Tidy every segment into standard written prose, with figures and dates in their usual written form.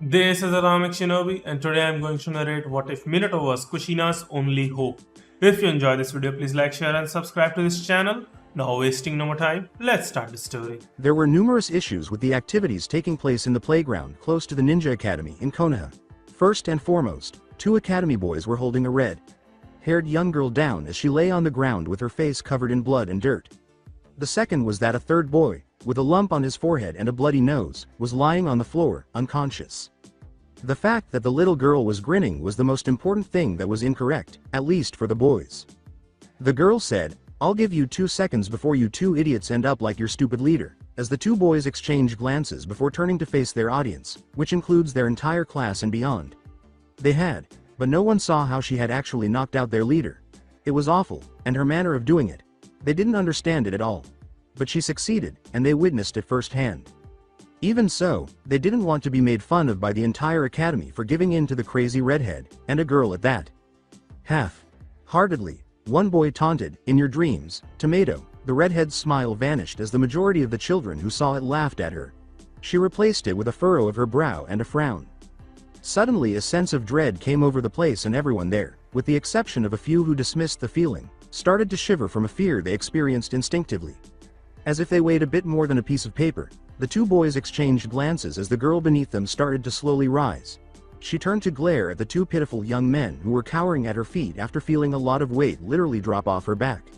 This is Atomic Shinobi, and today I'm going to narrate what if Minato was Kushina's only hope. If you enjoy this video, please like, share, and subscribe to this channel. Now, wasting no more time, let's start the story. There were numerous issues with the activities taking place in the playground close to the Ninja Academy in Konoha. First and foremost, two academy boys were holding a red-haired young girl down as she lay on the ground with her face covered in blood and dirt. The second was that a third boy, with a lump on his forehead and a bloody nose, was lying on the floor, unconscious. The fact that the little girl was grinning was the most important thing that was incorrect, at least for the boys. The girl said, "I'll give you 2 seconds before you two idiots end up like your stupid leader," as the two boys exchanged glances before turning to face their audience, which includes their entire class and beyond. They had, but no one saw how she had actually knocked out their leader. It was awful, and her manner of doing it. They didn't understand it at all. But she succeeded, and they witnessed it firsthand. Even so, they didn't want to be made fun of by the entire academy for giving in to the crazy redhead, and a girl at that. Half-heartedly, one boy taunted, "In your dreams, tomato." The redhead's smile vanished as the majority of the children who saw it laughed at her. She replaced it with a furrow of her brow and a frown. Suddenly a sense of dread came over the place, and everyone there, with the exception of a few who dismissed the feeling, started to shiver from a fear they experienced instinctively. As if they weighed a bit more than a piece of paper, the two boys exchanged glances as the girl beneath them started to slowly rise. She turned to glare at the two pitiful young men who were cowering at her feet after feeling a lot of weight literally drop off her back.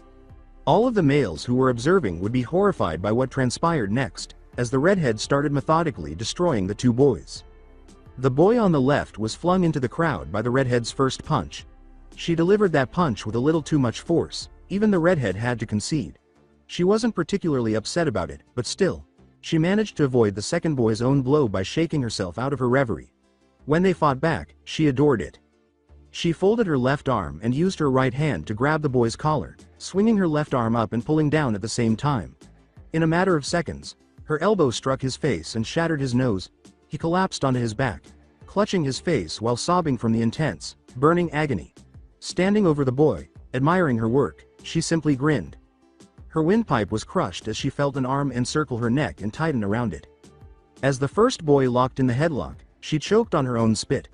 All of the males who were observing would be horrified by what transpired next, as the redhead started methodically destroying the two boys. The boy on the left was flung into the crowd by the redhead's first punch. She delivered that punch with a little too much force. Even the redhead had to concede. She wasn't particularly upset about it, but still, she managed to avoid the second boy's own blow by shaking herself out of her reverie. When they fought back, she adored it. She folded her left arm and used her right hand to grab the boy's collar, swinging her left arm up and pulling down at the same time. In a matter of seconds, her elbow struck his face and shattered his nose. He collapsed onto his back, clutching his face while sobbing from the intense, burning agony. Standing over the boy, admiring her work, she simply grinned. Her windpipe was crushed as she felt an arm encircle her neck and tighten around it. As the first boy locked in the headlock, she choked on her own spit.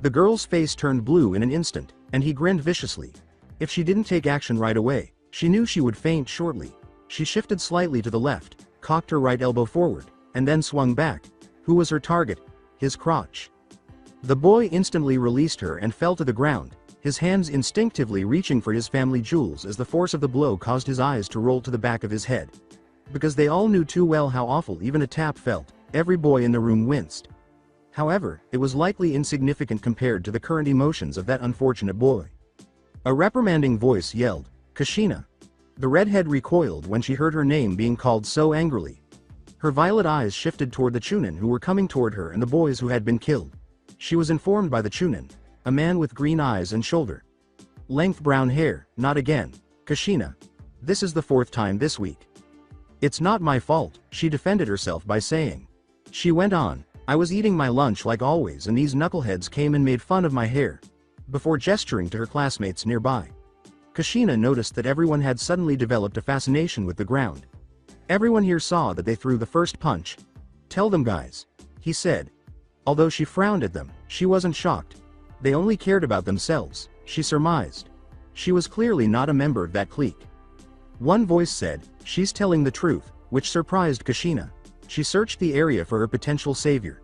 The girl's face turned blue in an instant, and he grinned viciously. If she didn't take action right away, she knew she would faint shortly. She shifted slightly to the left, cocked her right elbow forward, and then swung back. Who was her target? His crotch. The boy instantly released her and fell to the ground, his hands instinctively reaching for his family jewels as the force of the blow caused his eyes to roll to the back of his head. Because they all knew too well how awful even a tap felt, every boy in the room winced. However, it was likely insignificant compared to the current emotions of that unfortunate boy. A reprimanding voice yelled, "Kushina!" The redhead recoiled when she heard her name being called so angrily. Her violet eyes shifted toward the Chunin who were coming toward her and the boys who had been killed. She was informed by the Chunin, a man with green eyes and shoulder-length brown hair, "Not again, Kushina. This is the 4th time this week." "It's not my fault," she defended herself by saying. She went on, "I was eating my lunch like always and these knuckleheads came and made fun of my hair," before gesturing to her classmates nearby. Kushina noticed that everyone had suddenly developed a fascination with the ground. Everyone here saw that they threw the first punch. "Tell them guys," he said. Although she frowned at them, she wasn't shocked. They only cared about themselves, she surmised. She was clearly not a member of that clique. One voice said, "She's telling the truth," which surprised Kushina. She searched the area for her potential savior.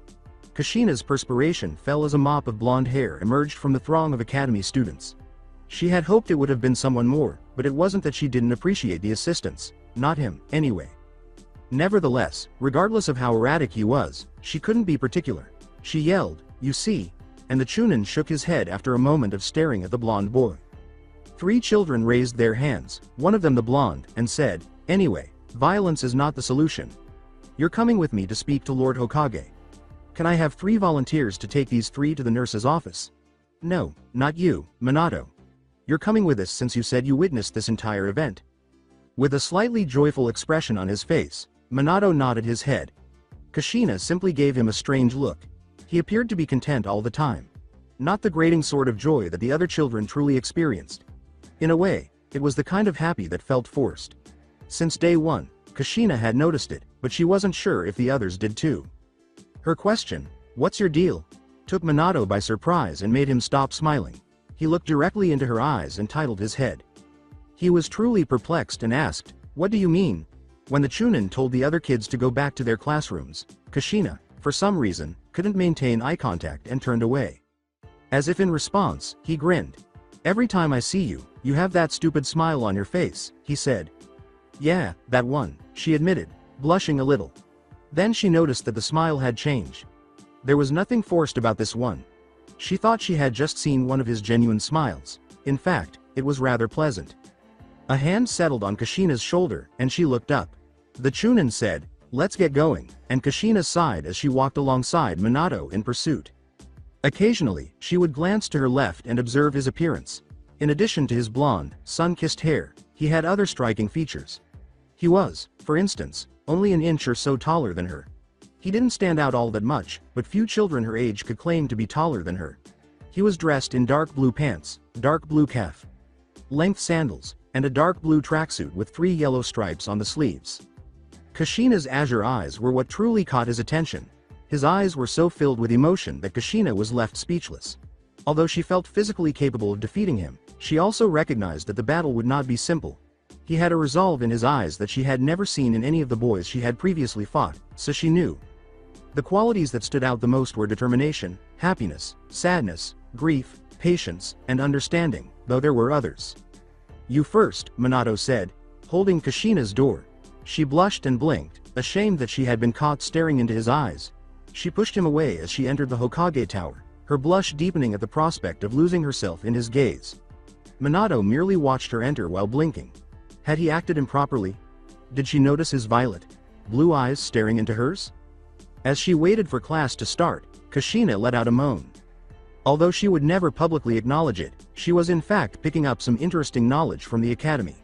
Kushina's perspiration fell as a mop of blonde hair emerged from the throng of academy students. She had hoped it would have been someone more, but it wasn't that she didn't appreciate the assistance. Not him, anyway. Nevertheless, regardless of how erratic he was, she couldn't be particular. She yelled, "You see," and the Chunin shook his head after a moment of staring at the blonde boy. 3 children raised their hands, one of them the blonde, and said, "Anyway, violence is not the solution. You're coming with me to speak to Lord Hokage. Can I have 3 volunteers to take these 3 to the nurse's office?" "No, not you, Minato. You're coming with us since you said you witnessed this entire event." With a slightly joyful expression on his face, Minato nodded his head. Kushina simply gave him a strange look. He appeared to be content all the time. Not the grating sort of joy that the other children truly experienced. In a way, it was the kind of happy that felt forced. Since day one, Kushina had noticed it, but she wasn't sure if the others did too. Her question, "What's your deal?" Took Minato by surprise and made him stop smiling. He looked directly into her eyes and titled his head. He was truly perplexed and asked, "What do you mean?" When the Chunin told the other kids to go back to their classrooms, Kushina, for some reason, couldn't maintain eye contact and turned away. As if in response, he grinned. "Every time I see you, you have that stupid smile on your face," he said. "Yeah, that one," she admitted, blushing a little. Then she noticed that the smile had changed. There was nothing forced about this one. She thought she had just seen one of his genuine smiles. In fact, it was rather pleasant. A hand settled on Kushina's shoulder, and she looked up. The Chunin said, "Let's get going," and Kushina sighed as she walked alongside Minato in pursuit. Occasionally, she would glance to her left and observe his appearance. In addition to his blonde, sun-kissed hair, he had other striking features. He was, for instance, only an inch or so taller than her. He didn't stand out all that much, but few children her age could claim to be taller than her. He was dressed in dark blue pants, dark blue calf-length sandals, and a dark blue tracksuit with 3 yellow stripes on the sleeves. Kushina's azure eyes were what truly caught his attention. His eyes were so filled with emotion that Kushina was left speechless. Although she felt physically capable of defeating him, she also recognized that the battle would not be simple. He had a resolve in his eyes that she had never seen in any of the boys she had previously fought, so she knew. The qualities that stood out the most were determination, happiness, sadness, grief, patience, and understanding, though there were others. "You first," Minato said, holding Kushina's door. She blushed and blinked, ashamed that she had been caught staring into his eyes. She pushed him away as she entered the Hokage Tower, her blush deepening at the prospect of losing herself in his gaze. Minato merely watched her enter while blinking. Had he acted improperly? Did she notice his violet, blue eyes staring into hers? As she waited for class to start, Kushina let out a moan. Although she would never publicly acknowledge it, she was in fact picking up some interesting knowledge from the academy.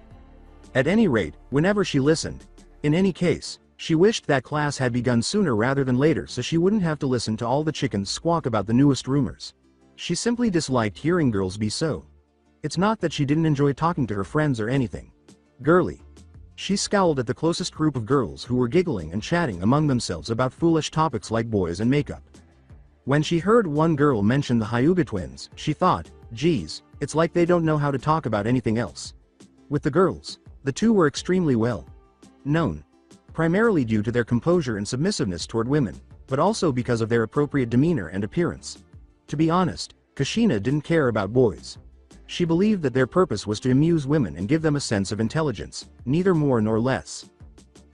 At any rate, whenever she listened. In any case, she wished that class had begun sooner rather than later so she wouldn't have to listen to all the chickens squawk about the newest rumors. She simply disliked hearing girls be so. It's not that she didn't enjoy talking to her friends or anything. Girly. She scowled at the closest group of girls who were giggling and chatting among themselves about foolish topics like boys and makeup. When she heard one girl mention the Hyuga twins, she thought, geez, it's like they don't know how to talk about anything else. With the girls, the two were extremely well known, primarily due to their composure and submissiveness toward women, but also because of their appropriate demeanor and appearance. To be honest, Kushina didn't care about boys. She believed that their purpose was to amuse women and give them a sense of intelligence, neither more nor less.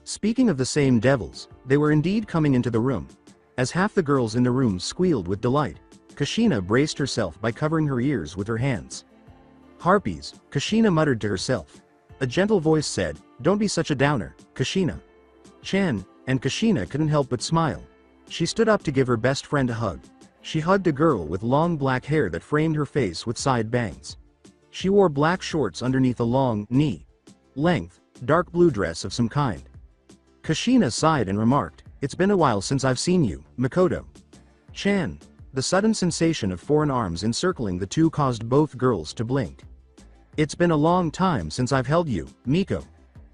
Speaking of the same devils, they were indeed coming into the room. As half the girls in the room squealed with delight, Kushina braced herself by covering her ears with her hands. "Harpies," Kushina muttered to herself. A gentle voice said, "Don't be such a downer, Kushina." Chan, and Kushina couldn't help but smile. She stood up to give her best friend a hug. She hugged a girl with long black hair that framed her face with side bangs. She wore black shorts underneath a long, knee-length, dark blue dress of some kind. Kushina sighed and remarked, "It's been a while since I've seen you, Makoto." Chan. The sudden sensation of foreign arms encircling the two caused both girls to blink. "It's been a long time since I've held you, Miko."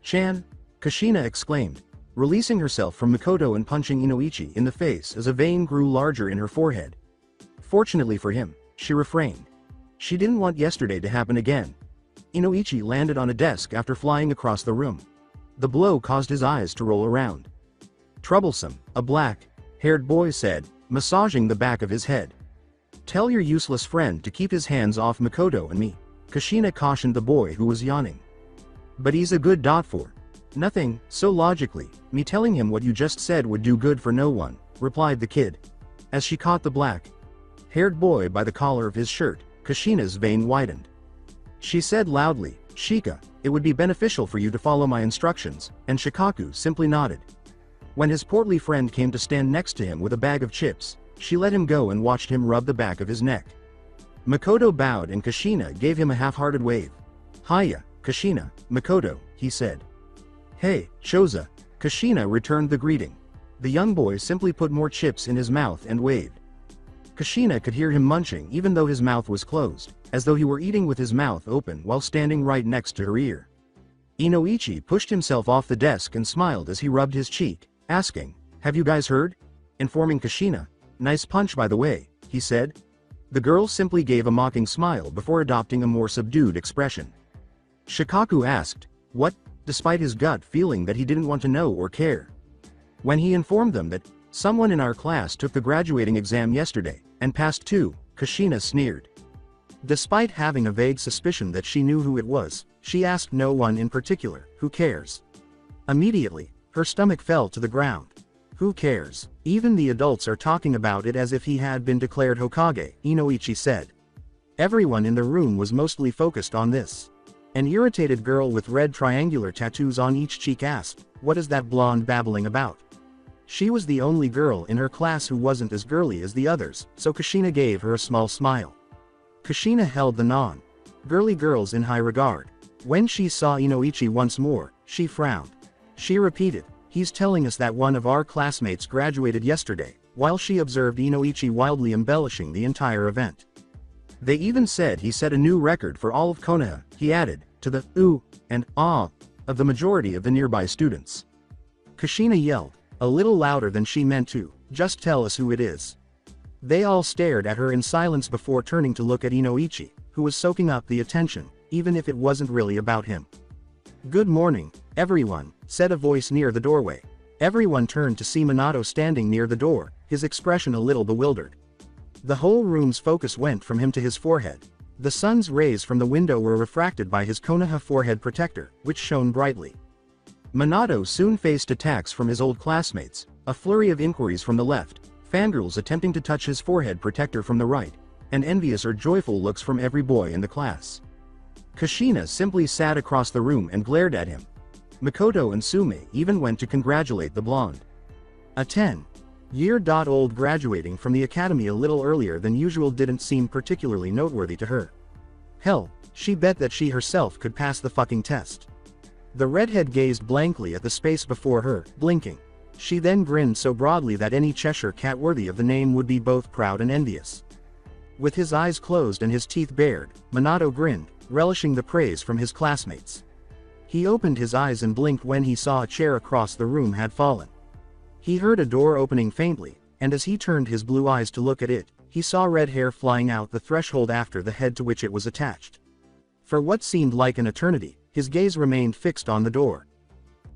Chan. Kushina exclaimed, releasing herself from Makoto and punching Inoichi in the face as a vein grew larger in her forehead. Fortunately for him, she refrained. She didn't want yesterday to happen again. Inoichi landed on a desk after flying across the room. The blow caused his eyes to roll around. "Troublesome," a black-haired boy said, massaging the back of his head. "Tell your useless friend to keep his hands off Makoto and me," Kushina cautioned the boy who was yawning. "But he's a good dot for nothing, so logically, me telling him what you just said would do good for no one," replied the kid. As she caught the black-haired boy by the collar of his shirt, Kushina's vein widened. She said loudly, "Shika, it would be beneficial for you to follow my instructions," and Shikaku simply nodded. When his portly friend came to stand next to him with a bag of chips, she let him go and watched him rub the back of his neck. Makoto bowed and Kushina gave him a half-hearted wave. "Hiya, Kushina, Makoto," he said. "Hey, Choza," Kushina returned the greeting. The young boy simply put more chips in his mouth and waved. Kushina could hear him munching even though his mouth was closed, as though he were eating with his mouth open while standing right next to her ear. Inoichi pushed himself off the desk and smiled as he rubbed his cheek, asking, "Have you guys heard?" Informing Kushina, "Nice punch by the way," he said. The girl simply gave a mocking smile before adopting a more subdued expression. Shikaku asked, "What?" despite his gut feeling that he didn't want to know or care. When he informed them that, "Someone in our class took the graduating exam yesterday, and passed too," Kushina sneered. Despite having a vague suspicion that she knew who it was, she asked no one in particular, "Who cares?" Immediately, her stomach fell to the ground. Who cares? Even the adults are talking about it as if he had been declared Hokage, Inoichi said. Everyone in the room was mostly focused on this. An irritated girl with red triangular tattoos on each cheek asked, "What is that blonde babbling about?" She was the only girl in her class who wasn't as girly as the others, so Kushina gave her a small smile. Kushina held the non-girly girls in high regard. When she saw Inoichi once more, she frowned. She repeated, "He's telling us that one of our classmates graduated yesterday," while she observed Inoichi wildly embellishing the entire event. "They even said he set a new record for all of Konoha," he added, to the ooh and ah of the majority of the nearby students. Kushina yelled, a little louder than she meant to, "Just tell us who it is." They all stared at her in silence before turning to look at Inoichi, who was soaking up the attention, even if it wasn't really about him. "Good morning, everyone," said a voice near the doorway. Everyone turned to see Minato standing near the door, his expression a little bewildered. The whole room's focus went from him to his forehead. The sun's rays from the window were refracted by his Konoha forehead protector, which shone brightly. Minato soon faced attacks from his old classmates, a flurry of inquiries from the left, fangirls attempting to touch his forehead protector from the right, and envious or joyful looks from every boy in the class. Kushina simply sat across the room and glared at him. Makoto and Sume even went to congratulate the blonde. A 10-year-old graduating from the academy a little earlier than usual didn't seem particularly noteworthy to her. Hell, she bet that she herself could pass the fucking test. The redhead gazed blankly at the space before her, blinking. She then grinned so broadly that any Cheshire cat worthy of the name would be both proud and envious. With his eyes closed and his teeth bared, Minato grinned, relishing the praise from his classmates. He opened his eyes and blinked when he saw a chair across the room had fallen. He heard a door opening faintly, and as he turned his blue eyes to look at it, he saw red hair flying out the threshold after the head to which it was attached. For what seemed like an eternity, his gaze remained fixed on the door.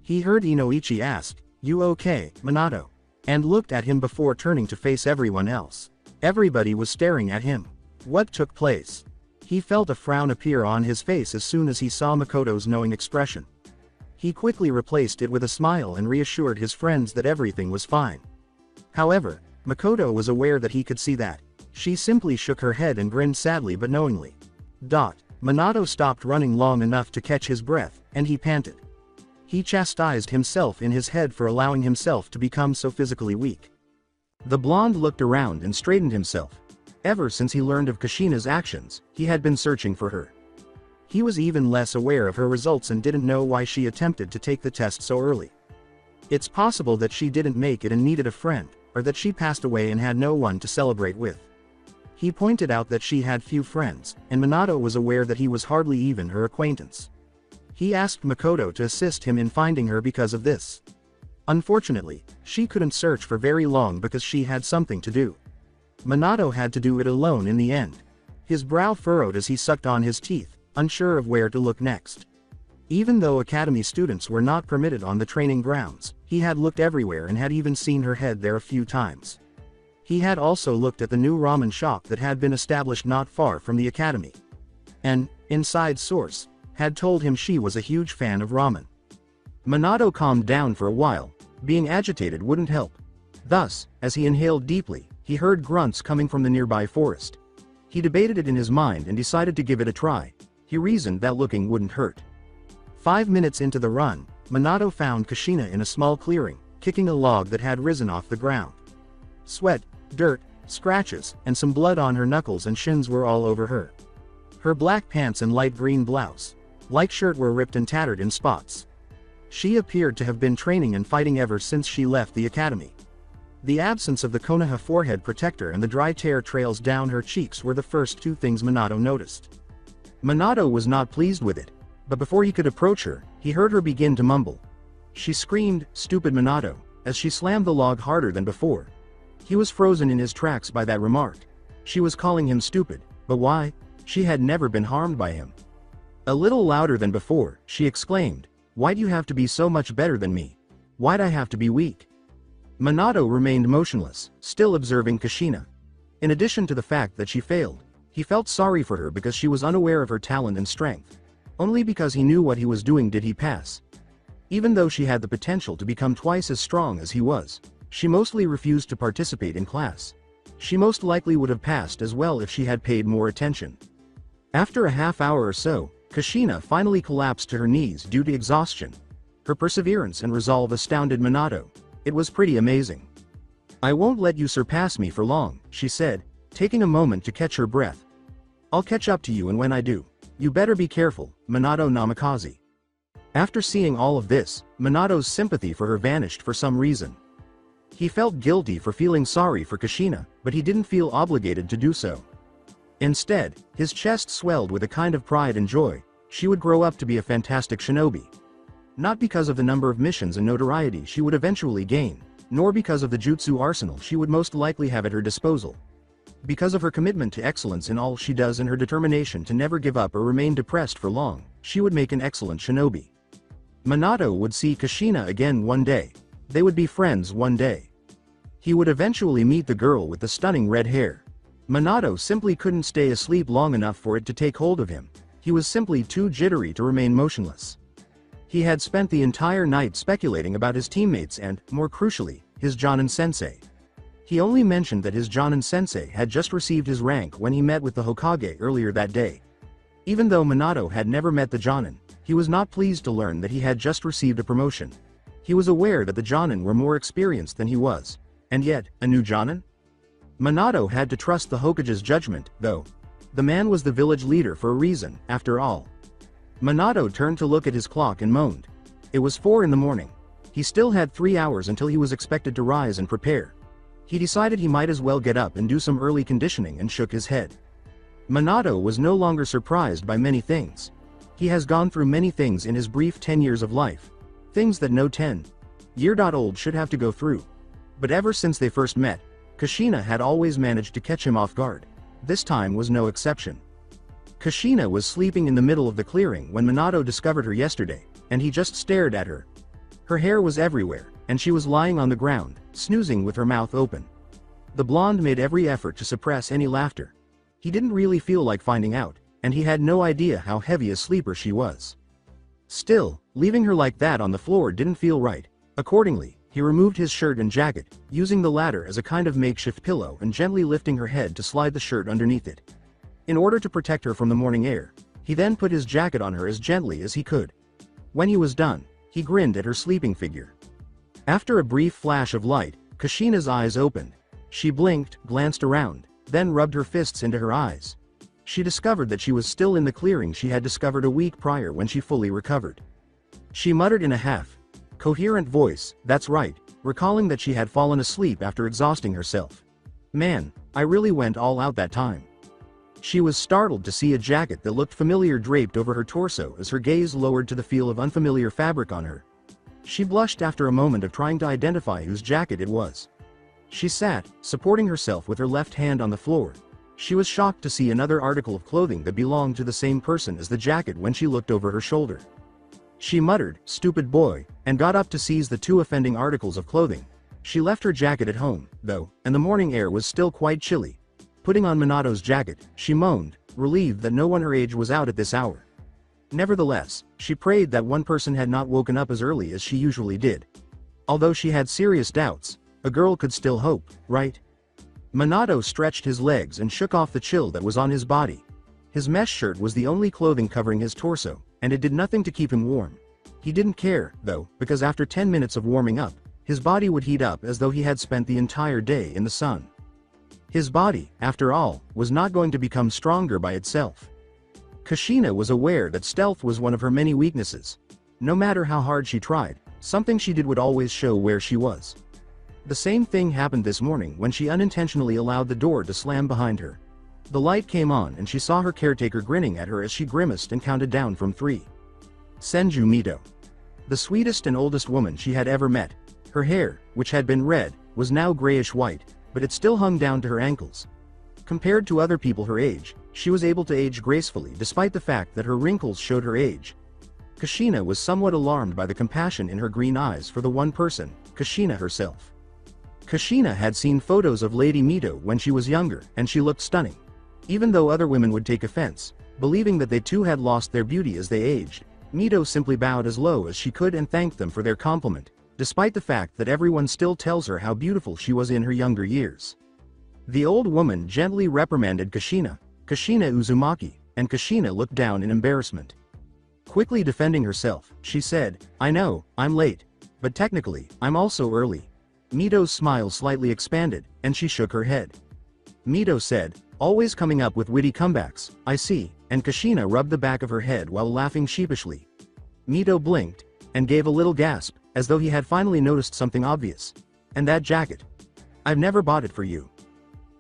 He heard Inoichi ask, "You okay, Minato?" and looked at him before turning to face everyone else. Everybody was staring at him. What took place? He felt a frown appear on his face as soon as he saw Makoto's knowing expression. He quickly replaced it with a smile and reassured his friends that everything was fine. However, Makoto was aware that he could see that. She simply shook her head and grinned sadly but knowingly. Minato stopped running long enough to catch his breath, and he panted. He chastised himself in his head for allowing himself to become so physically weak. The blonde looked around and straightened himself. Ever since he learned of Kushina's actions, he had been searching for her. He was even less aware of her results and didn't know why she attempted to take the test so early. It's possible that she didn't make it and needed a friend, or that she passed away and had no one to celebrate with. He pointed out that she had few friends, and Minato was aware that he was hardly even her acquaintance. He asked Makoto to assist him in finding her because of this. Unfortunately, she couldn't search for very long because she had something to do. Minato had to do it alone in the end. His brow furrowed as he sucked on his teeth, unsure of where to look next. Even though academy students were not permitted on the training grounds, he had looked everywhere and had even seen her head there a few times. He had also looked at the new ramen shop that had been established not far from the academy. An inside source had told him she was a huge fan of ramen. Minato calmed down for a while. Being agitated wouldn't help. Thus, as he inhaled deeply, he heard grunts coming from the nearby forest. He debated it in his mind and decided to give it a try. He reasoned that looking wouldn't hurt. 5 minutes into the run, Minato found Kushina in a small clearing, kicking a log that had risen off the ground. Sweat, dirt, scratches, and some blood on her knuckles and shins were all over her. Her black pants and light green blouse, like shirt, were ripped and tattered in spots. She appeared to have been training and fighting ever since she left the academy. The absence of the Konoha forehead protector and the dry tear trails down her cheeks were the first two things Minato noticed. Minato was not pleased with it, but before he could approach her, he heard her begin to mumble. She screamed, "Stupid Minato," as she slammed the log harder than before. He was frozen in his tracks by that remark. She was calling him stupid, but why? She had never been harmed by him. A little louder than before, she exclaimed, "Why do you have to be so much better than me? Why'd I have to be weak?" Minato remained motionless, still observing Kushina. In addition to the fact that she failed, he felt sorry for her because she was unaware of her talent and strength. Only because he knew what he was doing did he pass. Even though she had the potential to become twice as strong as he was, she mostly refused to participate in class. She most likely would have passed as well if she had paid more attention. After a half hour or so, Kushina finally collapsed to her knees due to exhaustion. Her perseverance and resolve astounded Minato. It was pretty amazing. "I won't let you surpass me for long," she said, taking a moment to catch her breath. "I'll catch up to you, and when I do, you better be careful, Minato Namikaze." After seeing all of this, Minato's sympathy for her vanished for some reason. He felt guilty for feeling sorry for Kushina, but he didn't feel obligated to do so. Instead, his chest swelled with a kind of pride and joy. She would grow up to be a fantastic shinobi. Not because of the number of missions and notoriety she would eventually gain, nor because of the jutsu arsenal she would most likely have at her disposal. Because of her commitment to excellence in all she does and her determination to never give up or remain depressed for long, she would make an excellent shinobi. Minato would see Kushina again one day. They would be friends one day. He would eventually meet the girl with the stunning red hair. Minato simply couldn't stay asleep long enough for it to take hold of him. He was simply too jittery to remain motionless. He had spent the entire night speculating about his teammates and, more crucially, his Jonin sensei. He only mentioned that his Jonin sensei had just received his rank when he met with the Hokage earlier that day. Even though Minato had never met the Jonin, he was not pleased to learn that he had just received a promotion. He was aware that the Jonin were more experienced than he was. And yet, a new Jonin? Minato had to trust the Hokage's judgment, though. The man was the village leader for a reason, after all. Minato turned to look at his clock and moaned. It was 4 in the morning. He still had 3 hours until he was expected to rise and prepare. He decided he might as well get up and do some early conditioning and shook his head. Minato was no longer surprised by many things. He has gone through many things in his brief 10 years of life. Things that no 10-year-old should have to go through. But ever since they first met, Kushina had always managed to catch him off guard. This time was no exception. Kushina was sleeping in the middle of the clearing when Minato discovered her yesterday, and he just stared at her. Her hair was everywhere, and she was lying on the ground, snoozing with her mouth open. The blonde made every effort to suppress any laughter. He didn't really feel like finding out, and he had no idea how heavy a sleeper she was. Still, leaving her like that on the floor didn't feel right. Accordingly, he removed his shirt and jacket, using the latter as a kind of makeshift pillow and gently lifting her head to slide the shirt underneath it. In order to protect her from the morning air, he then put his jacket on her as gently as he could. When he was done, he grinned at her sleeping figure. After a brief flash of light, Kushina's eyes opened. She blinked, glanced around, then rubbed her fists into her eyes. She discovered that she was still in the clearing she had discovered a week prior when she fully recovered. She muttered in a half-coherent voice, "That's right," recalling that she had fallen asleep after exhausting herself. "Man, I really went all out that time." She was startled to see a jacket that looked familiar draped over her torso as her gaze lowered to the feel of unfamiliar fabric on her. She blushed after a moment of trying to identify whose jacket it was. She sat, supporting herself with her left hand on the floor. She was shocked to see another article of clothing that belonged to the same person as the jacket when she looked over her shoulder. She muttered, "Stupid boy," and got up to seize the 2 offending articles of clothing. She left her jacket at home, though, and the morning air was still quite chilly. Putting on Minato's jacket, she moaned, relieved that no one her age was out at this hour. Nevertheless, she prayed that one person had not woken up as early as she usually did. Although she had serious doubts, a girl could still hope, right? Minato stretched his legs and shook off the chill that was on his body. His mesh shirt was the only clothing covering his torso, and it did nothing to keep him warm. He didn't care, though, because after 10 minutes of warming up, his body would heat up as though he had spent the entire day in the sun. His body, after all, was not going to become stronger by itself. Kushina was aware that stealth was one of her many weaknesses. No matter how hard she tried, something she did would always show where she was. The same thing happened this morning when she unintentionally allowed the door to slam behind her. The light came on and she saw her caretaker grinning at her as she grimaced and counted down from 3. Senju Mito. The sweetest and oldest woman she had ever met. Her hair, which had been red, was now grayish-white, but it still hung down to her ankles. Compared to other people her age, she was able to age gracefully despite the fact that her wrinkles showed her age. Kushina was somewhat alarmed by the compassion in her green eyes for the one person, Kushina herself. Kushina had seen photos of Lady Mito when she was younger, and she looked stunning. Even though other women would take offense, believing that they too had lost their beauty as they aged, Mito simply bowed as low as she could and thanked them for their compliment, despite the fact that everyone still tells her how beautiful she was in her younger years. The old woman gently reprimanded Kushina Uzumaki, and Kushina looked down in embarrassment. Quickly defending herself, she said, "I know, I'm late. But technically, I'm also early." Mito's smile slightly expanded, and she shook her head. Mito said, "Always coming up with witty comebacks, I see," and Kushina rubbed the back of her head while laughing sheepishly. Mito blinked, and gave a little gasp, as though he had finally noticed something obvious. "And that jacket? I've never bought it for you."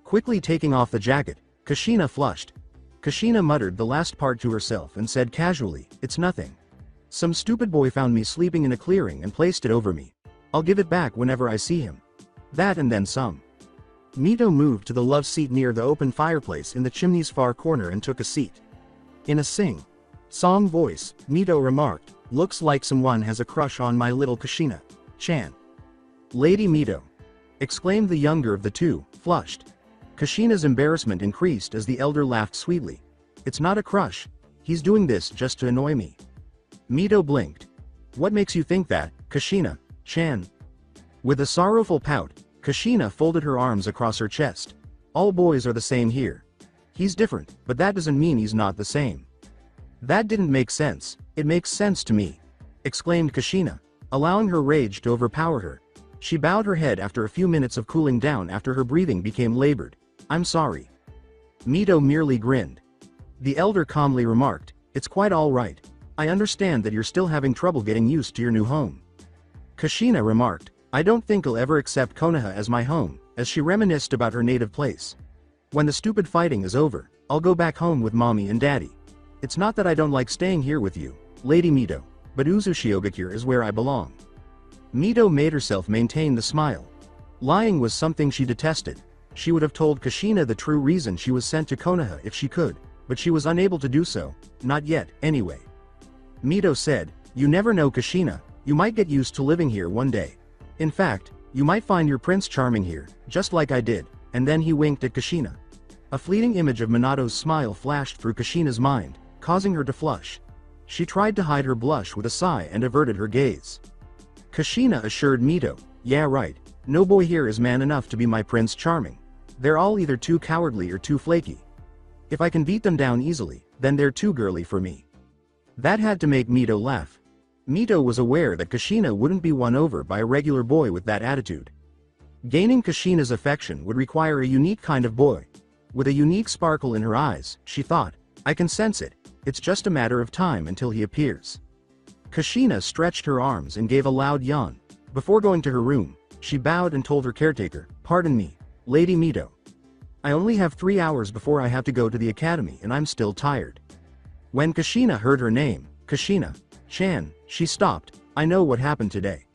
Quickly taking off the jacket, Kushina flushed. Kushina muttered the last part to herself and said casually, "It's nothing. Some stupid boy found me sleeping in a clearing and placed it over me. I'll give it back whenever I see him. That and then some." Mito moved to the love seat near the open fireplace in the chimney's far corner and took a seat. In a song voice, Mito remarked, "Looks like someone has a crush on my little Kushina-chan." "Lady Mito!" exclaimed the younger of the two, flushed. Kushina's embarrassment increased as the elder laughed sweetly. "It's not a crush. He's doing this just to annoy me." Mito blinked. "What makes you think that, Kushina-chan?" With a sorrowful pout, Kushina folded her arms across her chest. "All boys are the same here. He's different, but that doesn't mean he's not the same." "That didn't make sense." "It makes sense to me," exclaimed Kushina, allowing her rage to overpower her. She bowed her head after a few minutes of cooling down after her breathing became labored. "I'm sorry." Mito merely grinned. The elder calmly remarked, "It's quite all right. I understand that you're still having trouble getting used to your new home." Kushina remarked, "I don't think I'll ever accept Konoha as my home," as she reminisced about her native place. "When the stupid fighting is over, I'll go back home with mommy and daddy. It's not that I don't like staying here with you, Lady Mito, but Uzushiogakure is where I belong." Mito made herself maintain the smile. Lying was something she detested. She would have told Kushina the true reason she was sent to Konoha if she could, but she was unable to do so, not yet, anyway. Mito said, "You never know, Kushina, you might get used to living here one day. In fact, you might find your prince charming here, just like I did," and then he winked at Kushina. A fleeting image of Minato's smile flashed through Kushina's mind, causing her to flush. She tried to hide her blush with a sigh and averted her gaze. Kushina assured Mito, "Yeah right, no boy here is man enough to be my prince charming. They're all either too cowardly or too flaky. If I can beat them down easily, then they're too girly for me." That had to make Mito laugh. Mito was aware that Kushina wouldn't be won over by a regular boy with that attitude. Gaining Kushina's affection would require a unique kind of boy. With a unique sparkle in her eyes, she thought, "I can sense it, it's just a matter of time until he appears." Kushina stretched her arms and gave a loud yawn. Before going to her room, she bowed and told her caretaker, "Pardon me, Lady Mito. I only have 3 hours before I have to go to the academy and I'm still tired." When Kushina heard her name, Kushina-chan, she stopped. "I know what happened today."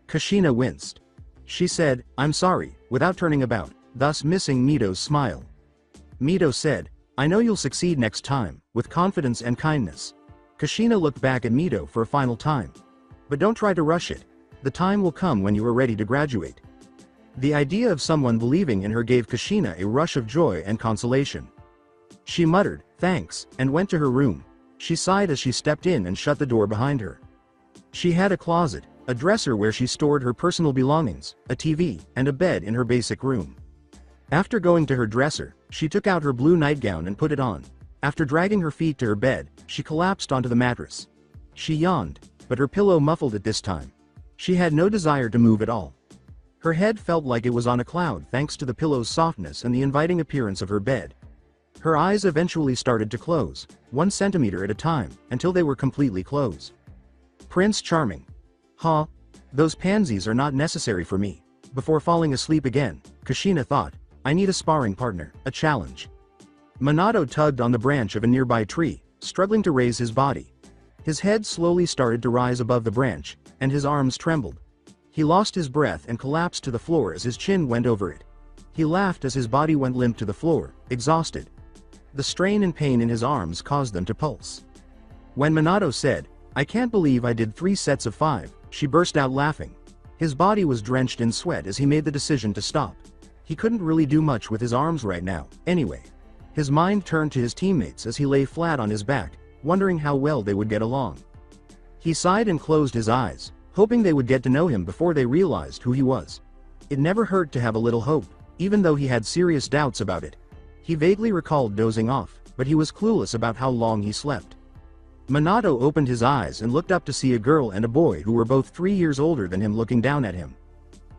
Kushina winced. She said, "I'm sorry," without turning about, thus missing Mito's smile. Mito said, "I know you'll succeed next time, with confidence and kindness." Kushina looked back at Mito for a final time. "But don't try to rush it. The time will come when you are ready to graduate." The idea of someone believing in her gave Kushina a rush of joy and consolation. She muttered, "Thanks," and went to her room. She sighed as she stepped in and shut the door behind her. She had a closet, a dresser where she stored her personal belongings, a TV, and a bed in her basic room. After going to her dresser, she took out her blue nightgown and put it on. After dragging her feet to her bed, she collapsed onto the mattress. She yawned, but her pillow muffled it this time. She had no desire to move at all. Her head felt like it was on a cloud thanks to the pillow's softness and the inviting appearance of her bed. Her eyes eventually started to close, 1 centimeter at a time, until they were completely closed. Prince Charming. Huh? Those pansies are not necessary for me. Before falling asleep again, Kushina thought, "I need a sparring partner, a challenge." Minato tugged on the branch of a nearby tree, struggling to raise his body. His head slowly started to rise above the branch, and his arms trembled. He lost his breath and collapsed to the floor as his chin went over it. He laughed as his body went limp to the floor, exhausted. The strain and pain in his arms caused them to pulse. When Minato said, "I can't believe I did 3 sets of 5, she burst out laughing. His body was drenched in sweat as he made the decision to stop. He couldn't really do much with his arms right now, anyway. His mind turned to his teammates as he lay flat on his back, wondering how well they would get along. He sighed and closed his eyes, hoping they would get to know him before they realized who he was. It never hurt to have a little hope, even though he had serious doubts about it. He vaguely recalled dozing off, but he was clueless about how long he slept. Minato opened his eyes and looked up to see a girl and a boy who were both 3 years older than him looking down at him.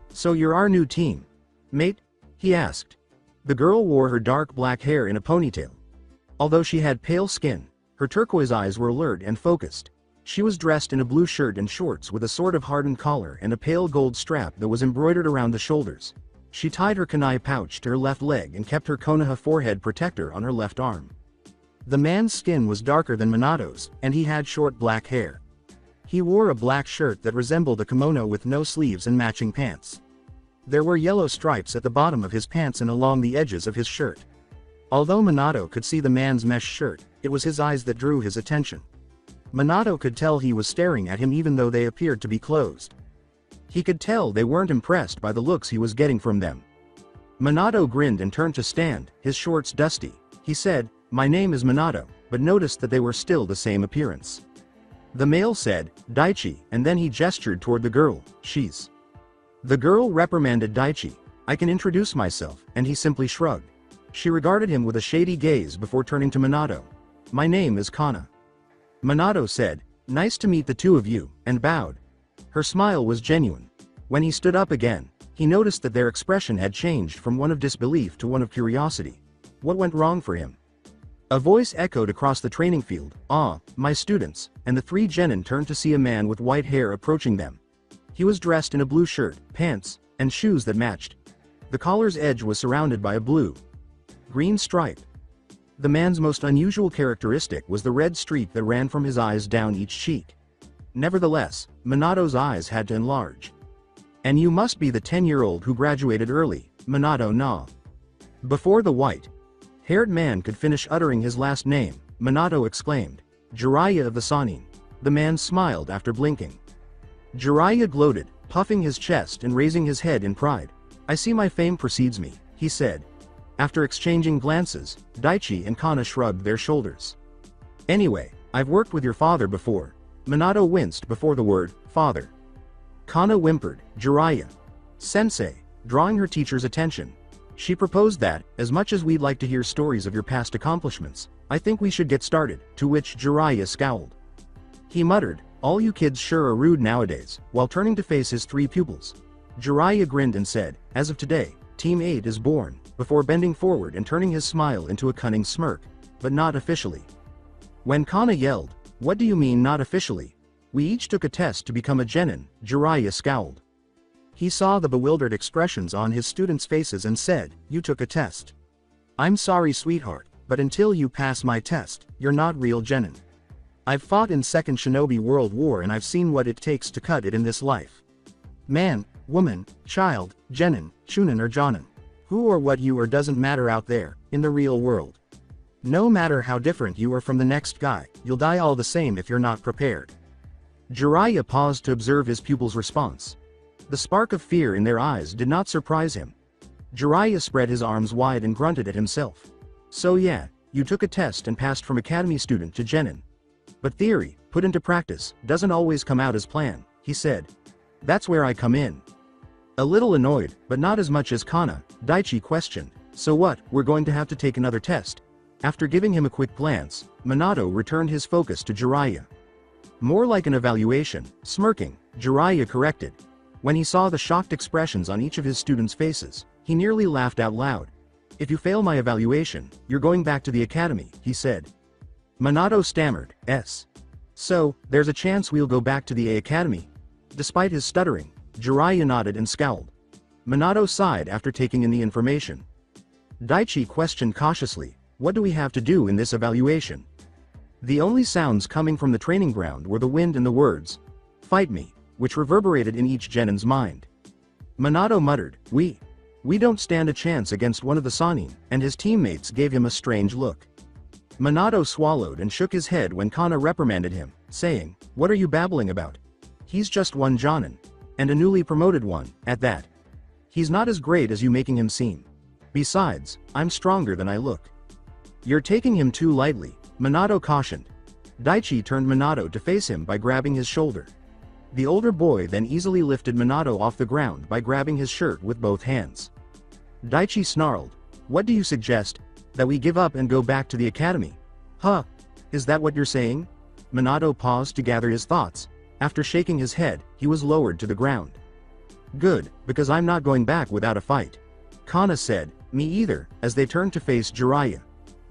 "So you're our new team, mate?" he asked. The girl wore her dark black hair in a ponytail. Although she had pale skin, her turquoise eyes were alert and focused. She was dressed in a blue shirt and shorts with a sort of hardened collar and a pale gold strap that was embroidered around the shoulders. She tied her kunai pouch to her left leg and kept her Konoha forehead protector on her left arm. The man's skin was darker than Minato's, and he had short black hair. He wore a black shirt that resembled a kimono with no sleeves and matching pants. There were yellow stripes at the bottom of his pants and along the edges of his shirt. Although Minato could see the man's mesh shirt, it was his eyes that drew his attention. Minato could tell he was staring at him even though they appeared to be closed. He could tell they weren't impressed by the looks he was getting from them. Minato grinned and turned to stand, his shorts dusty. He said, "My name is Minato," but noticed that they were still the same appearance. The male said, "Daichi," and then he gestured toward the girl, "She's." The girl reprimanded Daichi, "I can introduce myself," and he simply shrugged. She regarded him with a shady gaze before turning to Minato. "My name is Kana." Minato said, "Nice to meet the two of you," and bowed. Her smile was genuine. When he stood up again, he noticed that their expression had changed from one of disbelief to one of curiosity. What went wrong for him? A voice echoed across the training field, "Ah, my students," and the 3 genin turned to see a man with white hair approaching them. He was dressed in a blue shirt, pants, and shoes that matched. The collar's edge was surrounded by a blue-green stripe. The man's most unusual characteristic was the red streak that ran from his eyes down each cheek. Nevertheless, Minato's eyes had to enlarge. "And you must be the 10-year-old who graduated early, Minato na." Before the white-haired man could finish uttering his last name, Minato exclaimed, "Jiraiya of the Sannin." The man smiled after blinking. Jiraiya gloated, puffing his chest and raising his head in pride. "I see my fame precedes me," he said. After exchanging glances, Daichi and Kana shrugged their shoulders. "Anyway, I've worked with your father before." Minato winced before the word, "father." Kana whimpered, "Jiraiya sensei," drawing her teacher's attention. She proposed that, as much as we'd like to hear stories of your past accomplishments, I think we should get started, to which Jiraiya scowled. He muttered, "All you kids sure are rude nowadays," while turning to face his 3 pupils. Jiraiya grinned and said, "As of today, Team 8 is born," before bending forward and turning his smile into a cunning smirk. "But not officially." When Kana yelled, "What do you mean not officially? We each took a test to become a genin," Jiraiya scowled. He saw the bewildered expressions on his students' faces and said, "You took a test. I'm sorry sweetheart, but until you pass my test, you're not real genin. I've fought in Second Shinobi World War and I've seen what it takes to cut it in this life. Man, woman, child, genin, chunin or jonin. Who or what you are doesn't matter out there, in the real world. No matter how different you are from the next guy, you'll die all the same if you're not prepared." Jiraiya paused to observe his pupil's response. The spark of fear in their eyes did not surprise him. Jiraiya spread his arms wide and grunted at himself. "So yeah, you took a test and passed from academy student to genin. But theory, put into practice, doesn't always come out as planned," he said. "That's where I come in." A little annoyed, but not as much as Kana, Daichi questioned, "So what, we're going to have to take another test?" After giving him a quick glance, Minato returned his focus to Jiraiya. "More like an evaluation," smirking, Jiraiya corrected. When he saw the shocked expressions on each of his students' faces, he nearly laughed out loud. "If you fail my evaluation, you're going back to the academy," he said. Minato stammered, "S. So, there's a chance we'll go back to the A Academy?" Despite his stuttering, Jiraiya nodded and scowled. Minato sighed after taking in the information. Daichi questioned cautiously, "What do we have to do in this evaluation?" The only sounds coming from the training ground were the wind and the words, "Fight me," which reverberated in each genin's mind. Minato muttered, "We We don't stand a chance against one of the Sannin, and his teammates gave him a strange look. Minato swallowed and shook his head when Kana reprimanded him, saying, "What are you babbling about? He's just one Jonin. And a newly promoted one, at that. He's not as great as you making him seem. Besides, I'm stronger than I look." "You're taking him too lightly," Minato cautioned. Daichi turned Minato to face him by grabbing his shoulder. The older boy then easily lifted Minato off the ground by grabbing his shirt with both hands. Daichi snarled, "What do you suggest? That we give up and go back to the academy?" "Huh? Is that what you're saying?" Minato paused to gather his thoughts. After shaking his head, he was lowered to the ground. "Good, because I'm not going back without a fight." Kana said, "Me either," as they turned to face Jiraiya.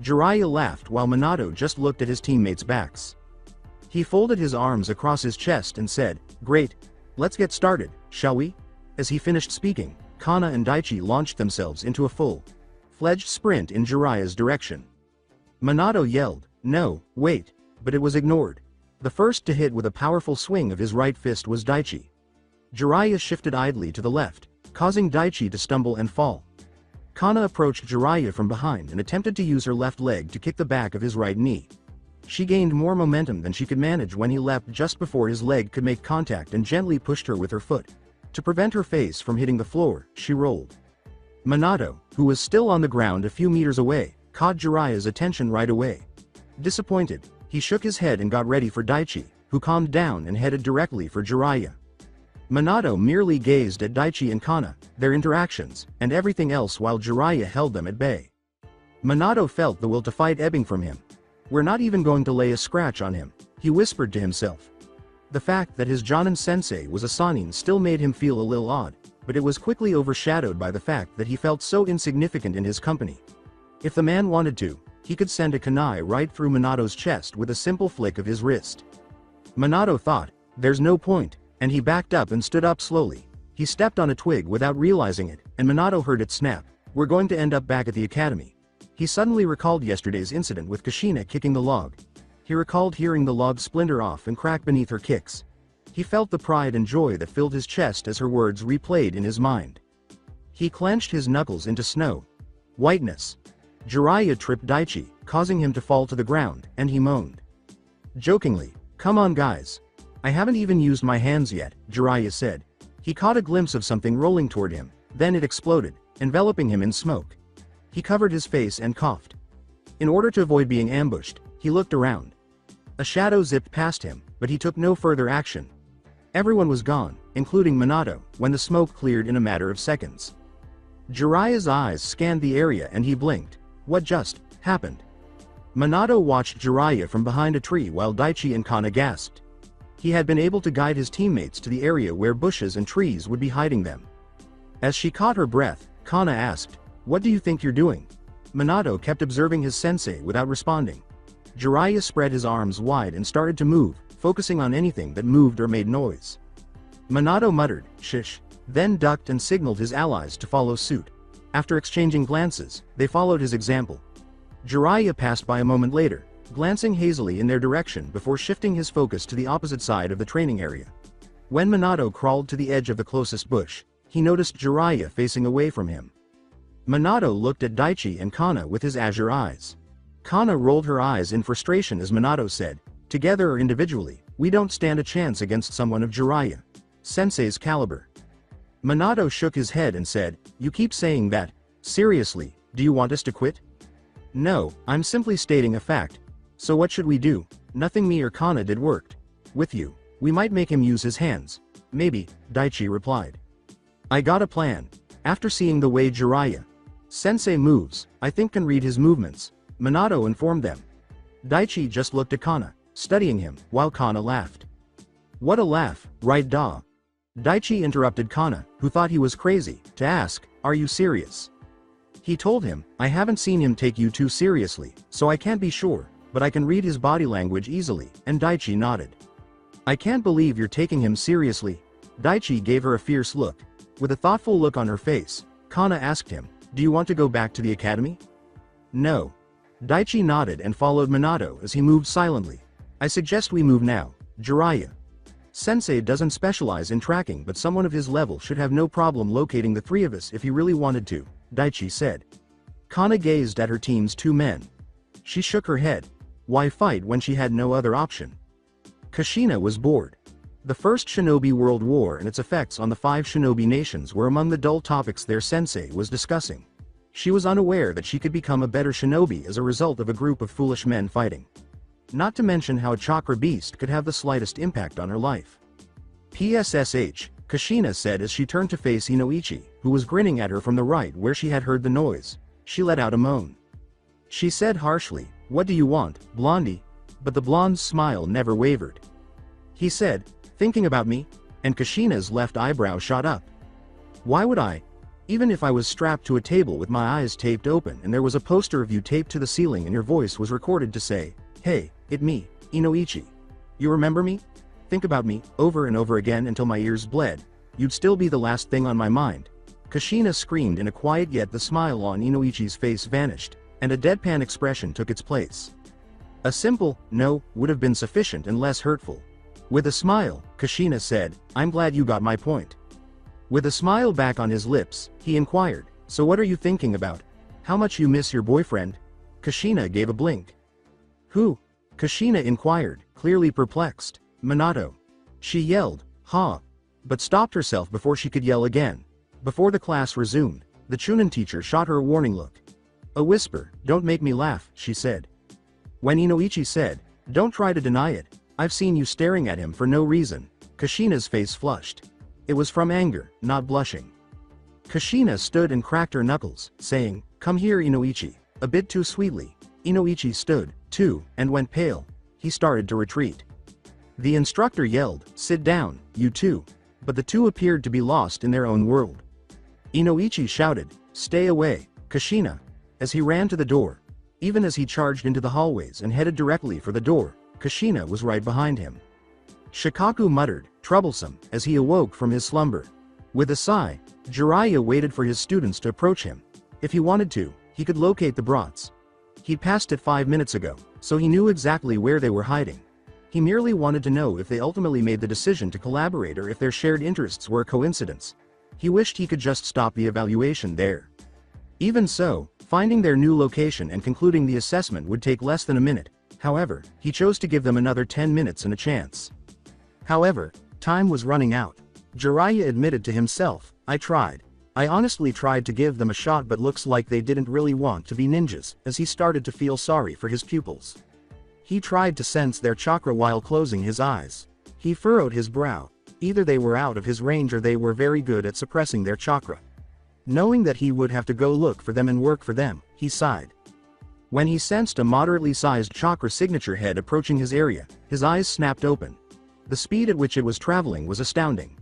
Jiraiya laughed while Minato just looked at his teammates' backs. He folded his arms across his chest and said, "Great. Let's get started, shall we?" As he finished speaking, Kana and Daichi launched themselves into a full-fledged sprint in Jiraiya's direction. Minato yelled, "No, wait," but it was ignored. The first to hit with a powerful swing of his right fist was Daichi. Jiraiya shifted idly to the left, causing Daichi to stumble and fall. Kana approached Jiraiya from behind and attempted to use her left leg to kick the back of his right knee. She gained more momentum than she could manage when he leapt just before his leg could make contact and gently pushed her with her foot. To prevent her face from hitting the floor, she rolled. Minato, who was still on the ground a few meters away, caught Jiraiya's attention right away. Disappointed, he shook his head and got ready for Daichi, who calmed down and headed directly for Jiraiya. Minato merely gazed at Daichi and Kana, their interactions, and everything else while Jiraiya held them at bay. Minato felt the will to fight ebbing from him. "We're not even going to lay a scratch on him," he whispered to himself. The fact that his Jonin sensei was a Sannin still made him feel a little odd, but it was quickly overshadowed by the fact that he felt so insignificant in his company. If the man wanted to, he could send a kunai right through Minato's chest with a simple flick of his wrist. Minato thought, "There's no point," and he backed up and stood up slowly. He stepped on a twig without realizing it, and Minato heard it snap. "We're going to end up back at the academy." He suddenly recalled yesterday's incident with Kushina kicking the log. He recalled hearing the log splinter off and crack beneath her kicks. He felt the pride and joy that filled his chest as her words replayed in his mind. He clenched his knuckles into snow. Whiteness. Jiraiya tripped Daichi, causing him to fall to the ground, and he moaned. Jokingly, "Come on guys. I haven't even used my hands yet," Jiraiya said. He caught a glimpse of something rolling toward him, then it exploded, enveloping him in smoke. He covered his face and coughed. In order to avoid being ambushed, he looked around. A shadow zipped past him, but he took no further action. Everyone was gone, including Minato, when the smoke cleared in a matter of seconds. Jiraiya's eyes scanned the area and he blinked. What just happened? Minato watched Jiraiya from behind a tree while Daichi and Kana gasped. He had been able to guide his teammates to the area where bushes and trees would be hiding them. As she caught her breath, Kana asked, "What do you think you're doing?" Minato kept observing his sensei without responding. Jiraiya spread his arms wide and started to move, focusing on anything that moved or made noise. Minato muttered, "Shish," then ducked and signaled his allies to follow suit. After exchanging glances, they followed his example. Jiraiya passed by a moment later, glancing hazily in their direction before shifting his focus to the opposite side of the training area. When Minato crawled to the edge of the closest bush, he noticed Jiraiya facing away from him. Minato looked at Daichi and Kana with his azure eyes. Kana rolled her eyes in frustration as Minato said, "Together or individually, we don't stand a chance against someone of Jiraiya Sensei's caliber." Minato shook his head and said, "You keep saying that. Seriously, do you want us to quit?" "No, I'm simply stating a fact. So what should we do?" "Nothing me or Kana did worked. With you, we might make him use his hands." "Maybe," Daichi replied. "I got a plan. After seeing the way Jiraiya Sensei moves, I think can read his movements," Minato informed them. Daichi just looked at Kana, studying him, while Kana laughed. "What a laugh, right da?" Daichi interrupted Kana, who thought he was crazy, to ask, "Are you serious?" He told him, "I haven't seen him take you too seriously, so I can't be sure, but I can read his body language easily," and Daichi nodded. "I can't believe you're taking him seriously." Daichi gave her a fierce look. With a thoughtful look on her face, Kana asked him, "Do you want to go back to the academy?" "No." Daichi nodded and followed Minato as he moved silently. "I suggest we move now, Jiraiya Sensei doesn't specialize in tracking, but someone of his level should have no problem locating the three of us if he really wanted to, Daichi said. Kana gazed at her team's two men. She shook her head. Why fight when she had no other option? Kushina was bored. The First Shinobi World War and its effects on the 5 shinobi nations were among the dull topics their sensei was discussing. She was unaware that she could become a better shinobi as a result of a group of foolish men fighting. Not to mention how a chakra beast could have the slightest impact on her life. PSSH, Kushina said as she turned to face Inoichi, who was grinning at her from the right where she had heard the noise. She let out a moan. She said harshly, "What do you want, Blondie?" But the blonde's smile never wavered. He said, "Thinking about me?" And Kushina's left eyebrow shot up. "Why would I? Even if I was strapped to a table with my eyes taped open and there was a poster of you taped to the ceiling and your voice was recorded to say, 'Hey, it me, Inoichi. You remember me? Think about me,' over and over again until my ears bled, you'd still be the last thing on my mind." Kushina screamed in a quiet, yet the smile on Inoichi's face vanished, and a deadpan expression took its place. A simple, "no," would have been sufficient and less hurtful. With a smile, Kushina said, "I'm glad you got my point." With a smile back on his lips, he inquired, "So what are you thinking about? How much you miss your boyfriend?" Kushina gave a blink. "Who?" Kushina inquired, clearly perplexed. "Minato." She yelled, "Ha!" but stopped herself before she could yell again. Before the class resumed, the Chunin teacher shot her a warning look. A whisper, "Don't make me laugh," she said. When Inoichi said, "Don't try to deny it, I've seen you staring at him for no reason," Kushina's face flushed. It was from anger, not blushing. Kushina stood and cracked her knuckles, saying, "Come here, Inoichi," a bit too sweetly. Inoichi stood, too, and went pale. He started to retreat. The instructor yelled, "Sit down, you two," but the two appeared to be lost in their own world. Inoichi shouted, "Stay away, Kushina," as he ran to the door. Even as he charged into the hallways and headed directly for the door, Kushina was right behind him. Shikaku muttered, "Troublesome," as he awoke from his slumber. With a sigh, Jiraiya waited for his students to approach him. If he wanted to, he could locate the brats. He'd passed it 5 minutes ago, so he knew exactly where they were hiding. He merely wanted to know if they ultimately made the decision to collaborate or if their shared interests were a coincidence. He wished he could just stop the evaluation there. Even so, finding their new location and concluding the assessment would take less than a minute. However, he chose to give them another 10 minutes and a chance. However, time was running out. Jiraiya admitted to himself, "I tried. I honestly tried to give them a shot, but looks like they didn't really want to be ninjas," as he started to feel sorry for his pupils. He tried to sense their chakra while closing his eyes. He furrowed his brow. Either they were out of his range or they were very good at suppressing their chakra. Knowing that he would have to go look for them and work for them, he sighed. When he sensed a moderately sized chakra signature head approaching his area, his eyes snapped open. The speed at which it was traveling was astounding.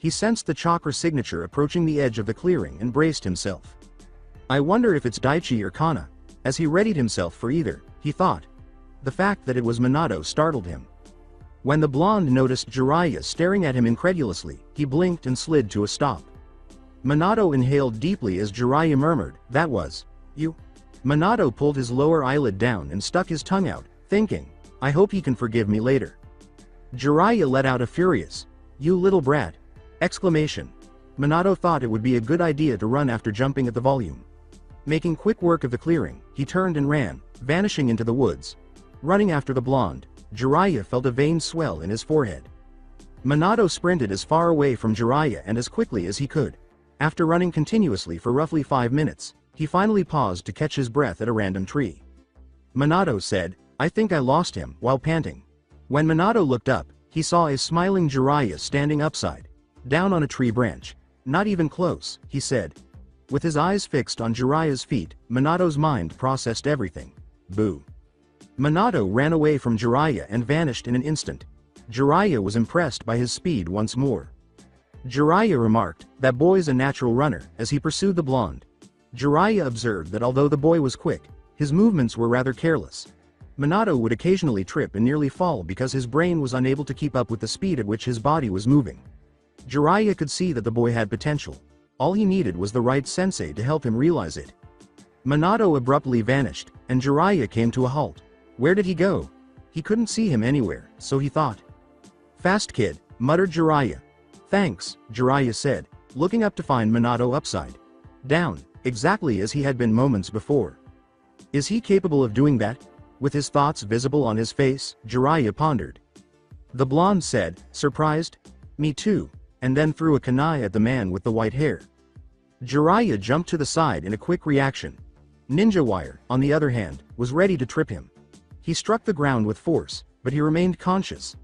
He sensed the chakra signature approaching the edge of the clearing and braced himself. "I wonder if it's Daichi or Kana." As he readied himself for either, he thought. The fact that it was Minato startled him. When the blonde noticed Jiraiya staring at him incredulously, he blinked and slid to a stop. Minato inhaled deeply as Jiraiya murmured, "That was you?" Minato pulled his lower eyelid down and stuck his tongue out, thinking, "I hope he can forgive me later." Jiraiya let out a furious, "You little brat!" exclamation. Minato thought it would be a good idea to run after jumping at the volume. Making quick work of the clearing, he turned and ran, vanishing into the woods. Running after the blonde, Jiraiya felt a vein swell in his forehead. Minato sprinted as far away from Jiraiya and as quickly as he could. After running continuously for roughly 5 minutes, he finally paused to catch his breath at a random tree. Minato said, "I think I lost him," while panting. When Minato looked up, he saw a smiling Jiraiya standing upside down on a tree branch. "Not even close," he said. With his eyes fixed on Jiraiya's feet, Minato's mind processed everything. Boo. Minato ran away from Jiraiya and vanished in an instant. Jiraiya was impressed by his speed once more. Jiraiya remarked, "That boy's a natural runner," as he pursued the blonde. Jiraiya observed that although the boy was quick, his movements were rather careless. Minato would occasionally trip and nearly fall because his brain was unable to keep up with the speed at which his body was moving. Jiraiya could see that the boy had potential. All he needed was the right sensei to help him realize it. Minato abruptly vanished, and Jiraiya came to a halt. Where did he go? He couldn't see him anywhere, so he thought. "Fast kid, muttered Jiraiya. Thanks, Jiraiya said, looking up to find Minato upside down, exactly as he had been moments before. Is he capable of doing that? With his thoughts visible on his face, Jiraiya pondered. The blonde said, surprised, me too, and then threw a kunai at the man with the white hair. Jiraiya jumped to the side in a quick reaction. Ninja Wire, on the other hand, was ready to trip him. He struck the ground with force, but he remained conscious.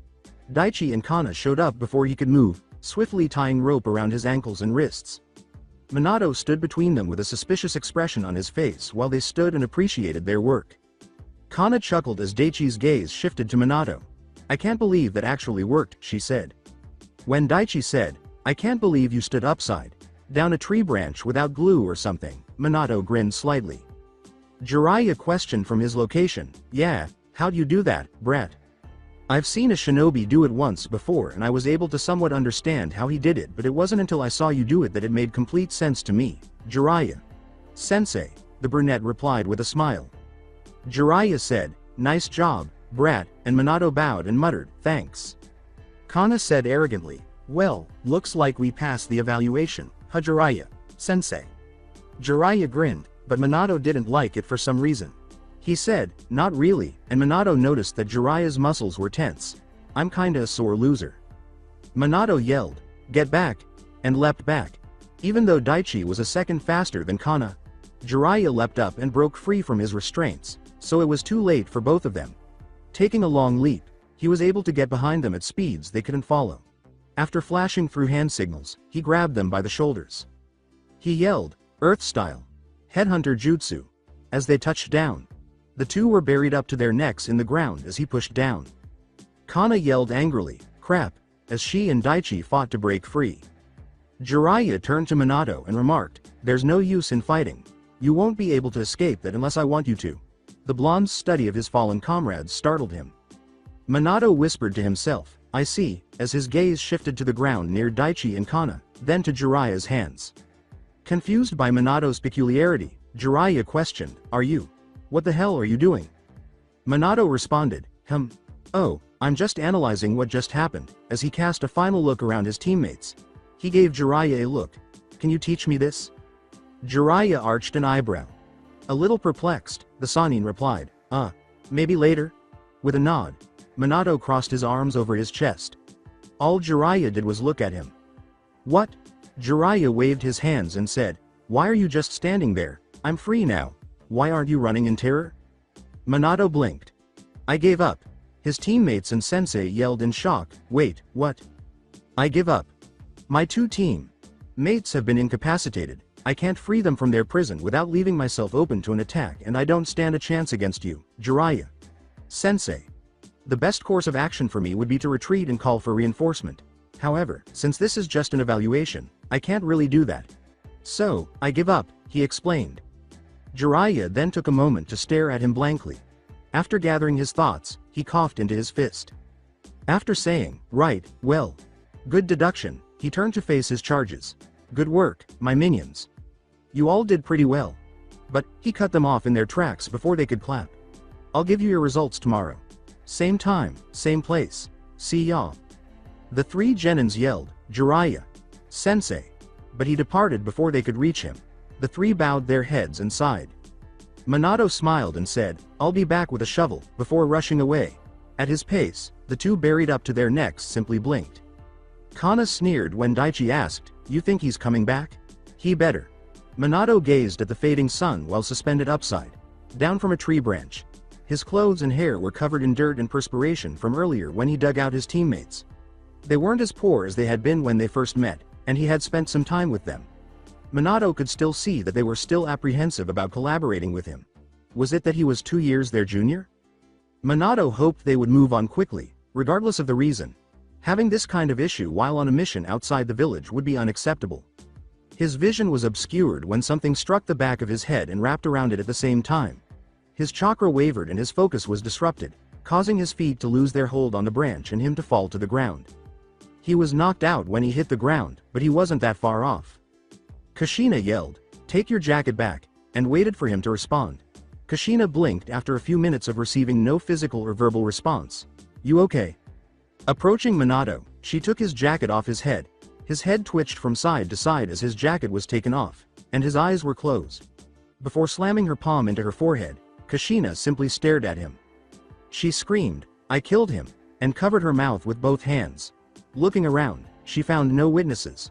Daichi and Kana showed up before he could move, swiftly tying rope around his ankles and wrists. Minato stood between them with a suspicious expression on his face while they stood and appreciated their work. Kana chuckled as Daichi's gaze shifted to Minato. I can't believe that actually worked, she said. When Daichi said, I can't believe you stood upside down a tree branch without glue or something, Minato grinned slightly. Jiraiya questioned from his location, yeah, how'd you do that, brat? I've seen a shinobi do it once before and I was able to somewhat understand how he did it, but it wasn't until I saw you do it that it made complete sense to me, Jiraiya. Sensei, the brunette replied with a smile. Jiraiya said, nice job, brat, and Minato bowed and muttered, thanks. Kana said arrogantly, well, looks like we passed the evaluation, huh Jiraiya, sensei. Jiraiya grinned, but Minato didn't like it for some reason. He said, not really, and Minato noticed that Jiraiya's muscles were tense. I'm kinda a sore loser. Minato yelled, get back, and leapt back. Even though Daichi was a second faster than Kana, Jiraiya leapt up and broke free from his restraints, so it was too late for both of them. Taking a long leap, he was able to get behind them at speeds they couldn't follow. After flashing through hand signals, he grabbed them by the shoulders. He yelled, Earth style. Headhunter Jutsu. As they touched down, the two were buried up to their necks in the ground as he pushed down. Kana yelled angrily, crap, as she and Daichi fought to break free. Jiraiya turned to Minato and remarked, there's no use in fighting. You won't be able to escape that unless I want you to. The blonde's study of his fallen comrades startled him. Minato whispered to himself, I see, as his gaze shifted to the ground near Daichi and Kana, then to Jiraiya's hands. Confused by Minato's peculiarity, Jiraiya questioned, are you? What the hell are you doing? Minato responded, oh, I'm just analyzing what just happened, as he cast a final look around his teammates. He gave Jiraiya a look. Can you teach me this? Jiraiya arched an eyebrow. A little perplexed, the Sannin replied, maybe later? With a nod, Minato crossed his arms over his chest. All Jiraiya did was look at him. What? Jiraiya waved his hands and said, why are you just standing there? I'm free now. Why aren't you running in terror? Minato blinked. I gave up. His teammates and sensei yelled in shock, wait, what? I give up. My two mates have been incapacitated. I can't free them from their prison without leaving myself open to an attack, and I don't stand a chance against you, Jiraiya. Sensei. The best course of action for me would be to retreat and call for reinforcement. However, since this is just an evaluation, I can't really do that. So, I give up, he explained. Jiraiya then took a moment to stare at him blankly. After gathering his thoughts, he coughed into his fist. After saying, right, well, good deduction, he turned to face his charges. Good work, my minions. You all did pretty well. But, he cut them off in their tracks before they could clap. I'll give you your results tomorrow. Same time, same place. See ya. The three genins yelled, Jiraiya. Sensei. But he departed before they could reach him. The three bowed their heads and sighed. Minato smiled and said, I'll be back with a shovel, before rushing away. At his pace, the two buried up to their necks simply blinked. Kana sneered when Daichi asked, you think he's coming back? He better. Minato gazed at the fading sun while suspended upside down from a tree branch. His clothes and hair were covered in dirt and perspiration from earlier when he dug out his teammates. They weren't as poor as they had been when they first met, and he had spent some time with them. Minato could still see that they were still apprehensive about collaborating with him. Was it that he was 2 years their junior? Minato hoped they would move on quickly, regardless of the reason. Having this kind of issue while on a mission outside the village would be unacceptable. His vision was obscured when something struck the back of his head and wrapped around it at the same time. His chakra wavered and his focus was disrupted, causing his feet to lose their hold on the branch and him to fall to the ground. He was knocked out when he hit the ground, but he wasn't that far off. Kushina yelled, take your jacket back, and waited for him to respond. Kushina blinked after a few minutes of receiving no physical or verbal response. You okay? Approaching Minato, She took his jacket off his head. His head twitched from side to side as his jacket was taken off, and his eyes were closed. Before slamming her palm into her forehead, Kushina simply stared at him. She screamed, "I killed him," and covered her mouth with both hands. Looking around, she found no witnesses.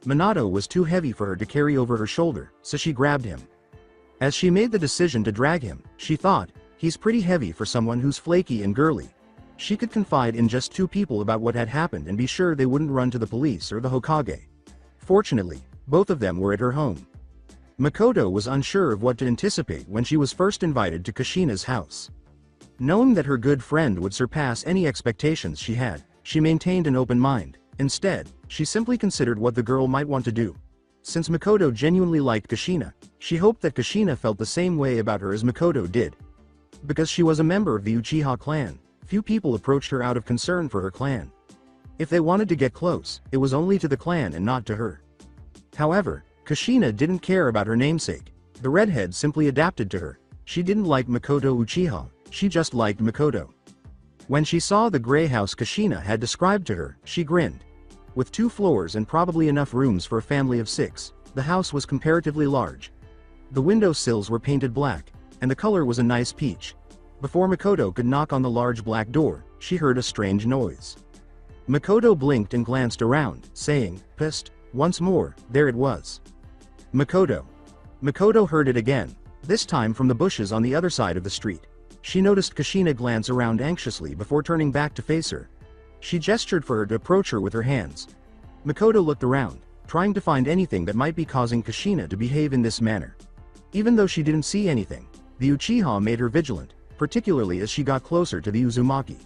Minato was too heavy for her to carry over her shoulder, so she grabbed him. As she made the decision to drag him, she thought, he's pretty heavy for someone who's flaky and girly. She could confide in just 2 people about what had happened and be sure they wouldn't run to the police or the Hokage. Fortunately, both of them were at her home. Makoto was unsure of what to anticipate when she was first invited to Kushina's house. Knowing that her good friend would surpass any expectations she had, she maintained an open mind. Instead, she simply considered what the girl might want to do. Since Makoto genuinely liked Kushina, she hoped that Kushina felt the same way about her as Makoto did. Because she was a member of the Uchiha clan, few people approached her out of concern for her clan. If they wanted to get close, it was only to the clan and not to her. However, Kushina didn't care about her namesake. The redhead simply adapted to her. She didn't like Makoto Uchiha, she just liked Makoto. When she saw the gray house Kushina had described to her, she grinned. With 2 floors and probably enough rooms for a family of 6, the house was comparatively large. The window sills were painted black, and the color was a nice peach. Before Makoto could knock on the large black door, she heard a strange noise. Makoto blinked and glanced around, saying, "Psst," once more, there it was. Makoto. Makoto heard it again, this time from the bushes on the other side of the street. She noticed Kushina glance around anxiously before turning back to face her. She gestured for her to approach her with her hands. Makoto looked around, trying to find anything that might be causing Kushina to behave in this manner. Even though she didn't see anything, the Uchiha made her vigilant, particularly as she got closer to the Uzumaki.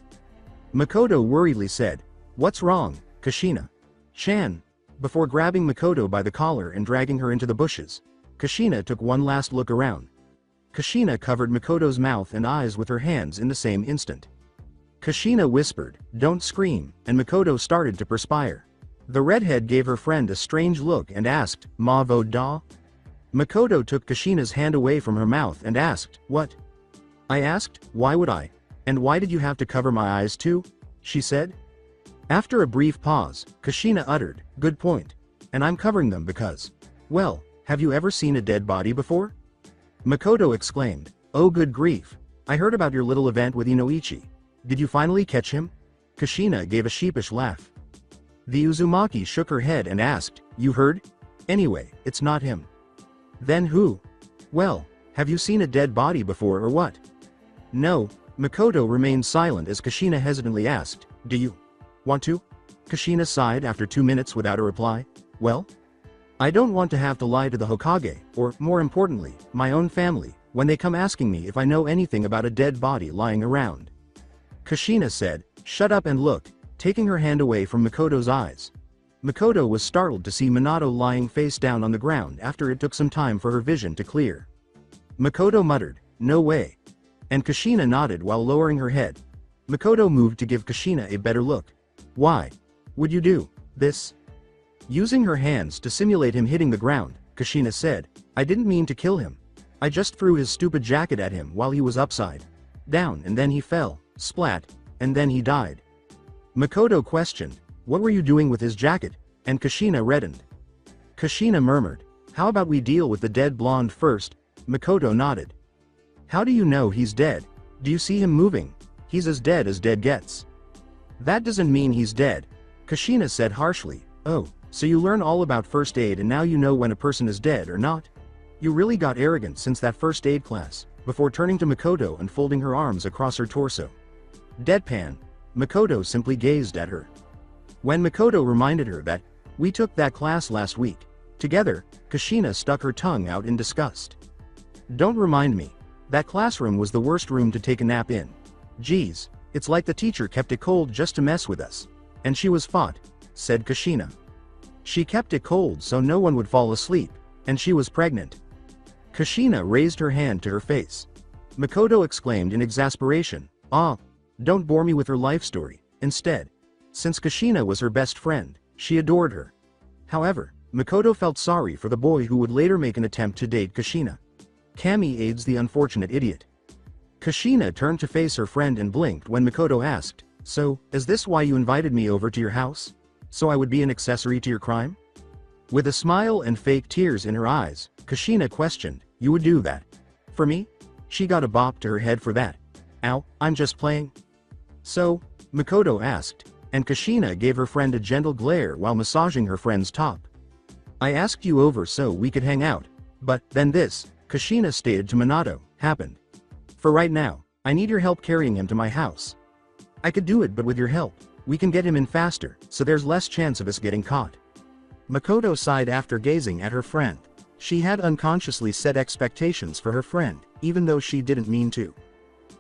Makoto worriedly said, "What's wrong, Kushina? Chan?" Before grabbing Makoto by the collar and dragging her into the bushes, Kushina took one last look around. Kushina covered Makoto's mouth and eyes with her hands in the same instant. Kushina whispered, "Don't scream," and Makoto started to perspire. The redhead gave her friend a strange look and asked, "Ma vo da?" Makoto took Kushina's hand away from her mouth and asked, "What?" I asked, "Why would I? And why did you have to cover my eyes too?" she said. After a brief pause, Kushina uttered, "Good point. And I'm covering them because, well, have you ever seen a dead body before?" Makoto exclaimed, "Oh good grief. I heard about your little event with Inoichi. Did you finally catch him?" Kushina gave a sheepish laugh. The Uzumaki shook her head and asked, "You heard? Anyway, it's not him." "Then who?" "Well, have you seen a dead body before or what?" "No." Makoto remained silent as Kushina hesitantly asked, "Do you want to?" Kushina sighed after 2 minutes without a reply. "Well, I don't want to have to lie to the Hokage, or, more importantly, my own family, when they come asking me if I know anything about a dead body lying around." Kushina said, "Shut up and look," taking her hand away from Makoto's eyes. Makoto was startled to see Minato lying face down on the ground after it took some time for her vision to clear. Makoto muttered, "No way." And Kushina nodded while lowering her head. Makoto moved to give Kushina a better look. "Why would you do this?" Using her hands to simulate him hitting the ground, Kushina said, "I didn't mean to kill him. I just threw his stupid jacket at him while he was upside down and then he fell, splat, and then he died." Makoto questioned, "What were you doing with his jacket?" And Kushina reddened. Kushina murmured, "How about we deal with the dead blonde first?" Makoto nodded. "How do you know he's dead? Do you see him moving? He's as dead gets." "That doesn't mean he's dead," Kushina said harshly. "Oh, so you learn all about first aid and now you know when a person is dead or not? You really got arrogant since that first aid class," before turning to Makoto and folding her arms across her torso. Deadpan, Makoto simply gazed at her. When Makoto reminded her that, "We took that class last week together," Kushina stuck her tongue out in disgust. "Don't remind me. That classroom was the worst room to take a nap in. Geez, it's like the teacher kept it cold just to mess with us. And she was fought," said Kushina. "She kept it cold so no one would fall asleep, and she was pregnant." Kushina raised her hand to her face. Makoto exclaimed in exasperation, "Ah, don't bore me with her life story." Instead, since Kushina was her best friend, she adored her. However, Makoto felt sorry for the boy who would later make an attempt to date Kushina. Kami aids the unfortunate idiot. Kushina turned to face her friend and blinked when Makoto asked, So, is this why you invited me over to your house? So I would be an accessory to your crime? With a smile and fake tears in her eyes, Kushina questioned, you would do that? For me? She got a bop to her head for that. Ow, I'm just playing. So? Makoto asked, and Kushina gave her friend a gentle glare while massaging her friend's top. I asked you over so we could hang out, but then this, Kushina stated to Minato, happened. For right now, I need your help carrying him to my house. I could do it, but with your help, we can get him in faster, so there's less chance of us getting caught. Makoto sighed after gazing at her friend. She had unconsciously set expectations for her friend, even though she didn't mean to.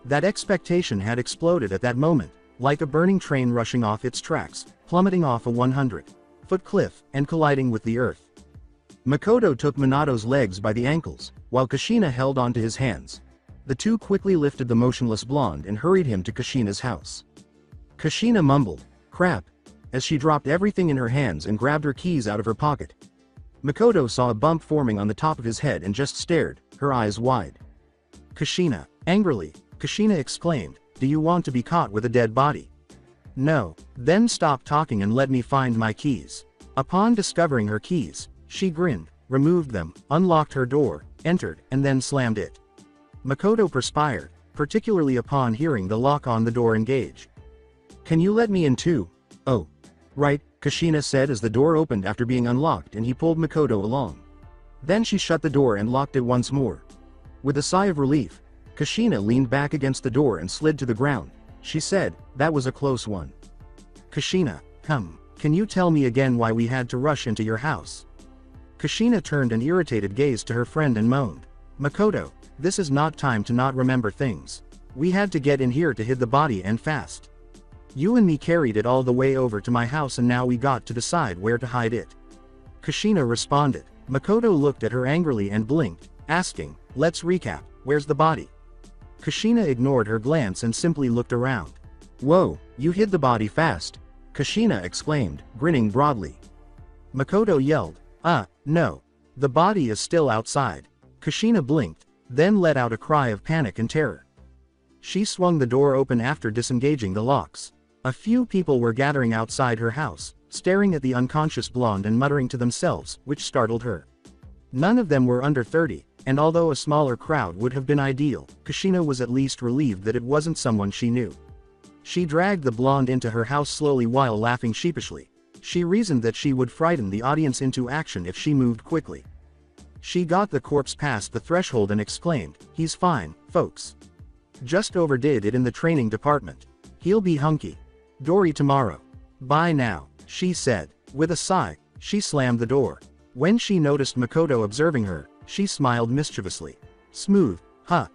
That expectation had exploded at that moment, like a burning train rushing off its tracks, plummeting off a 100-foot cliff, and colliding with the earth. Makoto took Minato's legs by the ankles, while Kushina held onto his hands. The two quickly lifted the motionless blonde and hurried him to Kushina's house. Kushina mumbled, crap, as she dropped everything in her hands and grabbed her keys out of her pocket. Makoto saw a bump forming on the top of his head and just stared, her eyes wide. Kushina, angrily, Kushina exclaimed, do you want to be caught with a dead body? No, then stop talking and let me find my keys. Upon discovering her keys, she grinned, removed them, unlocked her door, entered, and then slammed it. Makoto perspired, particularly upon hearing the lock on the door engage. Can you let me in too? Oh. Right, Kushina said as the door opened after being unlocked and he pulled Makoto along. Then she shut the door and locked it once more. With a sigh of relief, Kushina leaned back against the door and slid to the ground. She said, that was a close one. Kushina, can you tell me again why we had to rush into your house? Kushina turned an irritated gaze to her friend and moaned. Makoto, this is not time to not remember things. We had to get in here to hid the body and fast. You and me carried it all the way over to my house and now we got to decide where to hide it. Kushina responded. Makoto looked at her angrily and blinked, asking, let's recap, where's the body? Kushina ignored her glance and simply looked around. Whoa, you hid the body fast, Kushina exclaimed, grinning broadly. Makoto yelled, no. The body is still outside. Kushina blinked, then let out a cry of panic and terror. She swung the door open after disengaging the locks. A few people were gathering outside her house, staring at the unconscious blonde and muttering to themselves, which startled her. None of them were under 30, and although a smaller crowd would have been ideal, Kushina was at least relieved that it wasn't someone she knew. She dragged the blonde into her house slowly while laughing sheepishly. She reasoned that she would frighten the audience into action if she moved quickly. She got the corpse past the threshold and exclaimed, he's fine, folks. Just overdid it in the training department. He'll be hunky dory tomorrow. Bye now, she said. With a sigh, she slammed the door. When she noticed Makoto observing her, she smiled mischievously. Smooth, huh?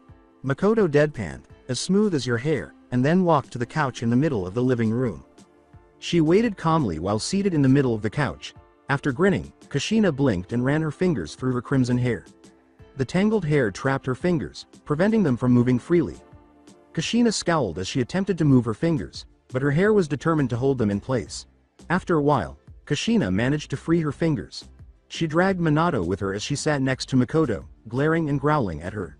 Makoto deadpanned, as smooth as your hair, and then walked to the couch in the middle of the living room. She waited calmly while seated in the middle of the couch. After grinning, Kushina blinked and ran her fingers through her crimson hair. The tangled hair trapped her fingers, preventing them from moving freely. Kushina scowled as she attempted to move her fingers, but her hair was determined to hold them in place. After a while, Kushina managed to free her fingers. She dragged Minato with her as she sat next to Makoto, glaring and growling at her.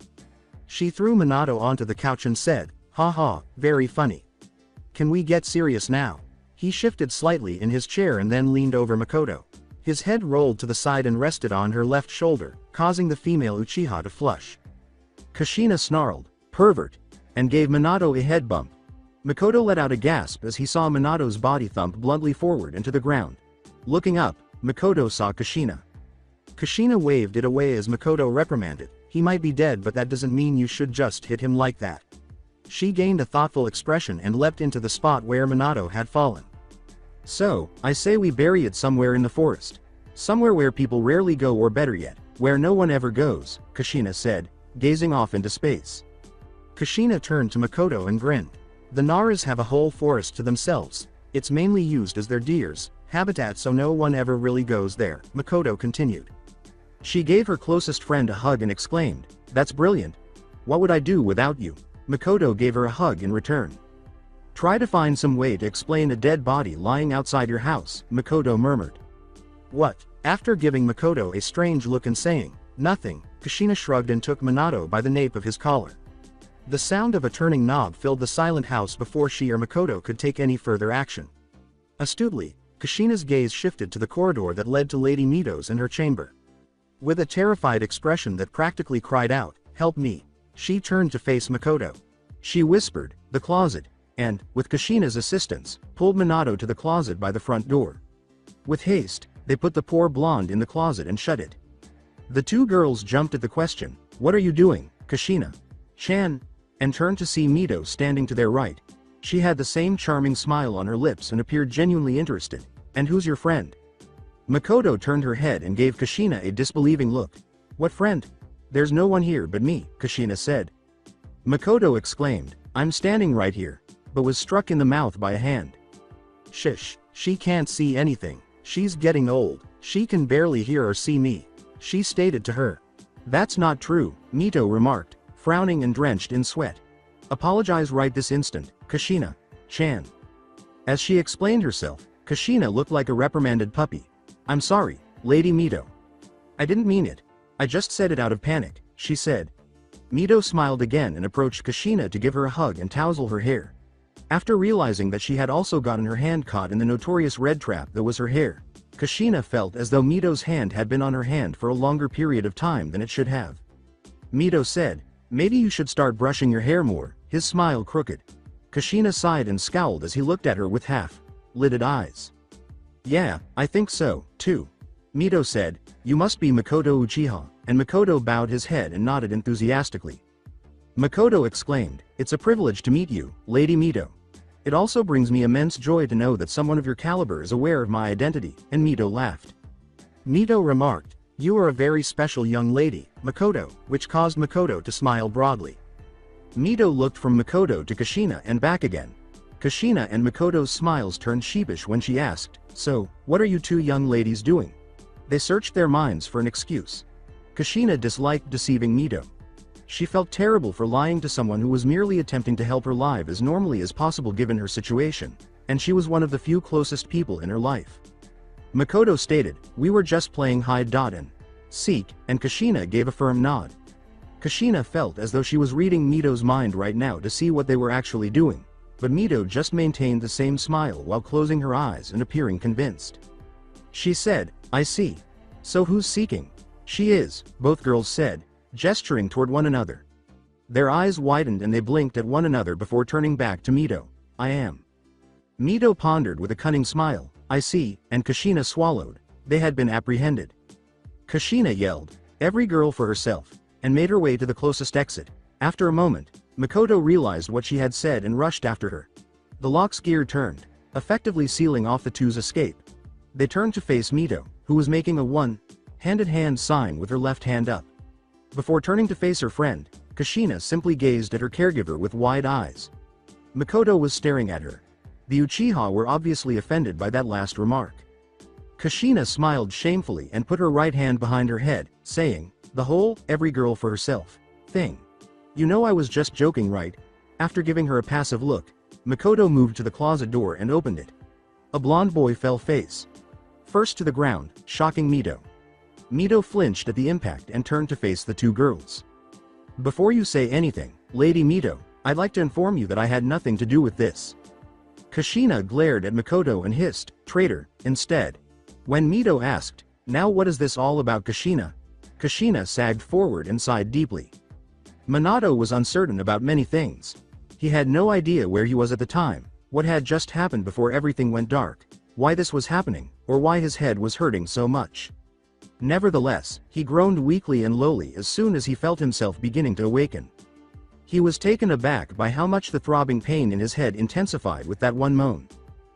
She threw Minato onto the couch and said, haha, very funny. Can we get serious now? He shifted slightly in his chair and then leaned over Makoto. His head rolled to the side and rested on her left shoulder, causing the female Uchiha to flush. Kushina snarled, pervert, and gave Minato a head bump. Makoto let out a gasp as he saw Minato's body thump bluntly forward into the ground. Looking up, Makoto saw Kushina. Kushina waved it away as Makoto reprimanded, he might be dead but that doesn't mean you should just hit him like that. She gained a thoughtful expression and leapt into the spot where Minato had fallen. So, I say we bury it somewhere in the forest. Somewhere where people rarely go or better yet, where no one ever goes, Kushina said, gazing off into space. Kushina turned to Makoto and grinned. The Naras have a whole forest to themselves. It's mainly used as their deer's habitat so no one ever really goes there, Makoto continued. She gave her closest friend a hug and exclaimed, that's brilliant. What would I do without you? Makoto gave her a hug in return. Try to find some way to explain a dead body lying outside your house, Makoto murmured. What? After giving Makoto a strange look and saying, nothing, Kushina shrugged and took Minato by the nape of his collar. The sound of a turning knob filled the silent house before she or Makoto could take any further action. Astutely, Kushina's gaze shifted to the corridor that led to Lady Mito's and her chamber. With a terrified expression that practically cried out, "Help me," she turned to face Makoto. She whispered, "The closet," and, with Kushina's assistance, pulled Minato to the closet by the front door. With haste, they put the poor blonde in the closet and shut it. The two girls jumped at the question, "What are you doing, Kushina-chan?" and turned to see Mito standing to their right. She had the same charming smile on her lips and appeared genuinely interested. "And who's your friend?" Makoto turned her head and gave Kushina a disbelieving look. "What friend? There's no one here but me," Kushina said. Makoto exclaimed, "I'm standing right here," but was struck in the mouth by a hand. "Shish, she can't see anything. She's getting old. She can barely hear or see me," she stated to her. "That's not true," Mito remarked, frowning and drenched in sweat. "Apologize right this instant, Kushina-chan." As she explained herself, Kushina looked like a reprimanded puppy. "I'm sorry, Lady Mito. I didn't mean it. I just said it out of panic," she said. Mito smiled again and approached Kushina to give her a hug and tousle her hair. After realizing that she had also gotten her hand caught in the notorious red trap that was her hair, Kushina felt as though Mito's hand had been on her hand for a longer period of time than it should have. Mito said, "Maybe you should start brushing your hair more," his smile crooked. Kushina sighed and scowled as he looked at her with half-lidded eyes. "Yeah, I think so, too," Mito said. "You must be Makoto Uchiha," and Makoto bowed his head and nodded enthusiastically. Makoto exclaimed, "It's a privilege to meet you, Lady Mito. It also brings me immense joy to know that someone of your caliber is aware of my identity," and Mito laughed. Mito remarked, "You are a very special young lady, Makoto," which caused Makoto to smile broadly. Mito looked from Makoto to Kushina and back again. Kushina and Makoto's smiles turned sheepish when she asked, "So, what are you two young ladies doing?" They searched their minds for an excuse. Kushina disliked deceiving Mito. She felt terrible for lying to someone who was merely attempting to help her live as normally as possible given her situation, and she was one of the few closest people in her life. Makoto stated, "We were just playing hide and seek," and Kushina gave a firm nod. Kushina felt as though she was reading Mito's mind right now to see what they were actually doing, but Mito just maintained the same smile while closing her eyes and appearing convinced. She said, "I see. So who's seeking?" "She is," both girls said, gesturing toward one another. Their eyes widened and they blinked at one another before turning back to Mito. "I am." Mito pondered with a cunning smile, "I see," and Kushina swallowed. They had been apprehended. Kushina yelled, "Every girl for herself," and made her way to the closest exit. After a moment, Makoto realized what she had said and rushed after her. The lock's gear turned, effectively sealing off the two's escape. They turned to face Mito, who was making a one-handed hand sign with her left hand up. Before turning to face her friend, Kushina simply gazed at her caregiver with wide eyes. Makoto was staring at her. The Uchiha were obviously offended by that last remark. Kushina smiled shamefully and put her right hand behind her head, saying, "The whole, every girl for herself thing. You know I was just joking, right?" After giving her a passive look, Makoto moved to the closet door and opened it. A blonde boy fell face first to the ground, shocking Mito. Mito flinched at the impact and turned to face the two girls. "Before you say anything, Lady Mito, I'd like to inform you that I had nothing to do with this." Kushina glared at Makoto and hissed, "Traitor," instead. When Mito asked, "Now what is this all about, Kushina?" Kushina sagged forward and sighed deeply. Minato was uncertain about many things. He had no idea where he was at the time, what had just happened before everything went dark, why this was happening, or why his head was hurting so much. Nevertheless, he groaned weakly and lowly as soon as he felt himself beginning to awaken. He was taken aback by how much the throbbing pain in his head intensified with that one moan.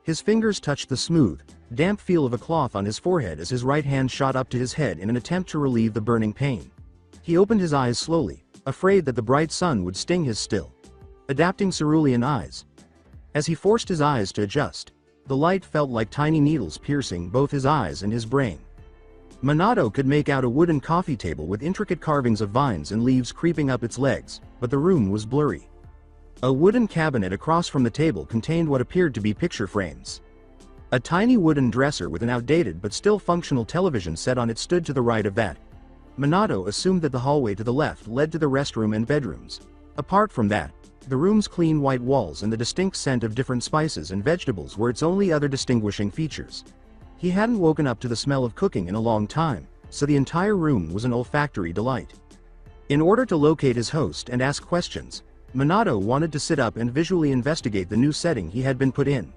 His fingers touched the smooth, damp feel of a cloth on his forehead as his right hand shot up to his head in an attempt to relieve the burning pain. He opened his eyes slowly, afraid that the bright sun would sting his still adapting cerulean eyes. As he forced his eyes to adjust, the light felt like tiny needles piercing both his eyes and his brain. Minato could make out a wooden coffee table with intricate carvings of vines and leaves creeping up its legs, but the room was blurry. A wooden cabinet across from the table contained what appeared to be picture frames. A tiny wooden dresser with an outdated but still functional television set on it stood to the right of that. Minato assumed that the hallway to the left led to the restroom and bedrooms. Apart from that, the room's clean white walls and the distinct scent of different spices and vegetables were its only other distinguishing features. He hadn't woken up to the smell of cooking in a long time, so the entire room was an olfactory delight. In order to locate his host and ask questions, Minato wanted to sit up and visually investigate the new setting he had been put in.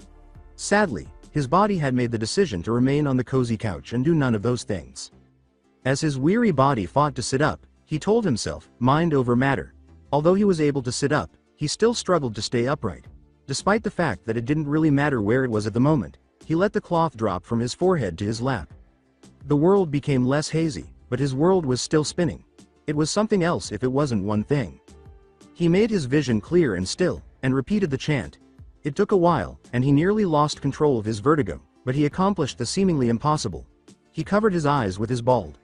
Sadly, his body had made the decision to remain on the cozy couch and do none of those things. As his weary body fought to sit up, he told himself, mind over matter. Although he was able to sit up, he still struggled to stay upright. Despite the fact that it didn't really matter where it was at the moment, he let the cloth drop from his forehead to his lap. The world became less hazy, but his world was still spinning. It was something else if it wasn't one thing. He made his vision clear and still, and repeated the chant. It took a while, and he nearly lost control of his vertigo, but he accomplished the seemingly impossible. He covered his eyes with his balled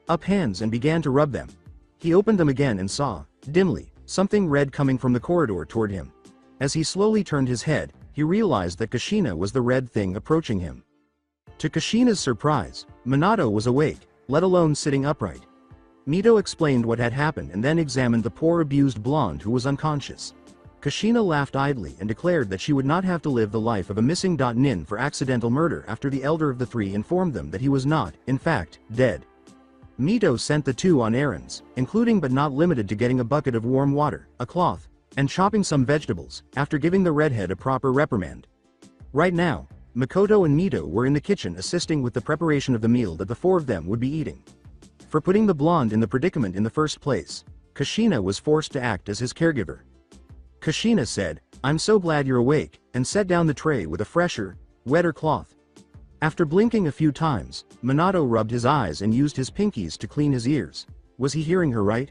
up hands and began to rub them. He opened them again and saw, dimly, something red coming from the corridor toward him. As he slowly turned his head, he realized that Kushina was the red thing approaching him. To Kushina's surprise, Minato was awake, let alone sitting upright. Mito explained what had happened and then examined the poor abused blonde who was unconscious. Kushina laughed idly and declared that she would not have to live the life of a missing nin for accidental murder after the elder of the three informed them that he was not, in fact, dead. Mito sent the two on errands, including but not limited to getting a bucket of warm water, a cloth, and chopping some vegetables, after giving the redhead a proper reprimand. Right now, Makoto and Mito were in the kitchen assisting with the preparation of the meal that the four of them would be eating. For putting the blonde in the predicament in the first place, Kushina was forced to act as his caregiver. Kushina said, "I'm so glad you're awake," and set down the tray with a fresher, wetter cloth. After blinking a few times, Minato rubbed his eyes and used his pinkies to clean his ears. Was he hearing her right?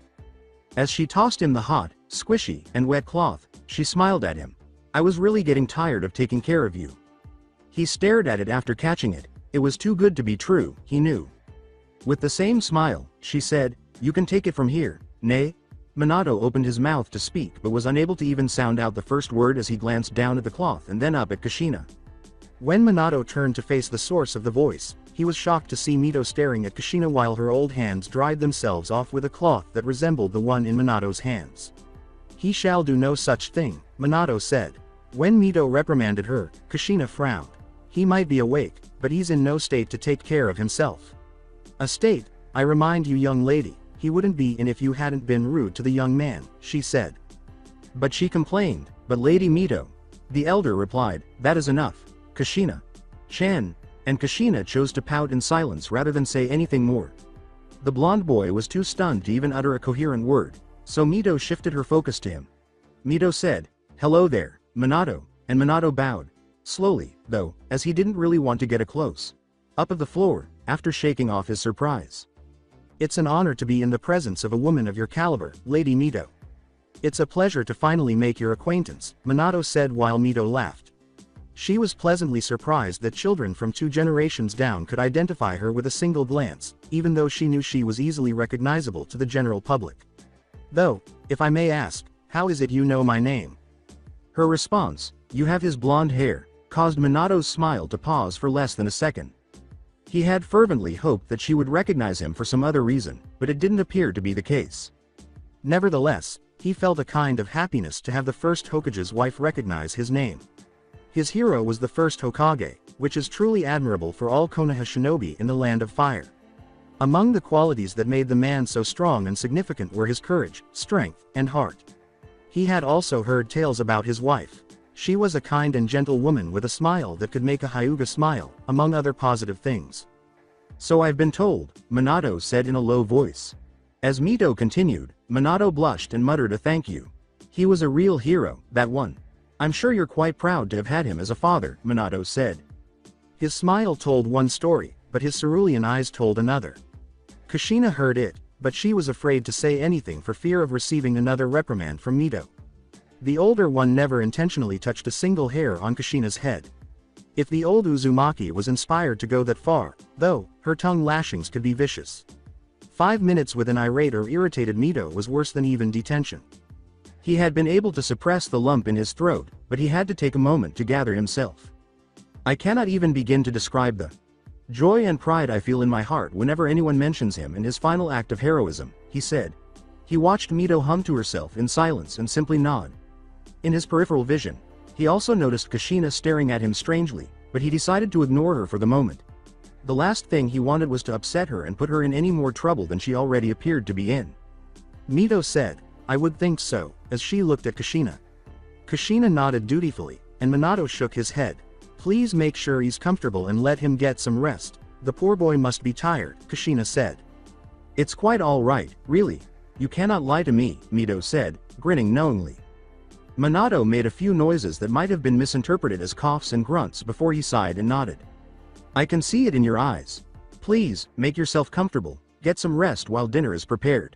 As she tossed him the hot, squishy, and wet cloth, she smiled at him. "I was really getting tired of taking care of you." He stared at it after catching it. It was too good to be true, he knew. With the same smile, she said, "You can take it from here, nay?" Minato opened his mouth to speak but was unable to even sound out the first word as he glanced down at the cloth and then up at Kushina. When Minato turned to face the source of the voice, he was shocked to see Mito staring at Kushina while her old hands dried themselves off with a cloth that resembled the one in Minato's hands. "He shall do no such thing," Minato said. When Mito reprimanded her, Kushina frowned. "He might be awake, but he's in no state to take care of himself." "A state, I remind you, young lady, he wouldn't be in if you hadn't been rude to the young man," she said. But she complained, "But Lady Mito." The elder replied, "That is enough, Kushina-chan," and Kushina chose to pout in silence rather than say anything more. The blonde boy was too stunned to even utter a coherent word, so Mito shifted her focus to him. Mito said, "Hello there, Minato," and Minato bowed, slowly, though, as he didn't really want to get a close up of the floor, after shaking off his surprise. "It's an honor to be in the presence of a woman of your caliber, Lady Mito. It's a pleasure to finally make your acquaintance," Minato said while Mito laughed. She was pleasantly surprised that children from 2 generations down could identify her with a single glance, even though she knew she was easily recognizable to the general public. "Though, if I may ask, how is it you know my name?" Her response, "You have his blonde hair," caused Minato's smile to pause for less than a second. He had fervently hoped that she would recognize him for some other reason, but it didn't appear to be the case. Nevertheless, he felt a kind of happiness to have the first Hokage's wife recognize his name. His hero was the first Hokage, which is truly admirable for all Konoha shinobi in the Land of Fire. Among the qualities that made the man so strong and significant were his courage, strength, and heart. He had also heard tales about his wife. She was a kind and gentle woman with a smile that could make a Hyuga smile, among other positive things. "So I've been told," Minato said in a low voice. As Mito continued, Minato blushed and muttered a thank you. "He was a real hero, that one. I'm sure you're quite proud to have had him as a father," Minato said. His smile told one story, but his cerulean eyes told another. Kushina heard it, but she was afraid to say anything for fear of receiving another reprimand from Mito. The older one never intentionally touched a single hair on Kushina's head. If the old Uzumaki was inspired to go that far, though, her tongue lashings could be vicious. 5 minutes with an irate or irritated Mito was worse than even detention. He had been able to suppress the lump in his throat, but he had to take a moment to gather himself. "I cannot even begin to describe the joy and pride I feel in my heart whenever anyone mentions him and his final act of heroism," he said. He watched Mito hum to herself in silence and simply nod. In his peripheral vision, he also noticed Kushina staring at him strangely, but he decided to ignore her for the moment. The last thing he wanted was to upset her and put her in any more trouble than she already appeared to be in. Mito said, "I would think so," as she looked at Kushina. Kushina nodded dutifully, and Minato shook his head. "Please make sure he's comfortable and let him get some rest. The poor boy must be tired," Kushina said. "It's quite all right, really. You cannot lie to me," Mito said, grinning knowingly. Minato made a few noises that might have been misinterpreted as coughs and grunts before he sighed and nodded. "I can see it in your eyes. Please, make yourself comfortable, get some rest while dinner is prepared.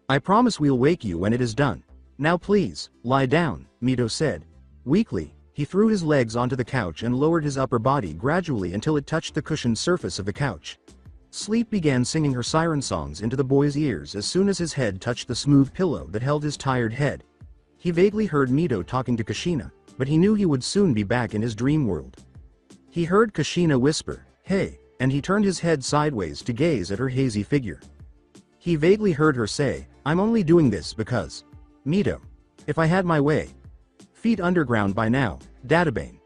I promise we'll wake you when it is done. Now please, lie down," Mito said. Weakly, he threw his legs onto the couch and lowered his upper body gradually until it touched the cushioned surface of the couch. Sleep began singing her siren songs into the boy's ears as soon as his head touched the smooth pillow that held his tired head. He vaguely heard Mito talking to Kushina, but he knew he would soon be back in his dream world. He heard Kushina whisper, "Hey," and he turned his head sideways to gaze at her hazy figure. He vaguely heard her say, "I'm only doing this because... Mito. If I had my way. Feet underground by now, Databane."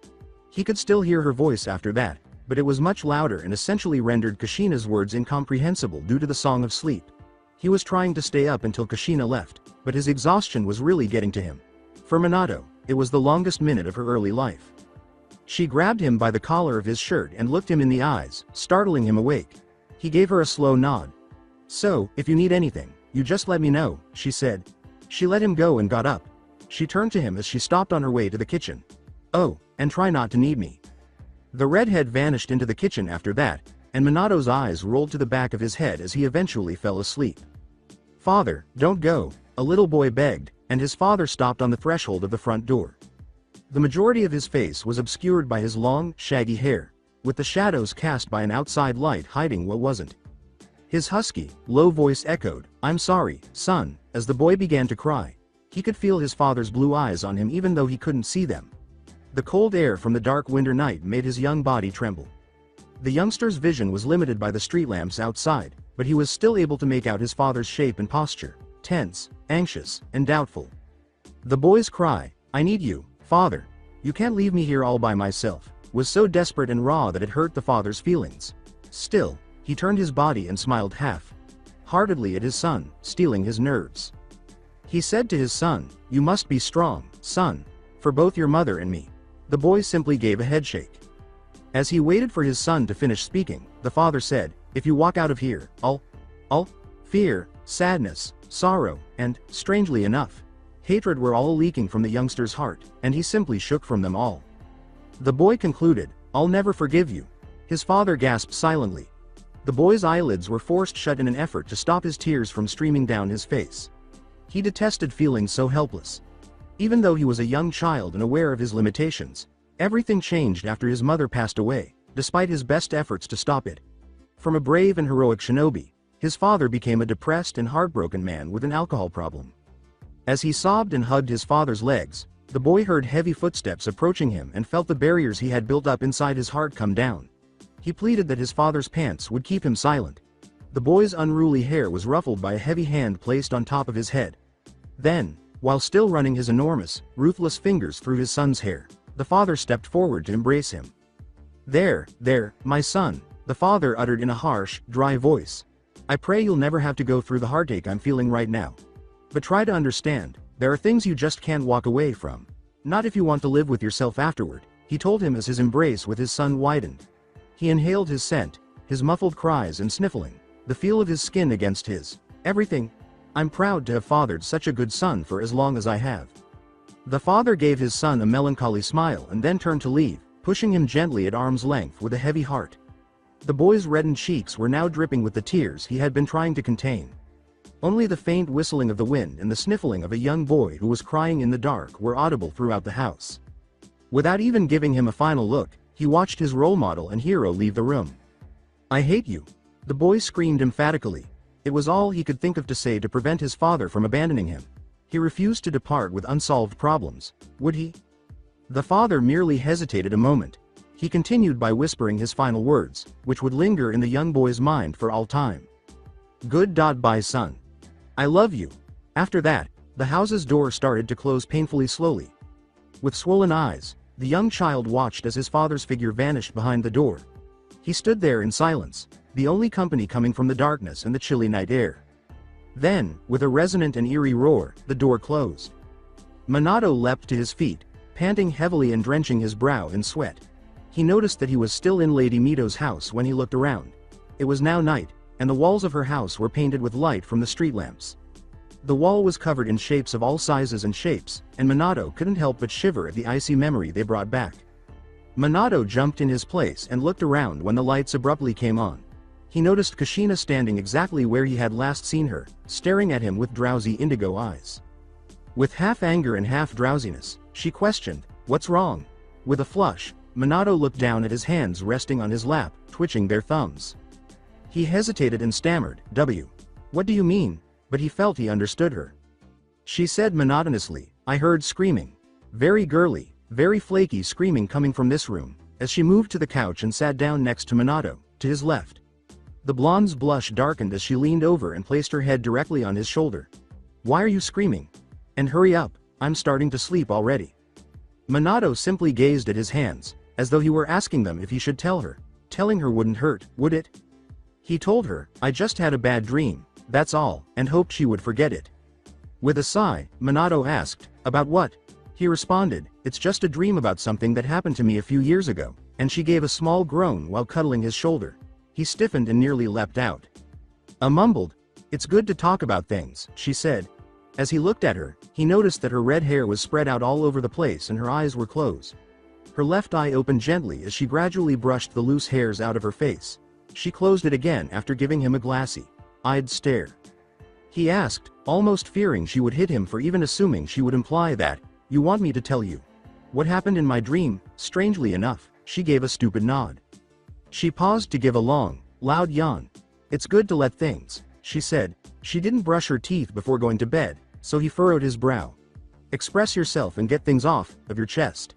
He could still hear her voice after that, but it was much louder and essentially rendered Kushina's words incomprehensible due to the Song of Sleep. He was trying to stay up until Kushina left, but his exhaustion was really getting to him. For Minato, it was the longest minute of her early life. She grabbed him by the collar of his shirt and looked him in the eyes, startling him awake. He gave her a slow nod. "So, if you need anything, you just let me know," she said. She let him go and got up. She turned to him as she stopped on her way to the kitchen. "Oh, and try not to need me." The redhead vanished into the kitchen after that, and Minato's eyes rolled to the back of his head as he eventually fell asleep. "Father, don't go," a little boy begged, and his father stopped on the threshold of the front door. The majority of his face was obscured by his long, shaggy hair, with the shadows cast by an outside light hiding what wasn't. His husky, low voice echoed, "I'm sorry, son," as the boy began to cry. He could feel his father's blue eyes on him even though he couldn't see them. The cold air from the dark winter night made his young body tremble. The youngster's vision was limited by the street lamps outside, but he was still able to make out his father's shape and posture, tense, anxious, and doubtful. The boy's cry, "I need you, Father. You can't leave me here all by myself," was so desperate and raw that it hurt the father's feelings. Still, he turned his body and smiled half-heartedly at his son, stealing his nerves. He said to his son, "You must be strong, son, for both your mother and me." The boy simply gave a headshake. As he waited for his son to finish speaking, the father said, "If you walk out of here, I'll fear, sadness, sorrow, and, strangely enough, hatred were all leaking from the youngster's heart, and he simply shook from them all." The boy concluded, "I'll never forgive you." His father gasped silently. The boy's eyelids were forced shut in an effort to stop his tears from streaming down his face. He detested feeling so helpless. Even though he was a young child and aware of his limitations, everything changed after his mother passed away, despite his best efforts to stop it. From a brave and heroic shinobi, his father became a depressed and heartbroken man with an alcohol problem. As he sobbed and hugged his father's legs, the boy heard heavy footsteps approaching him and felt the barriers he had built up inside his heart come down. He pleaded that his father's pants would keep him silent. The boy's unruly hair was ruffled by a heavy hand placed on top of his head. Then, while still running his enormous, ruthless fingers through his son's hair, the father stepped forward to embrace him. There, my son," the father uttered in a harsh, dry voice. "I pray you'll never have to go through the heartache I'm feeling right now. But try to understand, there are things you just can't walk away from. Not if you want to live with yourself afterward," he told him as his embrace with his son widened. He inhaled his scent, his muffled cries and sniffling, the feel of his skin against his. "Everything. I'm proud to have fathered such a good son for as long as I have." The father gave his son a melancholy smile and then turned to leave, pushing him gently at arm's length with a heavy heart. The boy's reddened cheeks were now dripping with the tears he had been trying to contain. Only the faint whistling of the wind and the sniffling of a young boy who was crying in the dark were audible throughout the house. Without even giving him a final look, he watched his role model and hero leave the room. "I hate you," the boy screamed emphatically. It was all he could think of to say to prevent his father from abandoning him. He refused to depart with unsolved problems, would he? The father merely hesitated a moment. He continued by whispering his final words, which would linger in the young boy's mind for all time. "Goodbye, son. I love you. After that, the house's door started to close painfully slowly. With swollen eyes, the young child watched as his father's figure vanished behind the door. He stood there in silence, the only company coming from the darkness and the chilly night air. Then, with a resonant and eerie roar, the door closed. Minato leapt to his feet, panting heavily and drenching his brow in sweat. He noticed that he was still in Lady Mito's house when he looked around. It was now night, and the walls of her house were painted with light from the street lamps. The wall was covered in shapes of all sizes and shapes, and Minato couldn't help but shiver at the icy memory they brought back. Minato jumped in his place and looked around when the lights abruptly came on. He noticed Kushina standing exactly where he had last seen her, staring at him with drowsy indigo eyes. With half anger and half drowsiness, she questioned, "What's wrong?" With a flush, Minato looked down at his hands resting on his lap, twitching their thumbs. He hesitated and stammered, "What do you mean?" But he felt he understood her. She said monotonously, "I heard screaming. Very girly, very flaky screaming coming from this room," as she moved to the couch and sat down next to Minato, to his left. The blonde's blush darkened as she leaned over and placed her head directly on his shoulder. "Why are you screaming? And hurry up, I'm starting to sleep already." Minato simply gazed at his hands, as though he were asking them if he should tell her. Telling her wouldn't hurt, would it? He told her, "I just had a bad dream, that's all," and hoped she would forget it. With a sigh, Minato asked, "About what?" He responded, "It's just a dream about something that happened to me a few years ago," and she gave a small groan while cuddling his shoulder. He stiffened and nearly leapt out. Mumbled, "It's good to talk about things," she said. As he looked at her, he noticed that her red hair was spread out all over the place and her eyes were closed. Her left eye opened gently as she gradually brushed the loose hairs out of her face. She closed it again after giving him a glassy-eyed stare. He asked, almost fearing she would hit him for even assuming she would imply that, "You want me to tell you what happened in my dream?" Strangely enough, she gave a stupid nod. She paused to give a long, loud yawn. "It's good to let things," she said. She didn't brush her teeth before going to bed, so he furrowed his brow. "Express yourself and get things off of your chest."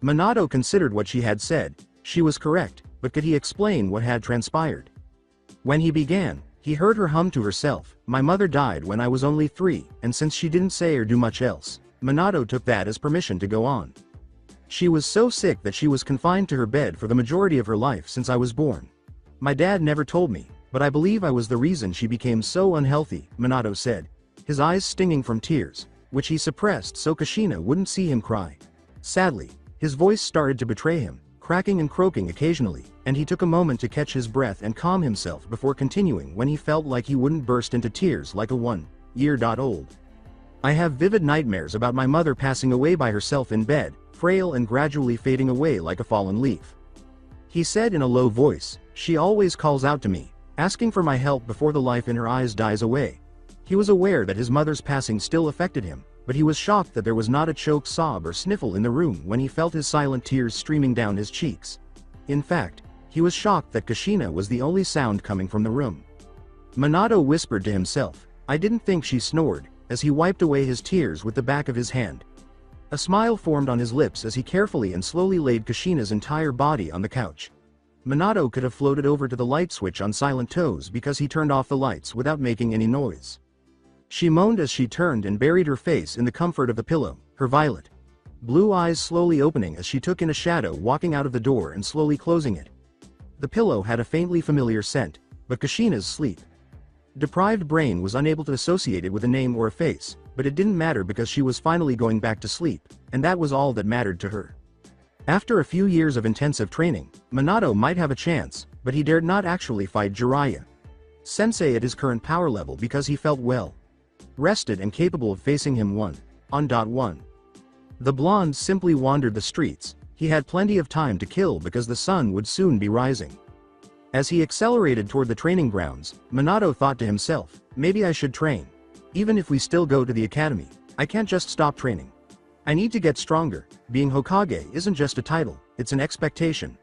Minato considered what she had said. She was correct, but could he explain what had transpired? When he began, he heard her hum to herself, "My mother died when I was only 3, and since she didn't say or do much else, Minato took that as permission to go on. She was so sick that she was confined to her bed for the majority of her life since I was born. My dad never told me, but I believe I was the reason she became so unhealthy," Minato said, his eyes stinging from tears, which he suppressed so Kushina wouldn't see him cry. Sadly, his voice started to betray him, cracking and croaking occasionally, and he took a moment to catch his breath and calm himself before continuing when he felt like he wouldn't burst into tears like a 1-year-old. "I have vivid nightmares about my mother passing away by herself in bed, frail and gradually fading away like a fallen leaf," he said in a low voice. "She always calls out to me, asking for my help before the life in her eyes dies away." He was aware that his mother's passing still affected him, but he was shocked that there was not a choked sob or sniffle in the room when he felt his silent tears streaming down his cheeks. In fact, he was shocked that Kushina was the only sound coming from the room. Minato whispered to himself, "I didn't think she snored," as he wiped away his tears with the back of his hand. A smile formed on his lips as he carefully and slowly laid Kushina's entire body on the couch. Minato could have floated over to the light switch on silent toes because he turned off the lights without making any noise. She moaned as she turned and buried her face in the comfort of the pillow, her violet blue eyes slowly opening as she took in a shadow walking out of the door and slowly closing it. The pillow had a faintly familiar scent, but Kushina's sleep deprived brain was unable to associate it with a name or a face, but it didn't matter because she was finally going back to sleep, and that was all that mattered to her. After a few years of intensive training, Minato might have a chance, but he dared not actually fight Jiraiya Sensei at his current power level because he felt well rested and capable of facing him one-on-one. The blonde simply wandered the streets. He had plenty of time to kill because the sun would soon be rising. As he accelerated toward the training grounds, Minato thought to himself, "Maybe I should train. Even if we still go to the academy, I can't just stop training. I need to get stronger. Being Hokage isn't just a title, it's an expectation."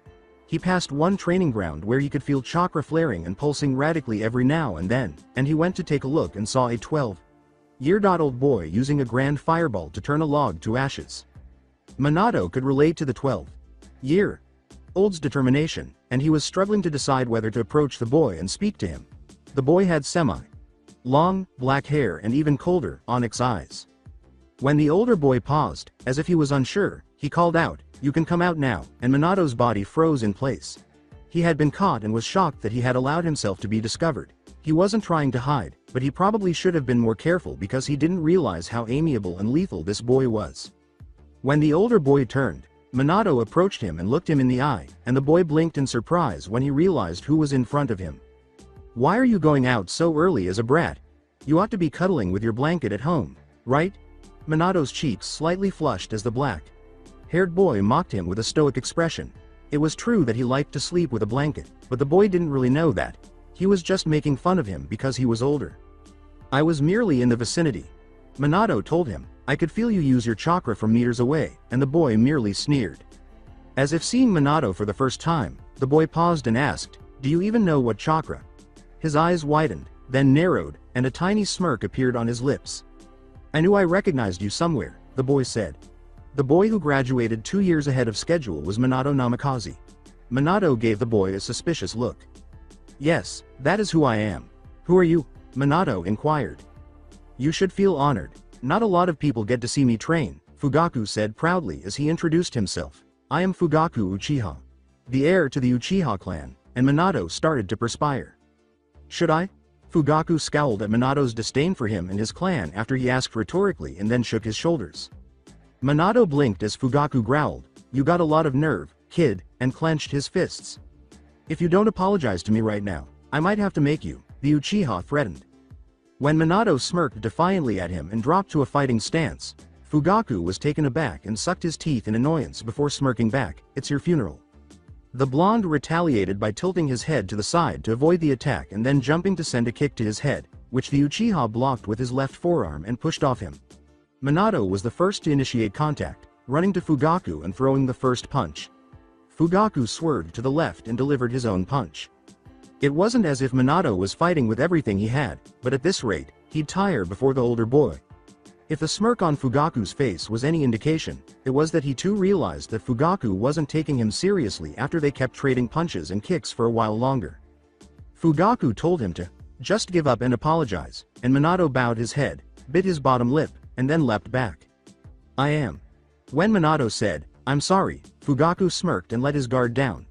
He passed one training ground where he could feel chakra flaring and pulsing radically every now and then, and he went to take a look and saw a 12-year-old boy using a grand fireball to turn a log to ashes. Minato could relate to the 12-year-old's determination, and he was struggling to decide whether to approach the boy and speak to him. The boy had semi long, black hair and even colder, onyx eyes. When the older boy paused, as if he was unsure, he called out, "You can come out now," and Minato's body froze in place. He had been caught and was shocked that he had allowed himself to be discovered. He wasn't trying to hide, but he probably should have been more careful because he didn't realize how amiable and lethal this boy was. When the older boy turned, Minato approached him and looked him in the eye, and the boy blinked in surprise when he realized who was in front of him. "Why are you going out so early as a brat? You ought to be cuddling with your blanket at home, right?" Minato's cheeks slightly flushed as the black-haired boy mocked him with a stoic expression. It was true that he liked to sleep with a blanket, but the boy didn't really know that. He was just making fun of him because he was older. "I was merely in the vicinity," Minato told him. "I could feel you use your chakra from meters away," and the boy merely sneered. As if seeing Minato for the first time, the boy paused and asked, "Do you even know what chakra?" His eyes widened, then narrowed, and a tiny smirk appeared on his lips. "I knew I recognized you somewhere," the boy said. The boy who graduated 2 years ahead of schedule was Minato Namikaze. Minato gave the boy a suspicious look. "Yes, that is who I am." "Who are you?" Minato inquired. "You should feel honored. Not a lot of people get to see me train," Fugaku said proudly as he introduced himself. "I am Fugaku Uchiha, the heir to the Uchiha clan," and Minato started to perspire. "Should I?" Fugaku scowled at Minato's disdain for him and his clan after he asked rhetorically and then shook his shoulders. Minato blinked as Fugaku growled, "You got a lot of nerve, kid," and clenched his fists. "If you don't apologize to me right now, I might have to make you," the Uchiha threatened. When Minato smirked defiantly at him and dropped to a fighting stance, Fugaku was taken aback and sucked his teeth in annoyance before smirking back, "It's your funeral." The blonde retaliated by tilting his head to the side to avoid the attack and then jumping to send a kick to his head, which the Uchiha blocked with his left forearm and pushed off him. Minato was the first to initiate contact, running to Fugaku and throwing the first punch. Fugaku swerved to the left and delivered his own punch. It wasn't as if Minato was fighting with everything he had, but at this rate, he'd tire before the older boy. If the smirk on Fugaku's face was any indication, it was that he too realized that Fugaku wasn't taking him seriously after they kept trading punches and kicks for a while longer. Fugaku told him to just give up and apologize, and Minato bowed his head, bit his bottom lip, and then leapt back. "I am." When Minato said, "I'm sorry," Fugaku smirked and let his guard down.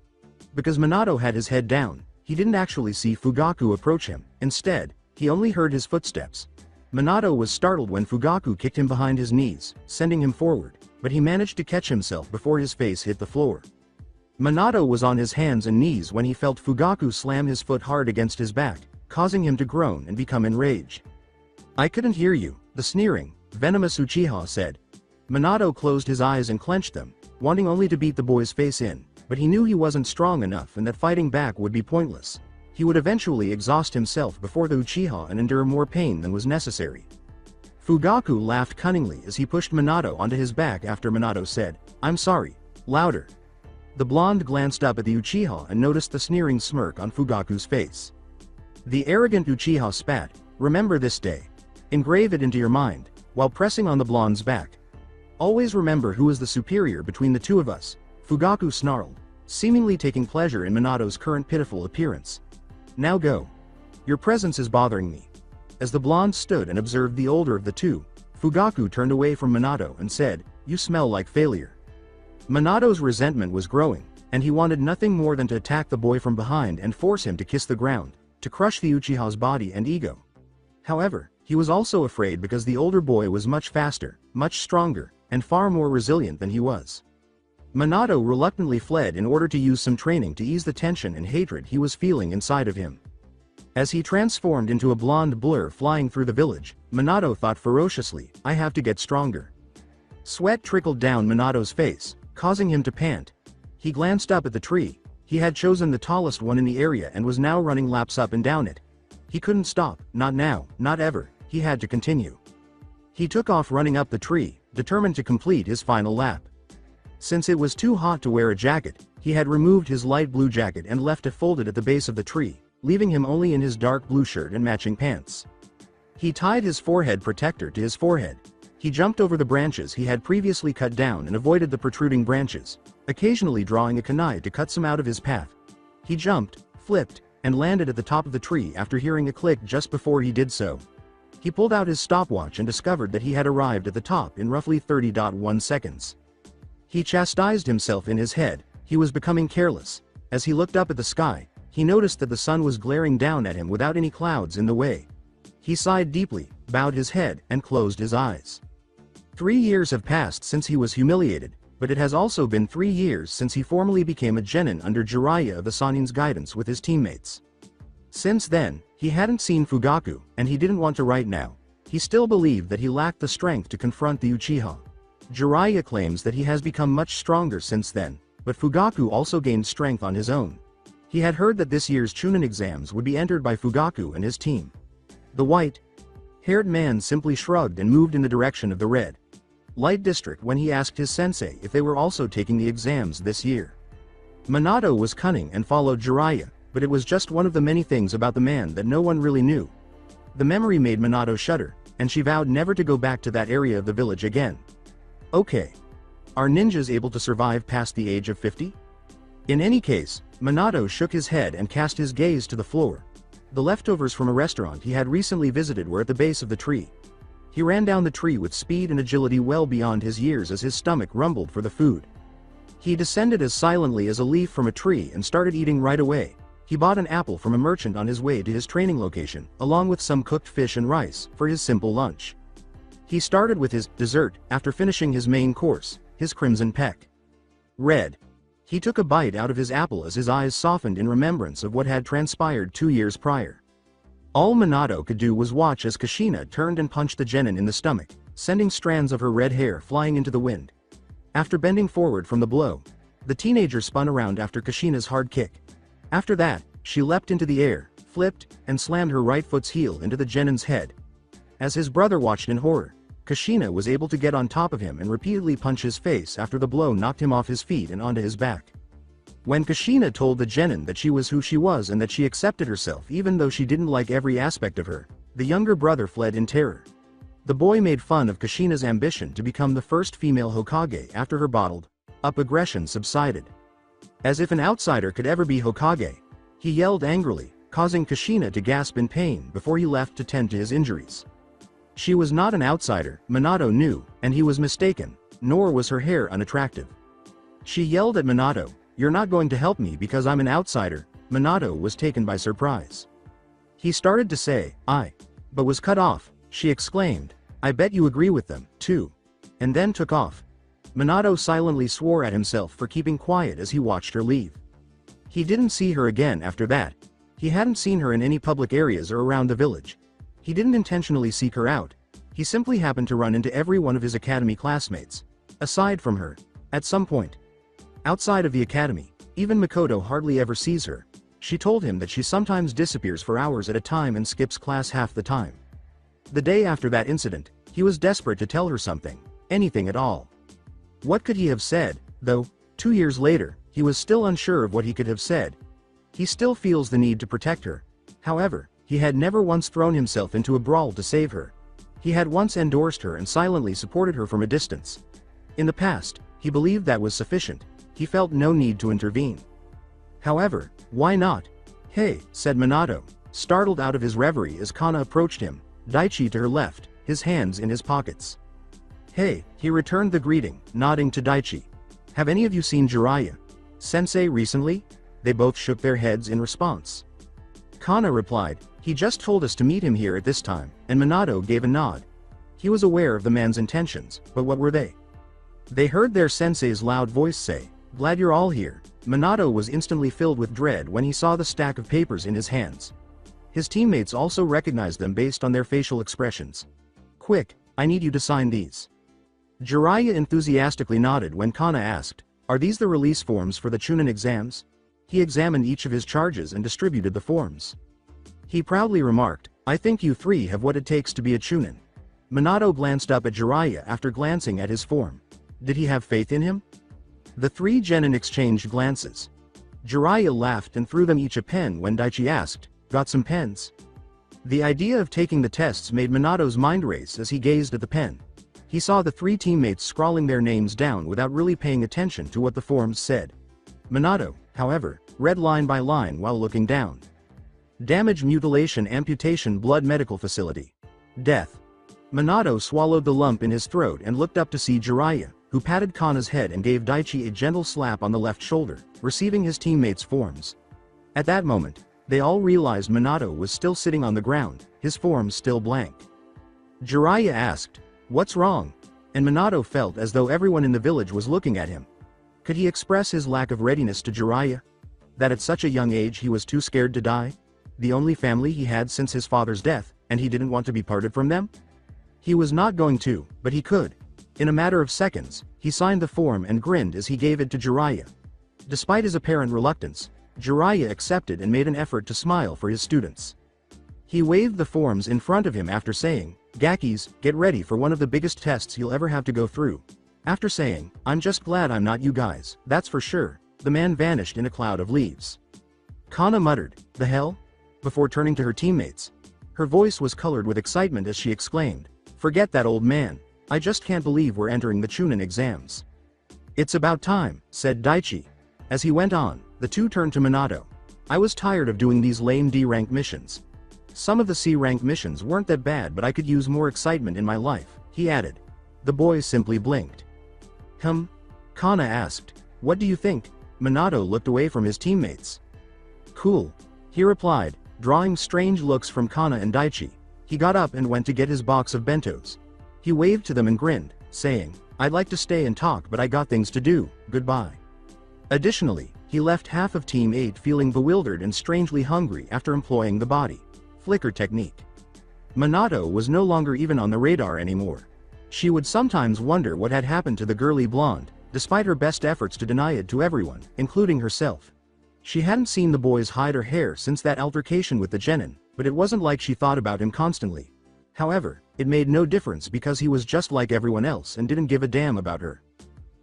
Because Minato had his head down, he didn't actually see Fugaku approach him. Instead, he only heard his footsteps. Minato was startled when Fugaku kicked him behind his knees, sending him forward, but he managed to catch himself before his face hit the floor. Minato was on his hands and knees when he felt Fugaku slam his foot hard against his back, causing him to groan and become enraged. "I couldn't hear you," the sneering, venomous Uchiha said. Minato closed his eyes and clenched them, wanting only to beat the boy's face in, but he knew he wasn't strong enough and that fighting back would be pointless. He would eventually exhaust himself before the Uchiha and endure more pain than was necessary. Fugaku laughed cunningly as he pushed Minato onto his back after Minato said, "I'm sorry," louder. The blonde glanced up at the Uchiha and noticed the sneering smirk on Fugaku's face. The arrogant Uchiha spat, "Remember this day. Engrave it into your mind," while pressing on the blonde's back. "Always remember who is the superior between the two of us," Fugaku snarled, seemingly taking pleasure in Minato's current pitiful appearance. "Now go. Your presence is bothering me." As the blonde stood and observed the older of the two, Fugaku turned away from Minato and said, "You smell like failure." Minato's resentment was growing, and he wanted nothing more than to attack the boy from behind and force him to kiss the ground, to crush the Uchiha's body and ego. However, he was also afraid because the older boy was much faster, much stronger, and far more resilient than he was. Minato reluctantly fled in order to use some training to ease the tension and hatred he was feeling inside of him. As he transformed into a blonde blur flying through the village, Minato thought ferociously, "I have to get stronger." Sweat trickled down Minato's face, causing him to pant. He glanced up at the tree. He had chosen the tallest one in the area and was now running laps up and down it. He couldn't stop, not now, not ever, he had to continue. He took off running up the tree, determined to complete his final lap. Since it was too hot to wear a jacket, he had removed his light blue jacket and left it folded at the base of the tree, leaving him only in his dark blue shirt and matching pants. He tied his forehead protector to his forehead. He jumped over the branches he had previously cut down and avoided the protruding branches, occasionally drawing a kunai to cut some out of his path. He jumped, flipped, and landed at the top of the tree after hearing a click just before he did so. He pulled out his stopwatch and discovered that he had arrived at the top in roughly 30.1 seconds. He chastised himself in his head. He was becoming careless. As he looked up at the sky, he noticed that the sun was glaring down at him without any clouds in the way. He sighed deeply, bowed his head, and closed his eyes. 3 years have passed since he was humiliated, but it has also been 3 years since he formally became a genin under Jiraiya of the Sanin's guidance with his teammates. Since then, he hadn't seen Fugaku, and he didn't want to right now. He still believed that he lacked the strength to confront the Uchiha. Jiraiya claims that he has become much stronger since then, but Fugaku also gained strength on his own. He had heard that this year's Chunin exams would be entered by Fugaku and his team. The white-haired man simply shrugged and moved in the direction of the red light district when he asked his sensei if they were also taking the exams this year. Minato was cunning and followed Jiraiya, but it was just one of the many things about the man that no one really knew. The memory made Minato shudder, and she vowed never to go back to that area of the village again. Okay. Are ninjas able to survive past the age of 50? In any case, Minato shook his head and cast his gaze to the floor. The leftovers from a restaurant he had recently visited were at the base of the tree. He ran down the tree with speed and agility well beyond his years as his stomach rumbled for the food. He descended as silently as a leaf from a tree and started eating right away. He bought an apple from a merchant on his way to his training location, along with some cooked fish and rice, for his simple lunch. He started with his dessert after finishing his main course, his crimson peck. Red. He took a bite out of his apple as his eyes softened in remembrance of what had transpired 2 years prior. All Minato could do was watch as Kushina turned and punched the genin in the stomach, sending strands of her red hair flying into the wind. After bending forward from the blow, the teenager spun around after Kushina's hard kick. After that, she leapt into the air, flipped, and slammed her right foot's heel into the genin's head. As his brother watched in horror, Kushina was able to get on top of him and repeatedly punch his face after the blow knocked him off his feet and onto his back. When Kushina told the genin that she was who she was and that she accepted herself even though she didn't like every aspect of her, the younger brother fled in terror. The boy made fun of Kushina's ambition to become the first female Hokage after her bottled-up aggression subsided. As if an outsider could ever be Hokage, he yelled angrily, causing Kushina to gasp in pain before he left to tend to his injuries. She was not an outsider, Minato knew, and he was mistaken, nor was her hair unattractive. She yelled at Minato, "You're not going to help me because I'm an outsider." Minato was taken by surprise. He started to say, but was cut off. She exclaimed, "I bet you agree with them, too," and then took off. Minato silently swore at himself for keeping quiet as he watched her leave. He didn't see her again after that. He hadn't seen her in any public areas or around the village. He didn't intentionally seek her out. He simply happened to run into every one of his academy classmates. Aside from her, at some point. Outside of the academy, even Makoto hardly ever sees her. She told him that she sometimes disappears for hours at a time and skips class half the time. The day after that incident, he was desperate to tell her something, anything at all. What could he have said, though? 2 years later, he was still unsure of what he could have said. He still feels the need to protect her. However, he had never once thrown himself into a brawl to save her. He had once endorsed her and silently supported her from a distance. In the past, he believed that was sufficient. He felt no need to intervene. However, why not? "Hey," said Minato, startled out of his reverie as Kana approached him, Daichi to her left, his hands in his pockets. "Hey," he returned the greeting, nodding to Daichi. "Have any of you seen Jiraiya Sensei recently?" They both shook their heads in response. Kana replied, "He just told us to meet him here at this time," and Minato gave a nod. He was aware of the man's intentions, but what were they? They heard their sensei's loud voice say, "Glad you're all here." Minato was instantly filled with dread when he saw the stack of papers in his hands. His teammates also recognized them based on their facial expressions. "Quick, I need you to sign these." Jiraiya enthusiastically nodded when Kana asked, "Are these the release forms for the Chunin exams?" He examined each of his charges and distributed the forms. He proudly remarked, "I think you three have what it takes to be a Chunin." Minato glanced up at Jiraiya after glancing at his form. Did he have faith in him? The 3 genin exchanged glances. Jiraiya laughed and threw them each a pen when Daichi asked, "Got some pens?" The idea of taking the tests made Minato's mind race as he gazed at the pen. He saw the 3 teammates scrawling their names down without really paying attention to what the forms said. Minato, however, read line by line while looking down. Damage, mutilation, amputation, blood, medical facility. Death. Minato swallowed the lump in his throat and looked up to see Jiraiya, who patted Kana's head and gave Daichi a gentle slap on the left shoulder, receiving his teammates' forms. At that moment, they all realized Minato was still sitting on the ground, his form still blank. Jiraiya asked, "What's wrong?" And Minato felt as though everyone in the village was looking at him. Could he express his lack of readiness to Jiraiya? That at such a young age he was too scared to die? The only family he had since his father's death, and he didn't want to be parted from them? He was not going to, but he could. In a matter of seconds, he signed the form and grinned as he gave it to Jiraiya. Despite his apparent reluctance, Jiraiya accepted and made an effort to smile for his students. He waved the forms in front of him after saying, "Gakis, get ready for one of the biggest tests you'll ever have to go through." After saying, "I'm just glad I'm not you guys, that's for sure," the man vanished in a cloud of leaves. Kana muttered, "The hell?" before turning to her teammates. Her voice was colored with excitement as she exclaimed, "Forget that old man, I just can't believe we're entering the Chunin exams." "It's about time," said Daichi. As he went on, the two turned to Minato. "I was tired of doing these lame D-rank missions. Some of the C-rank missions weren't that bad, but I could use more excitement in my life," he added. The boy simply blinked. Kana asked, "What do you think?" Minato looked away from his teammates. "Cool," he replied, drawing strange looks from Kana and Daichi. He got up and went to get his box of bentos. He waved to them and grinned, saying, "I'd like to stay and talk, but I got things to do, goodbye." Additionally, he left half of Team 8 feeling bewildered and strangely hungry after employing the body flicker technique. Minato was no longer even on the radar anymore. She would sometimes wonder what had happened to the girly blonde, despite her best efforts to deny it to everyone, including herself. She hadn't seen the boys hide her hair since that altercation with the genin, but it wasn't like she thought about him constantly. However, it made no difference because he was just like everyone else and didn't give a damn about her.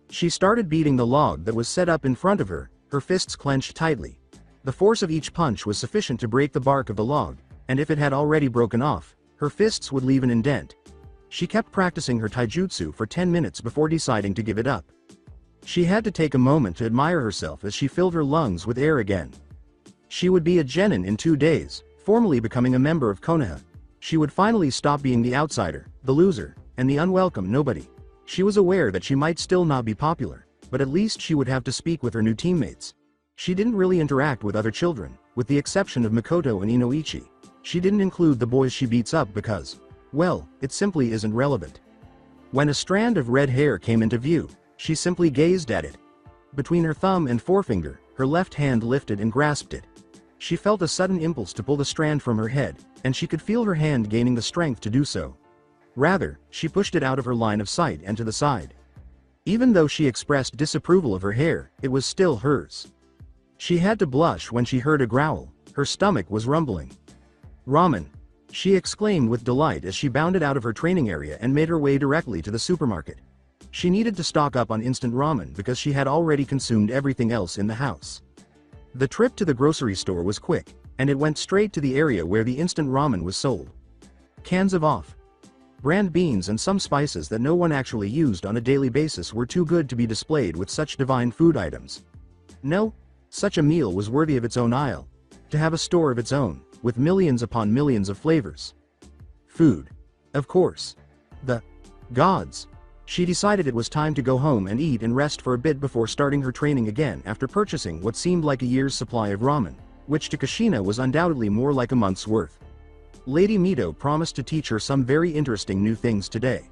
She started beating the log that was set up in front of her, her fists clenched tightly. The force of each punch was sufficient to break the bark of the log, and if it had already broken off, her fists would leave an indent. She kept practicing her taijutsu for 10 minutes before deciding to give it up. She had to take a moment to admire herself as she filled her lungs with air again. She would be a genin in 2 days, formally becoming a member of Konoha. She would finally stop being the outsider, the loser, and the unwelcome nobody. She was aware that she might still not be popular, but at least she would have to speak with her new teammates. She didn't really interact with other children, with the exception of Mikoto and Inoichi. She didn't include the boys she beats up because, well, it simply isn't relevant. When a strand of red hair came into view, she simply gazed at it. Between her thumb and forefinger, her left hand lifted and grasped it. She felt a sudden impulse to pull the strand from her head, and she could feel her hand gaining the strength to do so. Rather, she pushed it out of her line of sight and to the side. Even though she expressed disapproval of her hair, it was still hers. She had to blush when she heard a growl. Her stomach was rumbling. "Ramen!" she exclaimed with delight as she bounded out of her training area and made her way directly to the supermarket. She needed to stock up on instant ramen because she had already consumed everything else in the house. The trip to the grocery store was quick, and it went straight to the area where the instant ramen was sold. Cans of off-brand beans and some spices that no one actually used on a daily basis were too good to be displayed with such divine food items. No, such a meal was worthy of its own aisle. To have a store of its own, with millions upon millions of flavors. Food. Of course. The gods. She decided it was time to go home and eat and rest for a bit before starting her training again after purchasing what seemed like a year's supply of ramen, which to Kushina was undoubtedly more like a month's worth. Lady Mito promised to teach her some very interesting new things today.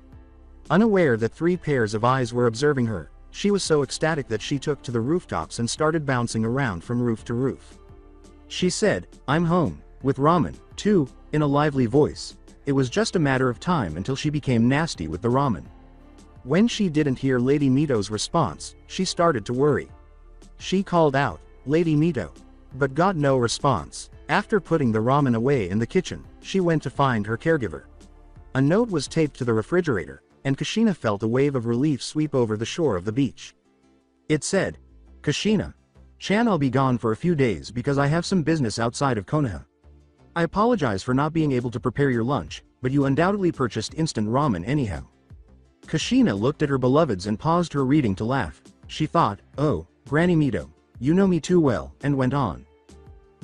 Unaware that 3 pairs of eyes were observing her, she was so ecstatic that she took to the rooftops and started bouncing around from roof to roof. She said, "I'm home, with ramen, too," in a lively voice. It was just a matter of time until she became nasty with the ramen. When she didn't hear Lady Mito's response, she started to worry. She called out, "Lady Mito," but got no response. After putting the ramen away in the kitchen, she went to find her caregiver. A note was taped to the refrigerator, and Kushina felt a wave of relief sweep over the shore of the beach. It said, "Kushina-chan, I'll be gone for a few days because I have some business outside of Konoha. I apologize for not being able to prepare your lunch, but you undoubtedly purchased instant ramen anyhow." Kushina looked at her beloveds and paused her reading to laugh. She thought, "Oh, Granny Mito, you know me too well," and went on.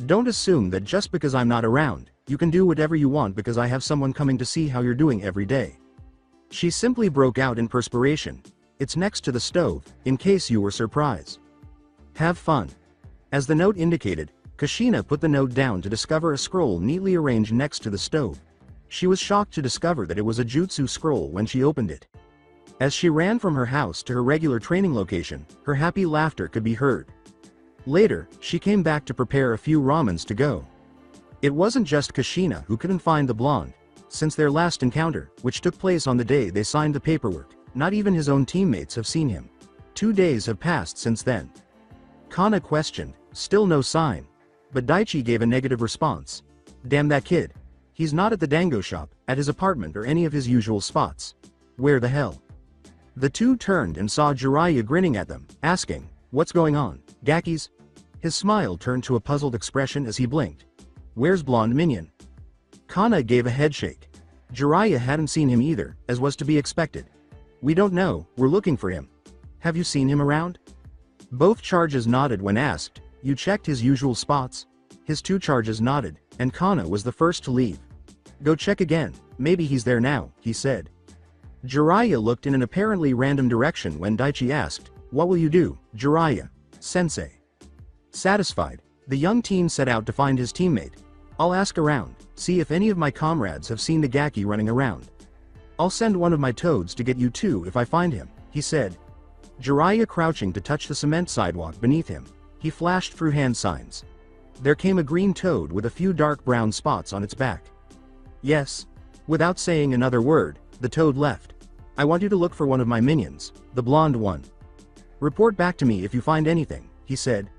Don't assume that just because I'm not around, you can do whatever you want because I have someone coming to see how you're doing every day. She simply broke out in perspiration. It's next to the stove, in case you were surprised. Have fun. As the note indicated, Kushina put the note down to discover a scroll neatly arranged next to the stove. She was shocked to discover that it was a jutsu scroll when she opened it. As she ran from her house to her regular training location, her happy laughter could be heard. Later, she came back to prepare a few ramens to go. It wasn't just Kushina who couldn't find the blonde. Since their last encounter, which took place on the day they signed the paperwork, not even his own teammates have seen him. 2 days have passed since then. Kana questioned, still no sign. But Daichi gave a negative response. Damn that kid. He's not at the dango shop, at his apartment or any of his usual spots. Where the hell? The two turned and saw Jiraiya grinning at them, asking, what's going on, Gakis? His smile turned to a puzzled expression as he blinked. Where's blonde minion? Kana gave a headshake. Jiraiya hadn't seen him either, as was to be expected. We don't know, we're looking for him. Have you seen him around? Both charges nodded when asked, you checked his usual spots? His 2 charges nodded, and Kana was the first to leave. Go check again, maybe he's there now, he said. Jiraiya looked in an apparently random direction when Daichi asked, what will you do, Jiraiya? Sensei. Satisfied, the young teen set out to find his teammate. I'll ask around, see if any of my comrades have seen the Gaki running around. I'll send one of my toads to get you too if I find him, he said. Jiraiya crouching to touch the cement sidewalk beneath him. He flashed through hand signs. There came a green toad with a few dark brown spots on its back. Yes. Without saying another word, the toad left. I want you to look for one of my minions, the blonde one. Report back to me if you find anything, he said.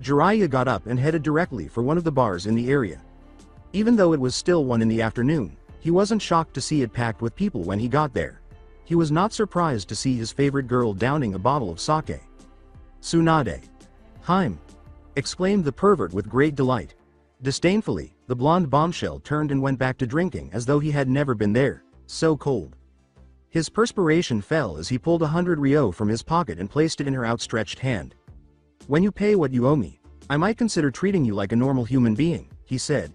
Jiraiya got up and headed directly for one of the bars in the area. Even though it was still 1 in the afternoon, he wasn't shocked to see it packed with people when he got there. He was not surprised to see his favorite girl downing a bottle of sake. Tsunade. Heim! Exclaimed the pervert with great delight. Disdainfully, the blonde bombshell turned and went back to drinking as though he had never been there, so cold. His perspiration fell as he pulled 100 ryo from his pocket and placed it in her outstretched hand. When you pay what you owe me, I might consider treating you like a normal human being, he said.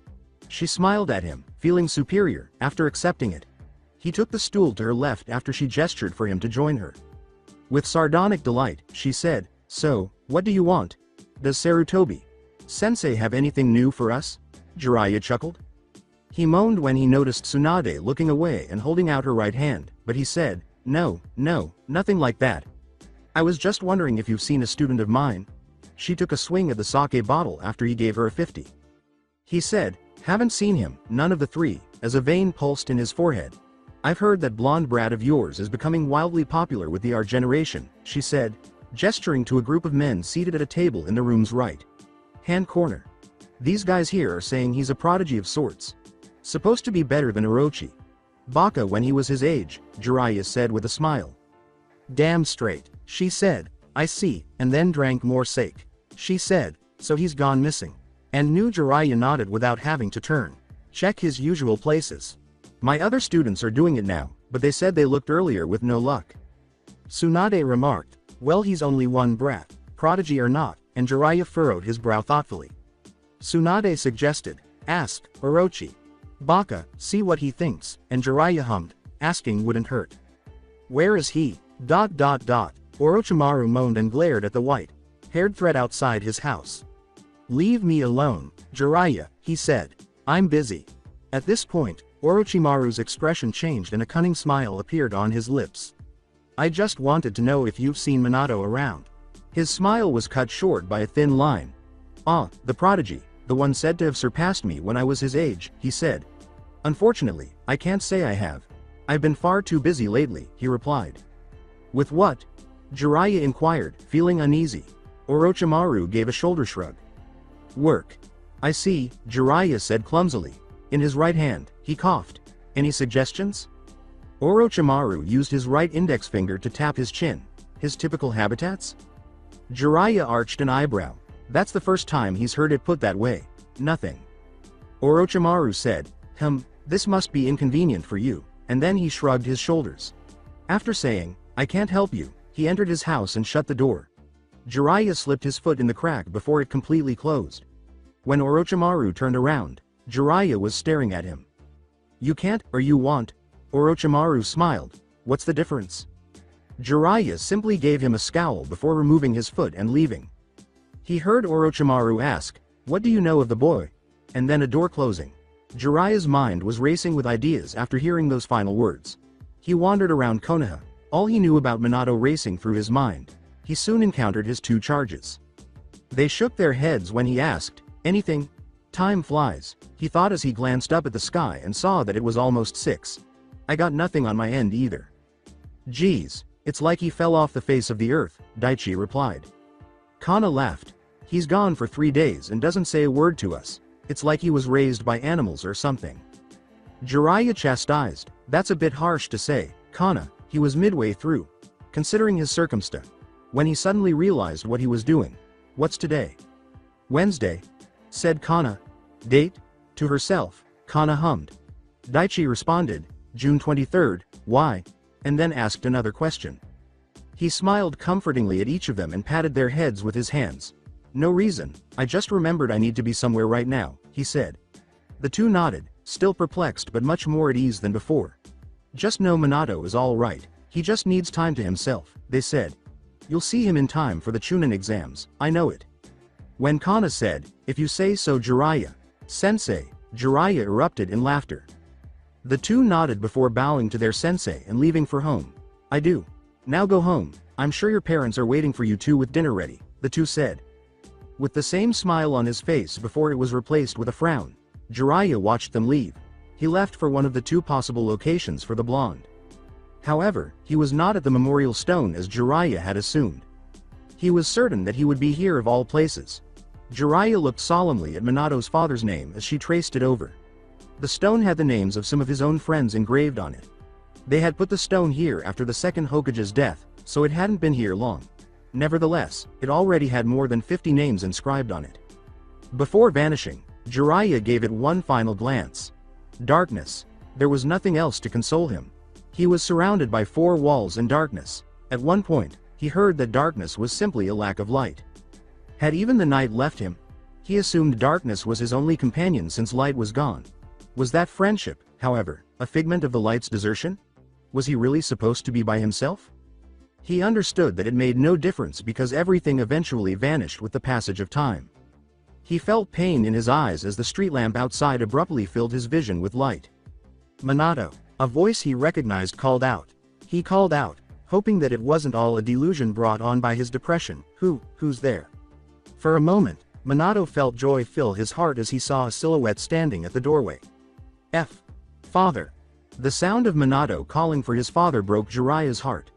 She smiled at him, feeling superior, after accepting it. He took the stool to her left after she gestured for him to join her. With sardonic delight, she said, so, what do you want? Does Sarutobi Sensei have anything new for us? Jiraiya chuckled. He moaned when he noticed Tsunade looking away and holding out her right hand, but he said, no, nothing like that. I was just wondering if you've seen a student of mine. She took a swing at the sake bottle after he gave her a 50. He said, haven't seen him, none of the 3, as a vein pulsed in his forehead. I've heard that blonde brat of yours is becoming wildly popular with the art generation, she said, gesturing to a group of men seated at a table in the room's right hand corner. These guys here are saying he's a prodigy of sorts. Supposed to be better than Orochi. Baka when he was his age, Jiraiya said with a smile. Damn straight, she said, I see, and then drank more sake. She said, so he's gone missing. And knew Jiraiya nodded without having to turn. Check his usual places. My other students are doing it now, but they said they looked earlier with no luck. Tsunade remarked, well he's only one brat, prodigy or not, and Jiraiya furrowed his brow thoughtfully. Tsunade suggested, ask, Orochi. Baka, see what he thinks, and Jiraiya hummed, asking wouldn't hurt. Where is he? Orochimaru moaned and glared at the white-haired thread outside his house. Leave me alone, Jiraiya, he said. I'm busy. At this point, Orochimaru's expression changed and a cunning smile appeared on his lips. I just wanted to know if you've seen Minato around. His smile was cut short by a thin line. Ah, the prodigy, the one said to have surpassed me when I was his age, he said. Unfortunately, I can't say I have. I've been far too busy lately, he replied. With what? Jiraiya inquired, feeling uneasy. Orochimaru gave a shoulder shrug. Work. I see, Jiraiya said clumsily. In his right hand, he coughed. Any suggestions? Orochimaru used his right index finger to tap his chin. His typical habitats? Jiraiya arched an eyebrow. That's the first time he's heard it put that way. Nothing. Orochimaru said, this must be inconvenient for you, and then he shrugged his shoulders. After saying, I can't help you, he entered his house and shut the door. Jiraiya slipped his foot in the crack before it completely closed. When Orochimaru turned around, Jiraiya was staring at him. You can't, or you want? Orochimaru smiled. What's the difference? Jiraiya simply gave him a scowl before removing his foot and leaving. He heard Orochimaru ask, what do you know of the boy? And then a door closing. Jiraiya's mind was racing with ideas after hearing those final words. He wandered around Konoha. All he knew about Minato racing through his mind. He soon encountered his two charges. They shook their heads when he asked, anything? Time flies, he thought as he glanced up at the sky and saw that it was almost 6. I got nothing on my end either. Geez, it's like he fell off the face of the earth, Daichi replied. Kana laughed. He's gone for 3 days and doesn't say a word to us. It's like he was raised by animals or something. Jiraiya chastised, that's a bit harsh to say, Kana, he was midway through. Considering his circumstance. When he suddenly realized what he was doing. What's today? Wednesday, said Kana. Date? To herself, Kana hummed. Daichi responded, June 23rd, why? And then asked another question. He smiled comfortingly at each of them and patted their heads with his hands. No reason, I just remembered I need to be somewhere right now, he said. The two nodded, still perplexed but much more at ease than before. Just know Minato is all right, he just needs time to himself, they said. You'll see him in time for the Chunin exams, I know it. When Kana said, if you say so Jiraiya, sensei, Jiraiya erupted in laughter. The two nodded before bowing to their sensei and leaving for home. I do. Now go home, I'm sure your parents are waiting for you two with dinner ready, the two said. With the same smile on his face before it was replaced with a frown, Jiraiya watched them leave. He left for one of the two possible locations for the blonde. However, he was not at the memorial stone as Jiraiya had assumed. He was certain that he would be here of all places. Jiraiya looked solemnly at Minato's father's name as she traced it over. The stone had the names of some of his own friends engraved on it. They had put the stone here after the second Hokage's death, so it hadn't been here long. Nevertheless, it already had more than 50 names inscribed on it. Before vanishing, Jiraiya gave it one final glance. Darkness. There was nothing else to console him. He was surrounded by 4 walls and darkness. At one point, he heard that darkness was simply a lack of light. Had even the night left him? He assumed darkness was his only companion since light was gone. Was that friendship, however, a figment of the light's desertion? Was he really supposed to be by himself? He understood that it made no difference because everything eventually vanished with the passage of time. He felt pain in his eyes as the street lamp outside abruptly filled his vision with light. Minato. A voice he recognized called out. He called out, hoping that it wasn't all a delusion brought on by his depression. Who's there? For a moment, Minato felt joy fill his heart as he saw a silhouette standing at the doorway. Father. The sound of Minato calling for his father broke Jiraiya's heart.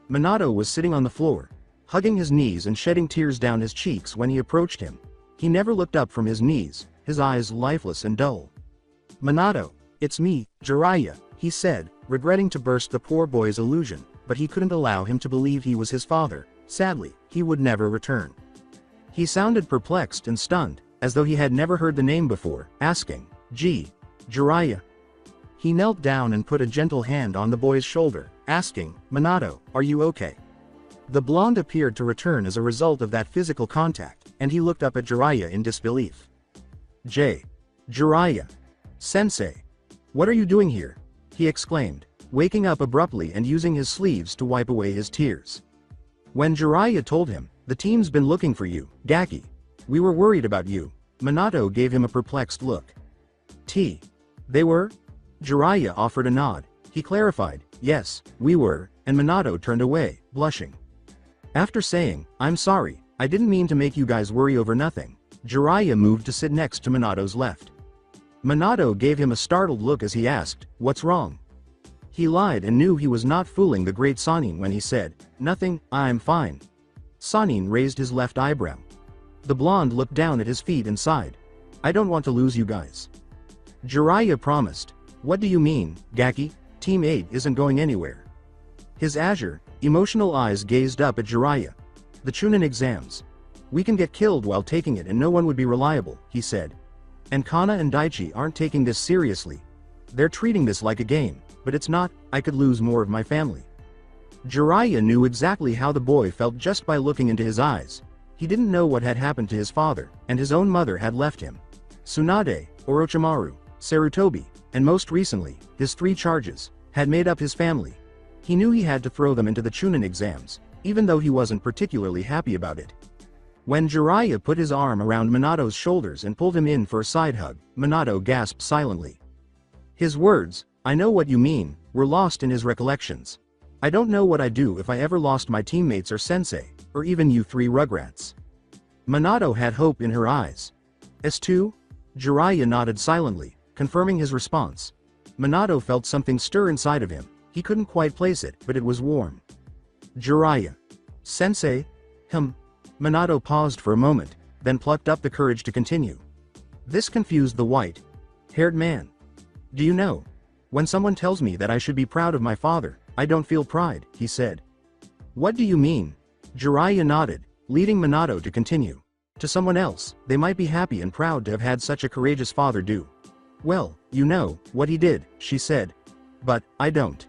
Minato was sitting on the floor, hugging his knees and shedding tears down his cheeks when he approached him. He never looked up from his knees, his eyes lifeless and dull. Minato, it's me, Jiraiya, he said, regretting to burst the poor boy's illusion, but he couldn't allow him to believe he was his father. Sadly, he would never return. He sounded perplexed and stunned, as though he had never heard the name before, asking, Jiraiya. He knelt down and put a gentle hand on the boy's shoulder, asking, Minato, are you okay? The blonde appeared to return as a result of that physical contact, and he looked up at Jiraiya in disbelief. Jiraiya. Sensei. What are you doing here? He exclaimed, waking up abruptly and using his sleeves to wipe away his tears. When Jiraiya told him, the team's been looking for you, Gaki. We were worried about you. Minato gave him a perplexed look. They were? Jiraiya offered a nod. He clarified, yes, we were, and Minato turned away, blushing. After saying, I'm sorry, I didn't mean to make you guys worry over nothing, Jiraiya moved to sit next to Minato's left. Minato gave him a startled look as he asked, what's wrong? He lied and knew he was not fooling the great Sannin when he said, nothing, I'm fine. Sannin raised his left eyebrow. The blonde looked down at his feet and sighed. I don't want to lose you guys. Jiraiya promised. What do you mean, Gaki? Team 8 isn't going anywhere. His azure, emotional eyes gazed up at Jiraiya. The Chunin exams. We can get killed while taking it and no one would be reliable, he said. And Kana and Daichi aren't taking this seriously. They're treating this like a game, but it's not, I could lose more of my family. Jiraiya knew exactly how the boy felt just by looking into his eyes. He didn't know what had happened to his father, and his own mother had left him. Tsunade, Orochimaru, Sarutobi, and most recently, his 3 charges, had made up his family. He knew he had to throw them into the Chunin exams, even though he wasn't particularly happy about it. When Jiraiya put his arm around Minato's shoulders and pulled him in for a side hug, Minato gasped silently. His words, "I know what you mean," were lost in his recollections. "I don't know what I'd do if I ever lost my teammates or sensei, or even you 3 rugrats." Minato had hope in her eyes. "S2?" Jiraiya nodded silently, confirming his response. Minato felt something stir inside of him. He couldn't quite place it, but it was warm. Jiraiya. "Sensei?" Minato paused for a moment, then plucked up the courage to continue. This confused the white-haired man. "Do you know? When someone tells me that I should be proud of my father, I don't feel pride," he said. "What do you mean?" Jiraiya nodded, leading Minato to continue. "To someone else, they might be happy and proud to have had such a courageous father do. Well, you know, what he did," she said. "But, I don't."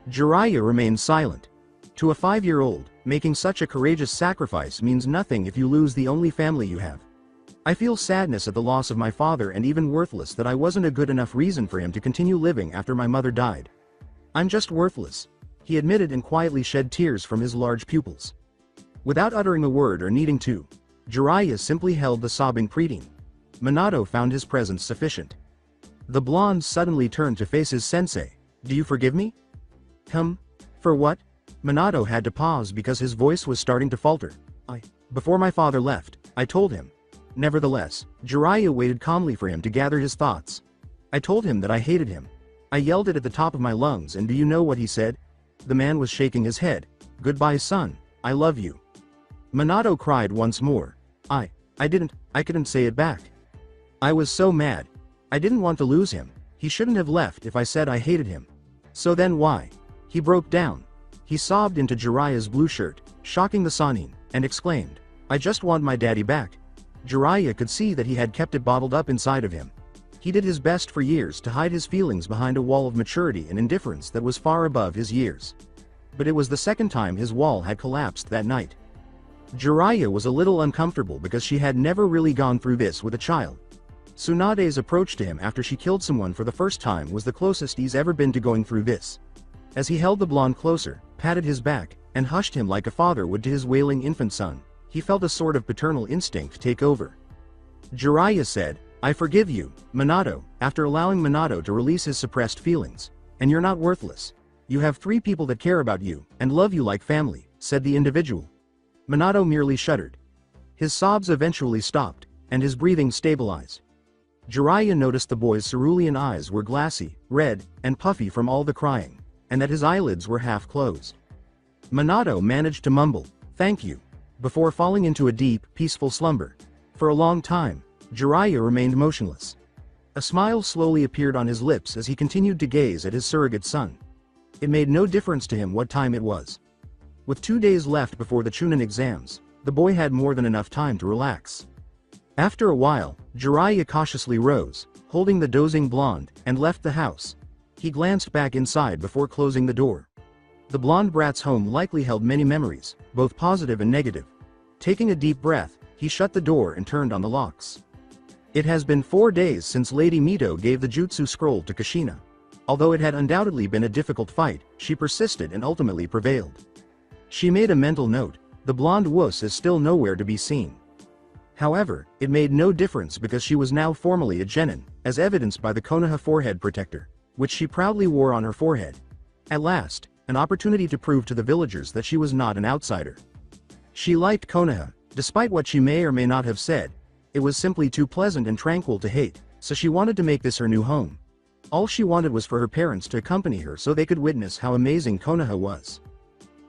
Jiraiya remained silent. To a 5-year-old, making such a courageous sacrifice means nothing if you lose the only family you have. "I feel sadness at the loss of my father and even worthless that I wasn't a good enough reason for him to continue living after my mother died. I'm just worthless," he admitted and quietly shed tears from his large pupils. Without uttering a word or needing to, Jiraiya simply held the sobbing preteen. Minato found his presence sufficient. The blonde suddenly turned to face his sensei. "Do you forgive me?" For what?" Minato had to pause because his voice was starting to falter. Before my father left, I told him." Nevertheless, Jiraiya waited calmly for him to gather his thoughts. "I told him that I hated him. I yelled it at the top of my lungs, and do you know what he said?" The man was shaking his head. "Goodbye, son. I love you." Minato cried once more. I couldn't say it back. I was so mad. I didn't want to lose him. He shouldn't have left if I said I hated him. So then why?" He broke down. He sobbed into Jiraiya's blue shirt, shocking the Sannin, and exclaimed, "I just want my daddy back." Jiraiya could see that he had kept it bottled up inside of him. He did his best for years to hide his feelings behind a wall of maturity and indifference that was far above his years. But it was the second time his wall had collapsed that night. Jiraiya was a little uncomfortable because she had never really gone through this with a child. Tsunade's approach to him after she killed someone for the first time was the closest he's ever been to going through this. As he held the blonde closer, patted his back, and hushed him like a father would to his wailing infant son, he felt a sort of paternal instinct take over. Jiraiya said, "I forgive you, Minato," after allowing Minato to release his suppressed feelings. "And you're not worthless. You have 3 people that care about you, and love you like family," said the individual. Minato merely shuddered. His sobs eventually stopped, and his breathing stabilized. Jiraiya noticed the boy's cerulean eyes were glassy, red, and puffy from all the crying, and that his eyelids were half closed. Minato managed to mumble, "Thank you," before falling into a deep, peaceful slumber. For a long time, Jiraiya remained motionless. A smile slowly appeared on his lips as he continued to gaze at his surrogate son. It made no difference to him what time it was. With 2 days left before the Chunin exams, the boy had more than enough time to relax. After a while, Jiraiya cautiously rose, holding the dozing blonde, and left the house. He glanced back inside before closing the door. The blonde brat's home likely held many memories, both positive and negative. Taking a deep breath, he shut the door and turned on the locks. It has been 4 days since Lady Mito gave the jutsu scroll to Kushina. Although it had undoubtedly been a difficult fight, she persisted and ultimately prevailed. She made a mental note, the blonde wuss is still nowhere to be seen. However, it made no difference because she was now formally a genin, as evidenced by the Konoha forehead protector, which she proudly wore on her forehead. At last, an opportunity to prove to the villagers that she was not an outsider. She liked Konoha, despite what she may or may not have said. It was simply too pleasant and tranquil to hate, so she wanted to make this her new home. All she wanted was for her parents to accompany her so they could witness how amazing Konoha was.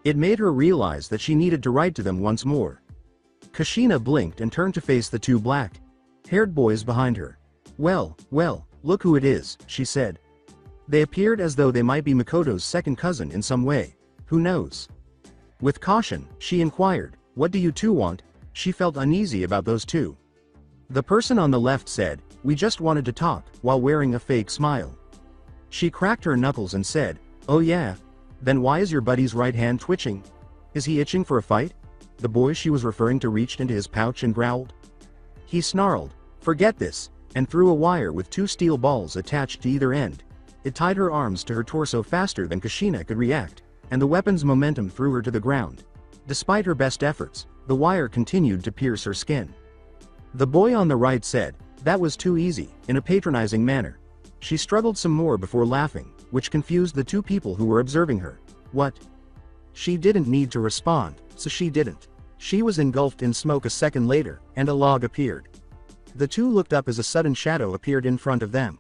It made her realize that she needed to write to them once more. Kushina blinked and turned to face the 2 black-haired boys behind her. Well, look who it is," she said. They appeared as though they might be Mikoto's second cousin in some way. Who knows? With caution, she inquired, "What do you 2 want?" She felt uneasy about those 2. The person on the left said, "We just wanted to talk," while wearing a fake smile. She cracked her knuckles and said, "Oh yeah? Then why is your buddy's right hand twitching? Is he itching for a fight?" the boy she was referring to reached into his pouch and growled. He snarled, "Forget this," and threw a wire with 2 steel balls attached to either end. It tied her arms to her torso faster than Kushina could react, and the weapon's momentum threw her to the ground. Despite her best efforts, the wire continued to pierce her skin. The boy on the right said, "That was too easy," in a patronizing manner. She struggled some more before laughing, which confused the 2 people who were observing her. What? She didn't need to respond, so she didn't. She was engulfed in smoke a second later, and a log appeared. The 2 looked up as a sudden shadow appeared in front of them.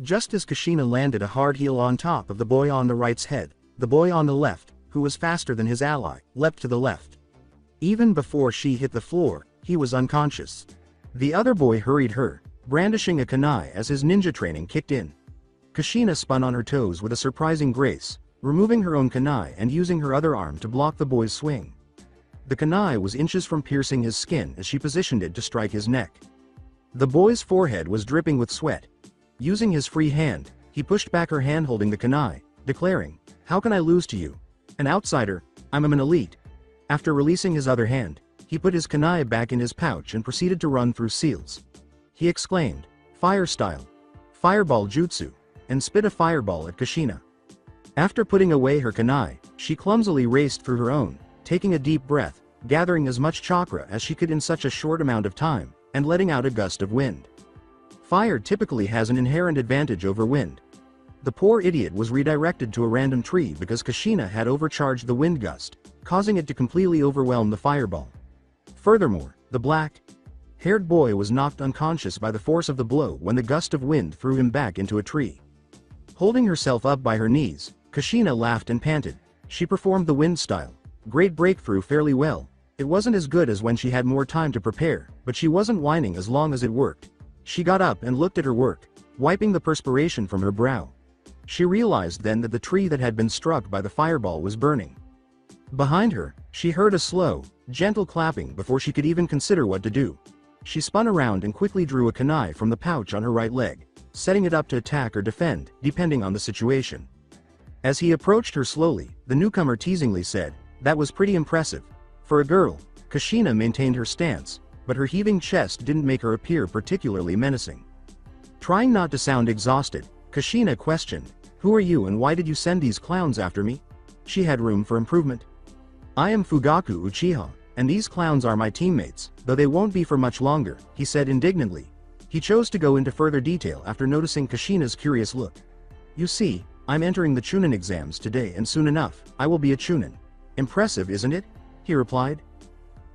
Just as Kushina landed a hard heel on top of the boy on the right's head, the boy on the left, who was faster than his ally, leapt to the left. Even before she hit the floor, he was unconscious. The other boy hurried her, brandishing a kunai as his ninja training kicked in. Kushina spun on her toes with a surprising grace, removing her own kunai and using her other arm to block the boy's swing. The kunai was inches from piercing his skin as she positioned it to strike his neck. The boy's forehead was dripping with sweat. Using his free hand, he pushed back her hand holding the kunai, declaring, "How can I lose to you? An outsider, I'm an elite." After releasing his other hand, he put his kunai back in his pouch and proceeded to run through seals. He exclaimed, "Fire style! Fireball jutsu!" and spit a fireball at Kushina. After putting away her kunai, she clumsily raced through her own, taking a deep breath, gathering as much chakra as she could in such a short amount of time, and letting out a gust of wind. Fire typically has an inherent advantage over wind. The poor idiot was redirected to a random tree because Kushina had overcharged the wind gust, causing it to completely overwhelm the fireball. Furthermore, the black-haired boy was knocked unconscious by the force of the blow when the gust of wind threw him back into a tree. Holding herself up by her knees, Kushina laughed and panted. She performed the wind style. Great breakthrough fairly well. It wasn't as good as when she had more time to prepare, but she wasn't whining as long as it worked. She got up and looked at her work, wiping the perspiration from her brow. She realized then that the tree that had been struck by the fireball was burning. Behind her, she heard a slow, gentle clapping before she could even consider what to do. She spun around and quickly drew a kunai from the pouch on her right leg, setting it up to attack or defend, depending on the situation. As he approached her slowly, the newcomer teasingly said, "That was pretty impressive. For a girl." Kushina maintained her stance, but her heaving chest didn't make her appear particularly menacing. Trying not to sound exhausted, Kushina questioned, "Who are you and why did you send these clowns after me?" She had room for improvement. "I am Fugaku Uchiha, and these clowns are my teammates, though they won't be for much longer," he said indignantly. He chose to go into further detail after noticing Kushina's curious look. "You see, I'm entering the Chunin exams today and soon enough, I will be a Chunin. Impressive, isn't it?" he replied.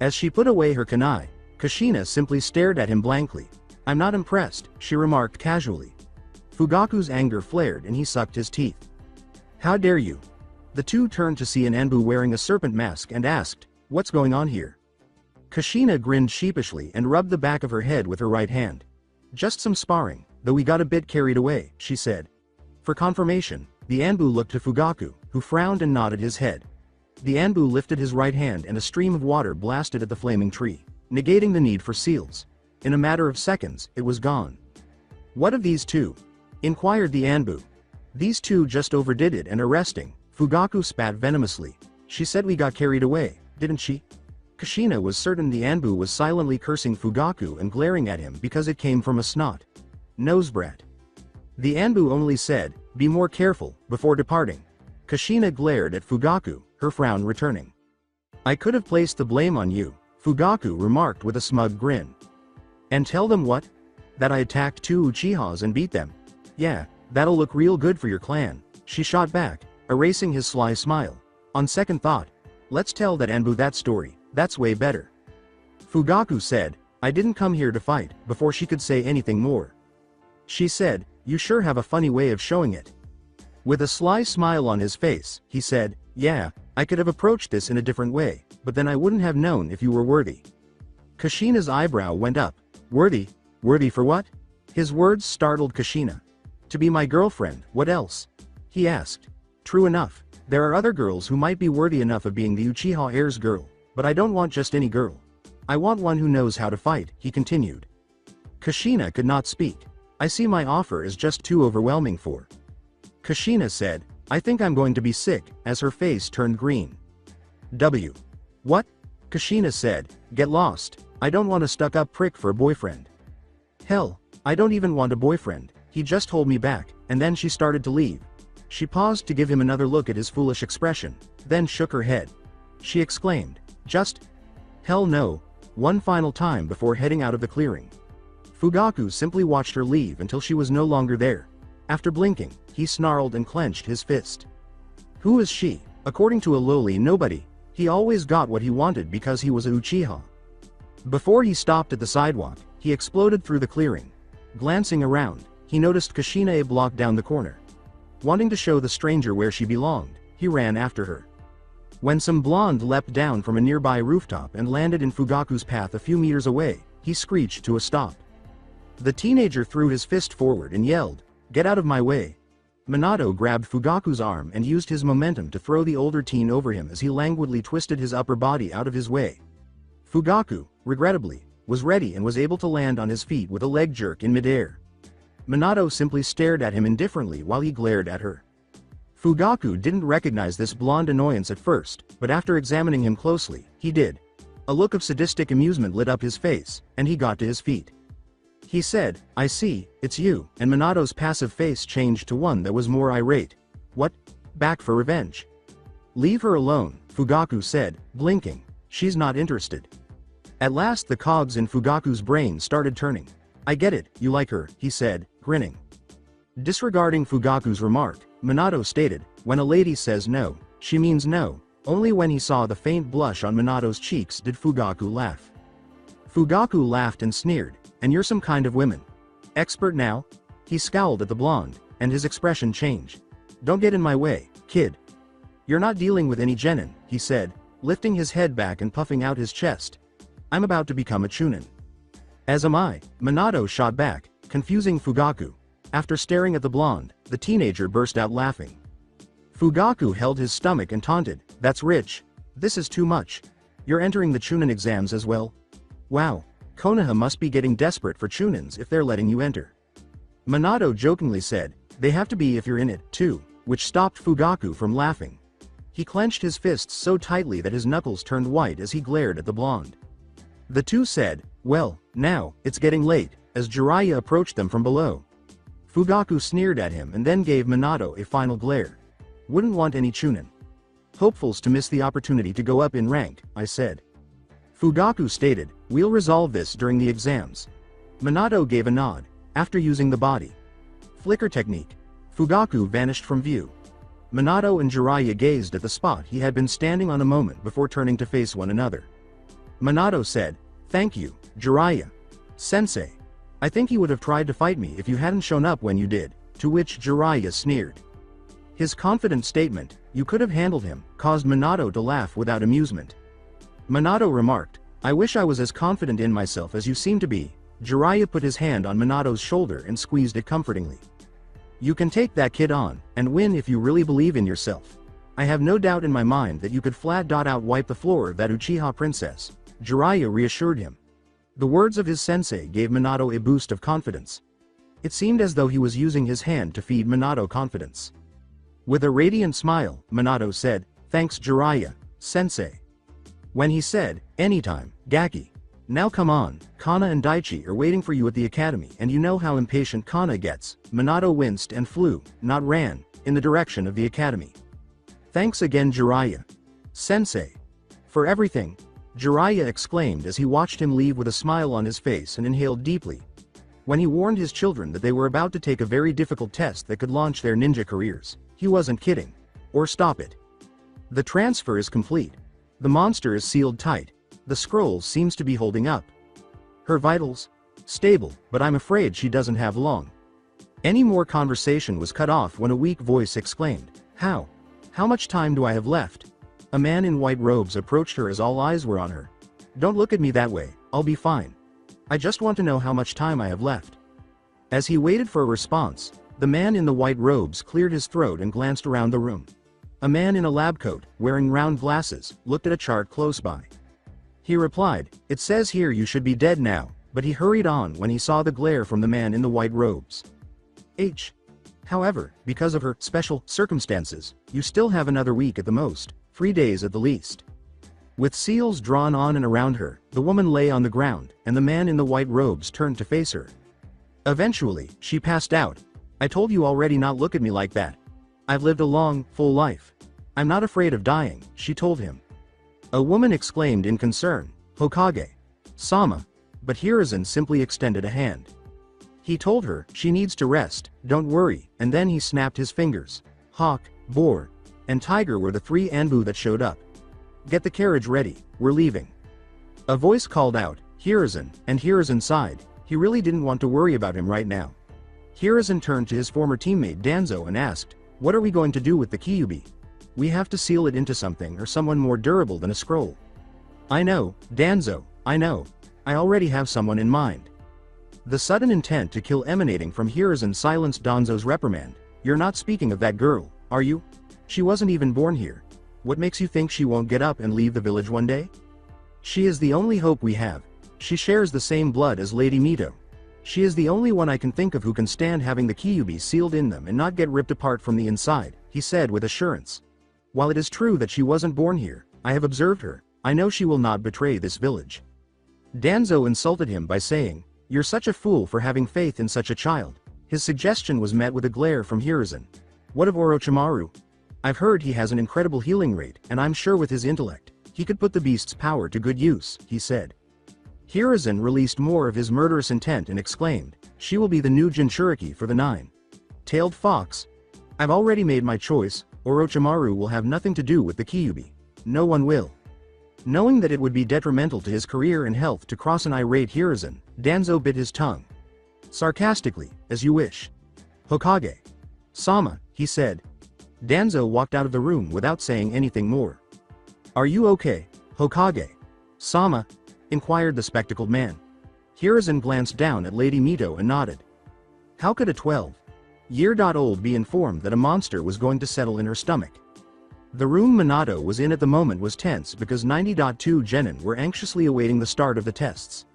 As she put away her kunai, Kushina simply stared at him blankly. "I'm not impressed," she remarked casually. Fugaku's anger flared and he sucked his teeth. "How dare you?" The 2 turned to see an Anbu wearing a serpent mask and asked, "What's going on here?" Kushina grinned sheepishly and rubbed the back of her head with her right hand. "Just some sparring, though we got a bit carried away," she said. For confirmation, the Anbu looked to Fugaku, who frowned and nodded his head. The Anbu lifted his right hand and a stream of water blasted at the flaming tree, negating the need for seals. In a matter of seconds, it was gone. "What of these 2? Inquired the Anbu. "These 2 just overdid it and arresting." Fugaku spat venomously. "She said we got carried away, didn't she?" Kushina was certain the Anbu was silently cursing Fugaku and glaring at him because it came from a snot-nosed brat. The Anbu only said, "Be more careful," before departing. Kushina glared at Fugaku, her frown returning. "I could have placed the blame on you," Fugaku remarked with a smug grin. "And tell them what? That I attacked 2 Uchihas and beat them? Yeah, that'll look real good for your clan," she shot back, erasing his sly smile. "On second thought, let's tell that Anbu that story, that's way better." Fugaku said, "I didn't come here to fight," before she could say anything more. She said, "You sure have a funny way of showing it." With a sly smile on his face, he said, "Yeah, I could have approached this in a different way, but then I wouldn't have known if you were worthy." Kushina's eyebrow went up. "Worthy? Worthy for what?" His words startled Kushina. "To be my girlfriend, what else?" he asked. "True enough, there are other girls who might be worthy enough of being the Uchiha heir's girl, but I don't want just any girl. I want one who knows how to fight," he continued. Kushina could not speak. "I see my offer is just too overwhelming for." Kushina said, "I think I'm going to be sick," as her face turned green. "What?" Kushina said, "Get lost. I don't want a stuck-up prick for a boyfriend." "Hell, I don't even want a boyfriend, he just hold me back," and then she started to leave. She paused to give him another look at his foolish expression, then shook her head. She exclaimed, "Just hell no," one final time before heading out of the clearing. Fugaku simply watched her leave until she was no longer there. After blinking, he snarled and clenched his fist. Who is she? According to a lowly nobody, he always got what he wanted because he was a Uchiha. Before he stopped at the sidewalk, he exploded through the clearing. Glancing around, he noticed Kushina a block down the corner. Wanting to show the stranger where she belonged, he ran after her. When some blonde leapt down from a nearby rooftop and landed in Fugaku's path a few meters away, he screeched to a stop. The teenager threw his fist forward and yelled, "Get out of my way." Minato grabbed Fugaku's arm and used his momentum to throw the older teen over him as he languidly twisted his upper body out of his way. Fugaku, regrettably, was ready and was able to land on his feet with a leg jerk in midair. Minato simply stared at him indifferently while he glared at her. Fugaku didn't recognize this blonde annoyance at first, but after examining him closely, he did. A look of sadistic amusement lit up his face, and he got to his feet. He said, "I see, it's you," and Minato's passive face changed to one that was more irate. "What? Back for revenge?" "Leave her alone," Fugaku said, blinking. "She's not interested." At last the cogs in Fugaku's brain started turning. "I get it, you like her," he said, grinning. Disregarding Fugaku's remark, Minato stated, "When a lady says no, she means no." Only when he saw the faint blush on Minato's cheeks did Fugaku laugh. Fugaku laughed and sneered, "And you're some kind of woman. Expert now?" He scowled at the blonde, and his expression changed. "Don't get in my way, kid." "You're not dealing with any genin," he said, lifting his head back and puffing out his chest. "I'm about to become a chunin." "As am I," Minato shot back, confusing Fugaku. After staring at the blonde, the teenager burst out laughing. Fugaku held his stomach and taunted, "That's rich. This is too much. You're entering the chunin exams as well? Wow, Konoha must be getting desperate for chunins if they're letting you enter." Minato jokingly said, "They have to be if you're in it, too," which stopped Fugaku from laughing. He clenched his fists so tightly that his knuckles turned white as he glared at the blonde. The two said, "Well, now, it's getting late," as Jiraiya approached them from below. Fugaku sneered at him and then gave Minato a final glare. "Wouldn't want any chunin. Hopefuls to miss the opportunity to go up in rank," I said. Fugaku stated, "We'll resolve this during the exams." Minato gave a nod. After using the body flicker technique, Fugaku vanished from view. Minato and Jiraiya gazed at the spot he had been standing on a moment before turning to face one another. Minato said, "Thank you, Jiraiya. Sensei. I think you would have tried to fight me if you hadn't shown up when you did," to which Jiraiya sneered. His confident statement, "You could have handled him," caused Minato to laugh without amusement. Minato remarked, "I wish I was as confident in myself as you seem to be." Jiraiya put his hand on Minato's shoulder and squeezed it comfortingly. "You can take that kid on, and win if you really believe in yourself. I have no doubt in my mind that you could flat-out wipe the floor of that Uchiha princess," Jiraiya reassured him. The words of his sensei gave Minato a boost of confidence. It seemed as though he was using his hand to feed Minato confidence. With a radiant smile, Minato said, "Thanks Jiraiya, sensei." When he said, "Anytime, Gaki. Now come on, Kana and Daichi are waiting for you at the academy and you know how impatient Kana gets," Minato winced and flew, not ran, in the direction of the academy. "Thanks again Jiraiya. Sensei. For everything," Jiraiya exclaimed as he watched him leave with a smile on his face and inhaled deeply. When he warned his children that they were about to take a very difficult test that could launch their ninja careers, he wasn't kidding. Or stop it. The transfer is complete. The monster is sealed tight. The scroll seems to be holding up. Her vitals? Stable, but I'm afraid she doesn't have long. Any more conversation was cut off when a weak voice exclaimed, "How? How much time do I have left?" A man in white robes approached her as all eyes were on her. "Don't look at me that way, I'll be fine. I just want to know how much time I have left." As he waited for a response, the man in the white robes cleared his throat and glanced around the room. A man in a lab coat, wearing round glasses, looked at a chart close by. He replied, "It says here you should be dead now," but he hurried on when he saw the glare from the man in the white robes. However, because of her special circumstances, you still have another week at the most, 3 days at the least. With seals drawn on and around her, the woman lay on the ground, and the man in the white robes turned to face her. Eventually, she passed out. I told you already not look at me like that. I've lived a long, full life. I'm not afraid of dying, she told him. A woman exclaimed in concern, Hokage. Sama. But Hiruzen simply extended a hand. He told her, she needs to rest, don't worry, and then he snapped his fingers. Hawk, Boar, and Tiger were the three Anbu that showed up. Get the carriage ready, we're leaving. A voice called out, Hiruzen, and Hiruzen sighed. He really didn't want to worry about him right now. Hiruzen turned to his former teammate Danzo and asked, what are we going to do with the Kyuubi? We have to seal it into something or someone more durable than a scroll. I know, Danzo, I know. I already have someone in mind. The sudden intent to kill emanating from Hiruzen silenced Danzo's reprimand. You're not speaking of that girl, are you? She wasn't even born here. What makes you think she won't get up and leave the village one day? She is the only hope we have. She shares the same blood as Lady Mito. She is the only one I can think of who can stand having the Kyuubi sealed in them and not get ripped apart from the inside, he said with assurance. While it is true that she wasn't born here, I have observed her. I know she will not betray this village. Danzo insulted him by saying, you're such a fool for having faith in such a child. His suggestion was met with a glare from Hiruzen. What of Orochimaru? I've heard he has an incredible healing rate, and I'm sure with his intellect, he could put the beast's power to good use, he said. Hiruzen released more of his murderous intent and exclaimed, she will be the new Jinchuriki for the nine-tailed fox. I've already made my choice, Orochimaru will have nothing to do with the Kyuubi. No one will. Knowing that it would be detrimental to his career and health to cross an irate Hiruzen, Danzo bit his tongue. Sarcastically, as you wish. Hokage. Sama, he said. Danzo walked out of the room without saying anything more. Are you okay, Hokage? Sama? Inquired the spectacled man. Hiruzen glanced down at Lady Mito and nodded. How could a 12-year-old be informed that a monster was going to settle in her stomach? The room Minato was in at the moment was tense because 90.2 genin were anxiously awaiting the start of the tests.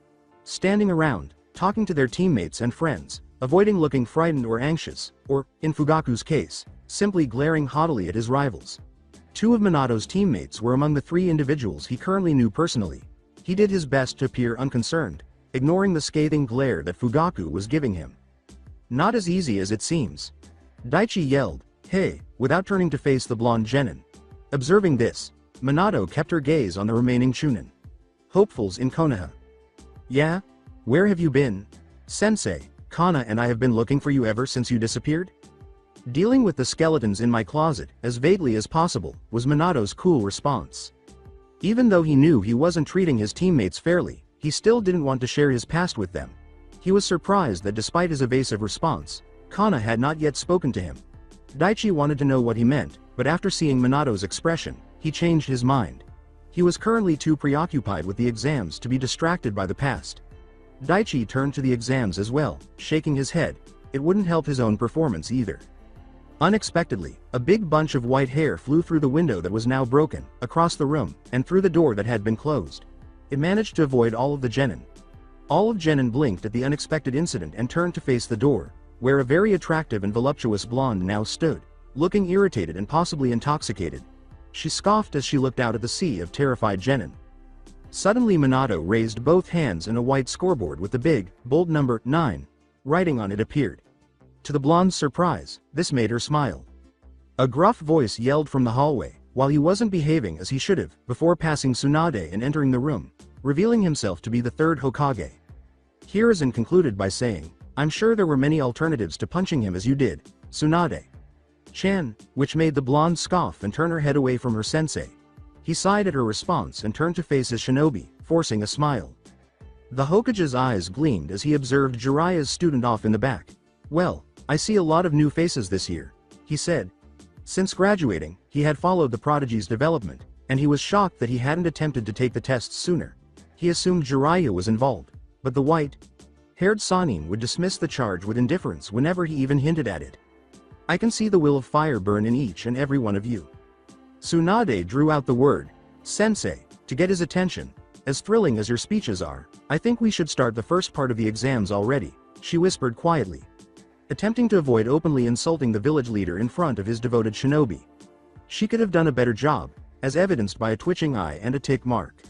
Standing around, talking to their teammates and friends, avoiding looking frightened or anxious, or, in Fugaku's case, simply glaring haughtily at his rivals. Two of Minato's teammates were among the three individuals he currently knew personally. He did his best to appear unconcerned, ignoring the scathing glare that Fugaku was giving him. Not as easy as it seems. Daichi yelled, hey, without turning to face the blonde genin. Observing this, Minato kept her gaze on the remaining Chunin. Hopefuls in Konoha. Yeah? Where have you been? Sensei, Kana and I have been looking for you ever since you disappeared? Dealing with the skeletons in my closet, as vaguely as possible, was Minato's cool response. Even though he knew he wasn't treating his teammates fairly, he still didn't want to share his past with them. He was surprised that despite his evasive response, Kana had not yet spoken to him. Daichi wanted to know what he meant, but after seeing Minato's expression, he changed his mind. He was currently too preoccupied with the exams to be distracted by the past. Daichi turned to the exams as well, shaking his head. It wouldn't help his own performance either. Unexpectedly, a big bunch of white hair flew through the window that was now broken, across the room, and through the door that had been closed. It managed to avoid all of the genin. All of genin blinked at the unexpected incident and turned to face the door, where a very attractive and voluptuous blonde now stood, looking irritated and possibly intoxicated. She scoffed as she looked out at the sea of terrified genin. Suddenly Minato raised both hands and a white scoreboard with the big, bold number 9 writing on it appeared. To the blonde's surprise, this made her smile. A gruff voice yelled from the hallway, while he wasn't behaving as he should have, before passing Tsunade and entering the room, revealing himself to be the third Hokage. Hiruzen concluded by saying, I'm sure there were many alternatives to punching him as you did, Tsunade. Chan, which made the blonde scoff and turn her head away from her sensei. He sighed at her response and turned to face his shinobi, forcing a smile. The Hokage's eyes gleamed as he observed Jiraiya's student off in the back. Well, I see a lot of new faces this year, he said. Since graduating, he had followed the prodigy's development, and he was shocked that he hadn't attempted to take the tests sooner. He assumed Jiraiya was involved, but the white-haired Sannin would dismiss the charge with indifference whenever he even hinted at it. I can see the will of fire burn in each and every one of you. Tsunade drew out the word, sensei, to get his attention. As thrilling as your speeches are, I think we should start the first part of the exams already, she whispered quietly, attempting to avoid openly insulting the village leader in front of his devoted shinobi. She could have done a better job, as evidenced by a twitching eye and a tick mark.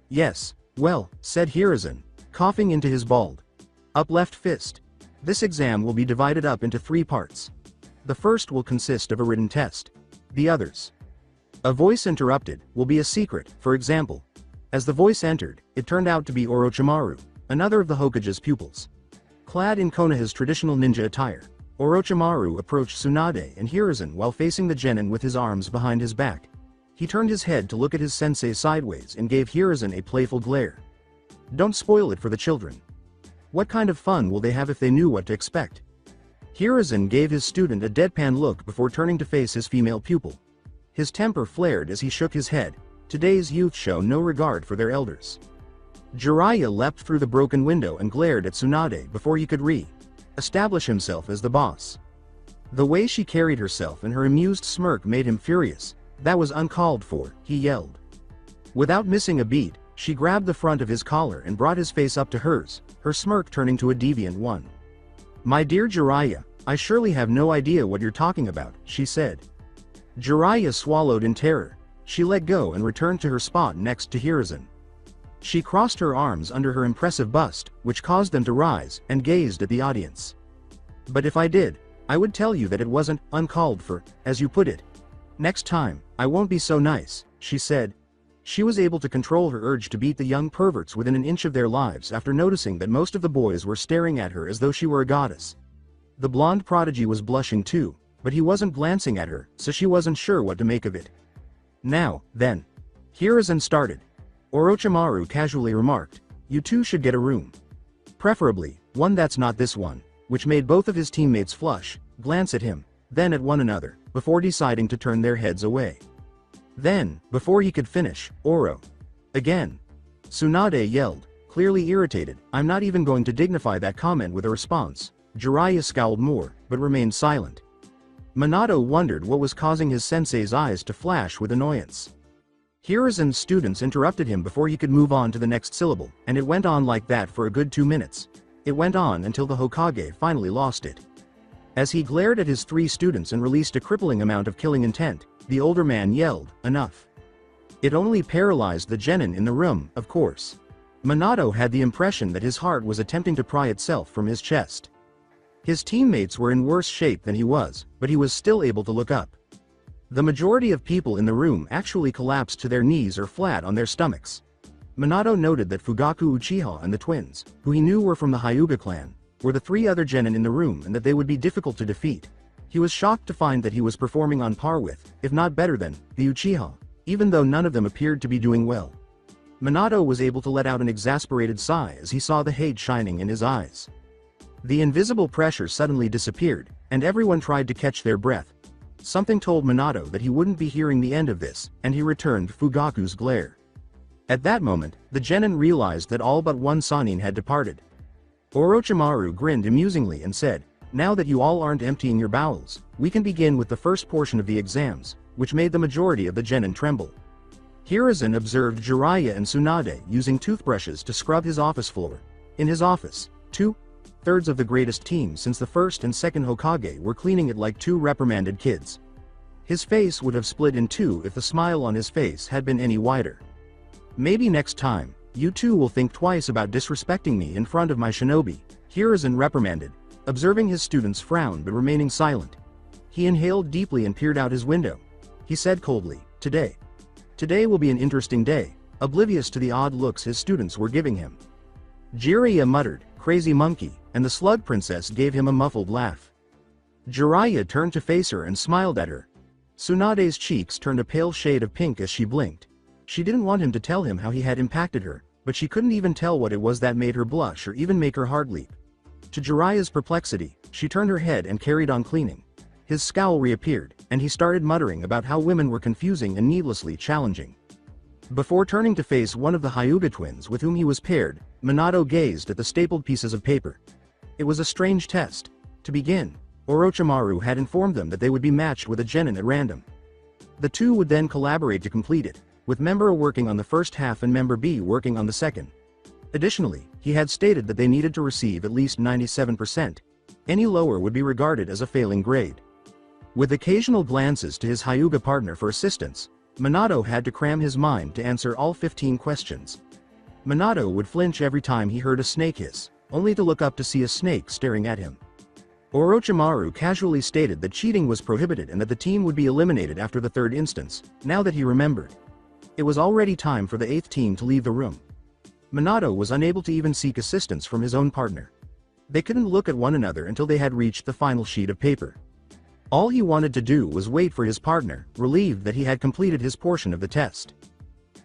Yes, well, said Hiruzen, coughing into his bald up left fist. This exam will be divided up into 3 parts. The first will consist of a written test. The others, a voice interrupted, will be a secret. For example, as the voice entered, it turned out to be Orochimaru, another of the Hokage's pupils. Clad in Konoha's traditional ninja attire, Orochimaru approached Tsunade and Hiruzen while facing the genin with his arms behind his back. He turned his head to look at his sensei sideways and gave Hiruzen a playful glare. Don't spoil it for the children. What kind of fun will they have if they knew what to expect? Hiruzen gave his student a deadpan look before turning to face his female pupil. His temper flared as he shook his head. Today's youth show no regard for their elders. Jiraiya leapt through the broken window and glared at Tsunade before he could establish himself as the boss. The way she carried herself and her amused smirk made him furious. That was uncalled for, he yelled. Without missing a beat, she grabbed the front of his collar and brought his face up to hers, her smirk turning to a deviant one. My dear Jiraiya, I surely have no idea what you're talking about, she said. Jiraiya swallowed in terror. She let go and returned to her spot next to Hiruzen. She crossed her arms under her impressive bust, which caused them to rise, and gazed at the audience. But if I did, I would tell you that it wasn't uncalled for, as you put it. Next time, I won't be so nice, she said. She was able to control her urge to beat the young perverts within an inch of their lives after noticing that most of the boys were staring at her as though she were a goddess. The blonde prodigy was blushing too, but he wasn't glancing at her, so she wasn't sure what to make of it. Now, then. Hiruzen started. Orochimaru casually remarked, you two should get a room. Preferably, one that's not this one, which made both of his teammates flush, glance at him, then at one another, before deciding to turn their heads away. Then, before he could finish, Oro. Again. Tsunade yelled, clearly irritated, I'm not even going to dignify that comment with a response. Jiraiya scowled more, but remained silent. Minato wondered what was causing his sensei's eyes to flash with annoyance. Hiruzen's students interrupted him before he could move on to the next syllable, and it went on like that for a good 2 minutes. It went on until the Hokage finally lost it. As he glared at his 3 students and released a crippling amount of killing intent, the older man yelled, enough. It only paralyzed the genin in the room, of course. Minato had the impression that his heart was attempting to pry itself from his chest. His teammates were in worse shape than he was, but he was still able to look up. The majority of people in the room actually collapsed to their knees or flat on their stomachs. Minato noted that Fugaku Uchiha and the twins, who he knew were from the Hyuga clan, were the 3 other genin in the room and that they would be difficult to defeat. He was shocked to find that he was performing on par with, if not better than, the Uchiha, even though none of them appeared to be doing well. Minato was able to let out an exasperated sigh as he saw the hate shining in his eyes. The invisible pressure suddenly disappeared, and everyone tried to catch their breath. Something told Minato that he wouldn't be hearing the end of this, and he returned Fugaku's glare. At that moment, the genin realized that all but one Sannin had departed. Orochimaru grinned amusingly and said, now that you all aren't emptying your bowels, we can begin with the first portion of the exams, which made the majority of the genin tremble. Hiruzen observed Jiraiya and Tsunade using toothbrushes to scrub his office floor. In his office, 2/3 of the greatest teams since the first and second Hokage were cleaning it like 2 reprimanded kids. His face would have split in 2 if the smile on his face had been any wider. Maybe next time, you two will think twice about disrespecting me in front of my shinobi, Hiruzen reprimanded, observing his students frown but remaining silent. He inhaled deeply and peered out his window. He said coldly, Today will be an interesting day, oblivious to the odd looks his students were giving him. Jiraiya muttered, crazy monkey, and the slug princess gave him a muffled laugh. Jiraiya turned to face her and smiled at her. Tsunade's cheeks turned a pale shade of pink as she blinked. She didn't want him to tell him how he had impacted her, but she couldn't even tell what it was that made her blush or even make her heart leap. To Jiraiya's perplexity, she turned her head and carried on cleaning. His scowl reappeared, and he started muttering about how women were confusing and needlessly challenging. Before turning to face one of the Hyuga twins with whom he was paired, Minato gazed at the stapled pieces of paper. It was a strange test. To begin, Orochimaru had informed them that they would be matched with a genin at random. The 2 would then collaborate to complete it, with Member A working on the first half and Member B working on the second. Additionally, he had stated that they needed to receive at least 97%. Any lower would be regarded as a failing grade. With occasional glances to his Hyuga partner for assistance, Minato had to cram his mind to answer all 15 questions. Minato would flinch every time he heard a snake hiss, only to look up to see a snake staring at him. Orochimaru casually stated that cheating was prohibited and that the team would be eliminated after the third instance, now that he remembered. It was already time for the 8th team to leave the room. Minato was unable to even seek assistance from his own partner. They couldn't look at one another until they had reached the final sheet of paper. All he wanted to do was wait for his partner, relieved that he had completed his portion of the test.